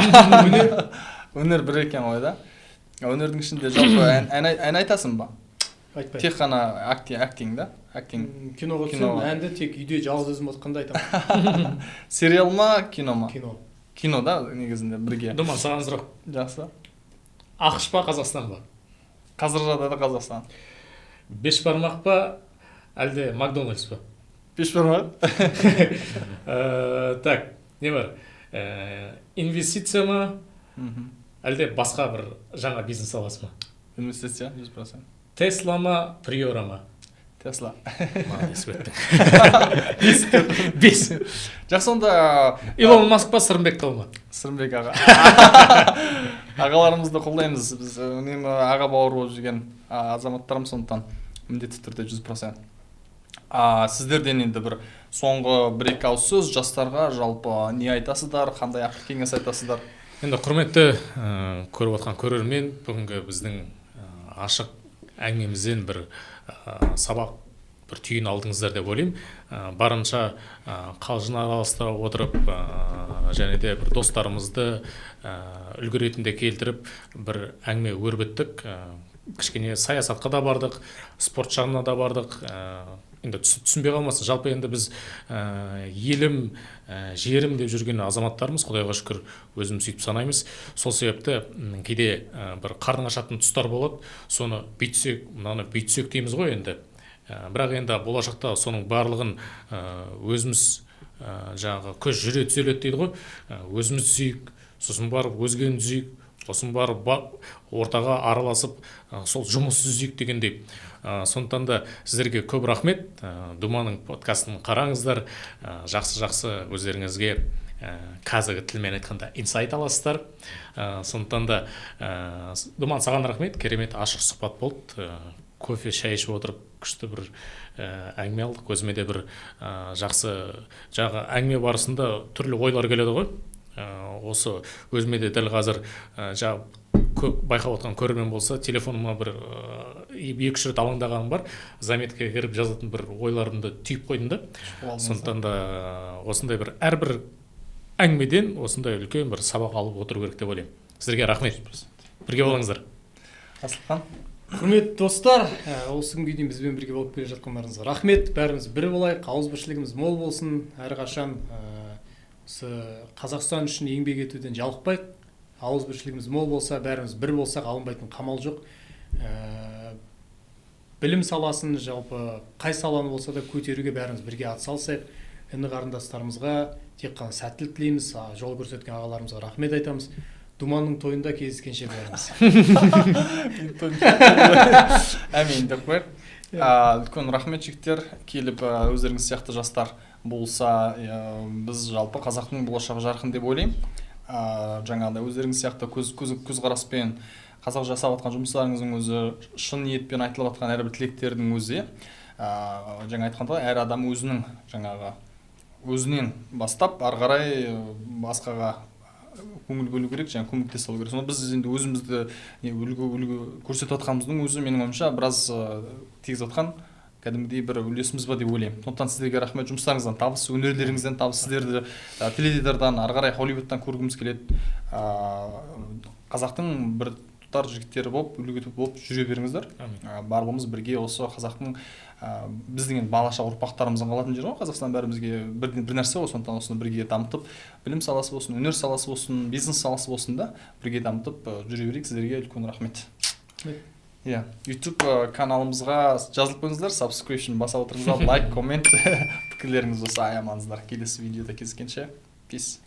C: Өнер бір екен ғой да. Өнердің ішінде жалпы ән айтасың ба?
E: Айтпай.
C: Тек қана актинг да?
E: Киноға түсем, әнді тек үйде жалғыз өзім отқанда айтамын.
C: Сериал ма, кино ма?
E: Кино.
C: Кино да, негізінде бірге.
D: Думан, саған сұрақ.
C: Жақсы.
D: ақш па, қазақстан ба?
C: Қазір жағдайда Қазақстан.
D: Беш бармақ па, әлде Макдональдс па?
C: Беш бармақ.
D: Так, не бар? Инвестиция ма, әлде басқа бір жаңа бизнес саласы ма?
C: Инвестиция, 100%.
D: Тесла ма, Приора ма?
C: Тесла.
D: Молодец, бес.
C: Жақсы, онда
D: Илон Маск па, Сырымбек Тал ма?
C: Сырымбек аға. Ағаларымызды қолдаймыз. Біз үнемі аға бауыр болып жүрген азаматтарымыз, сондықтан міндетті түрде 100%. Сіздерден енді бір соңғы 1-2 ауыз сөз жастарға жалпы не айтасыздар, қандай ақыл кеңес айтасыздар?
D: Енді құрметті көріп отқан көрермен, бүгінгі біздің ашық әңгімемізден бір сабақ, бір түйін алдыңыздар деп ойлаймын. Барынша қалжың араластыра отырып, және де бір достарымызды үлгі ретінде келтіріп, бір әңгіме өрбіттік. Кішкене саясатқа да бардық, спорт жағына да бардық. Енді түсінбей қалмасын, жалпы енді біз елім, жерім деп жүрген азаматтарымыз, Құдайға шүкір өзіміз сөйтіп санаймыз. Сол себепті кейде бір қардың ашатын тұстар болады, соны бүйтсек, мынаны бүйтсек дейміз ғой енді. Бірақ енді болашақта соның барлығын өзіміз жаңағы көз жүре түзеледі дейді ғой, өзіміз түзейік, сосын барып өзгені түзейік, сосын барып ортаға араласып сол жұмыс түзейік дегендей. Сондықтан да сіздерге көп рахмет. Думанның подкастын қараңыздар, жақсы өздеріңізге қазіргі тілмен айтқанда инсайт аласыздар. Сондықтан да Думан, саған рахмет, керемет ашық сұхбат болды. Кофе, шай ішіп отырып күшті бір әңгіме алдық. Өзіме де бір жақсы жаңағы әңгіме барысында түрлі ойлар келеді ғой. Осы өзіме де дәл қазір көп байқап отқан көрермен болса, телефоныма бір 2-3 рет алаңдағаным бар. Заметкаға кіріп жазатын бір ойларымды түйіп қойдым да. Сондықтан да осындай бір әрбір әңгімеден осындай үлкен бір сабақ алып отыру керек деп ойлаймын. Сіздерге рахмет. Бірге болыңыздар.
C: Асылхан.
E: Құрметті достар, осы күнге дейін бізбен бірге болып келе жатқандарыңызға рахмет. Бәріміз бір болайық, ауызбіршілігіміз мол болсын. Әрқашан осы Қазақстан үшін еңбек етуден жалықпайық. Ауызбіршілігіміз мол болса, бәріміз бір болсақ, алынбайтын қамал жоқ. Білім саласын жалпы қай саланы болса да көтеруге бәріміз бірге атсалысайық. Іні қарындастарымызға тек қана сәттілік тілейміз, жол көрсеткен ағаларымызға рахмет айтамыз. Думанның тойында кездескенше бәріміз.
C: Әмин деп қояйық. Үлкен рахмет жігіттер, келіп өздеріңіз сияқты жастар болса, біз жалпы қазақтың болашағы жарқын деп ойлаймын. Жаңағыдай өздеріңіз сияқты көзқараспен қазақ жасап жатқан жұмыстарыңыздың өзі, шын ниетпен айтылып жатқан әрбір тілектердің өзі, жаңа айтқанда әр адам өзінен бастап ары қарай басқаға көңіл бөлу керек, және көмектесе алу керек. Сонда біз енді өзімізді үлгі көрсетіп жатқанымыздың өзі менің ойымша біраз тигізіп жатқан кәдімгідей бір үлесіміз ба деп ойлаймын. Сондықтан сіздерге рахмет, жұмыстарыңыздан табыс, өнерлеріңізден табыс, сіздерді теледидардан ары қарай Холливудтан көргіміз келеді. Қазақтың бір тұтар жігіттері болып, үлгі болып жүре беріңіздер. Барлығымыз бірге осы қазақтың біздің балаша ұрпақтарымыздың қалатын жері ғой. Қазақстан бәрімізге бір нәрсе ғой, сондықтан осыны бірге дамытып, білім саласы болсын, өнер саласы болсын, бизнес саласы болсын да бірге дамытып жүре берейік. Сіздерге үлкен рахмет. YouTube каналымызға жазылып қойыңыздар, subscription баса отырыңыздар, лайк, коммент, пікірлеріңіз болса аямаңыздар. Келесі видеода кездескенше, peace.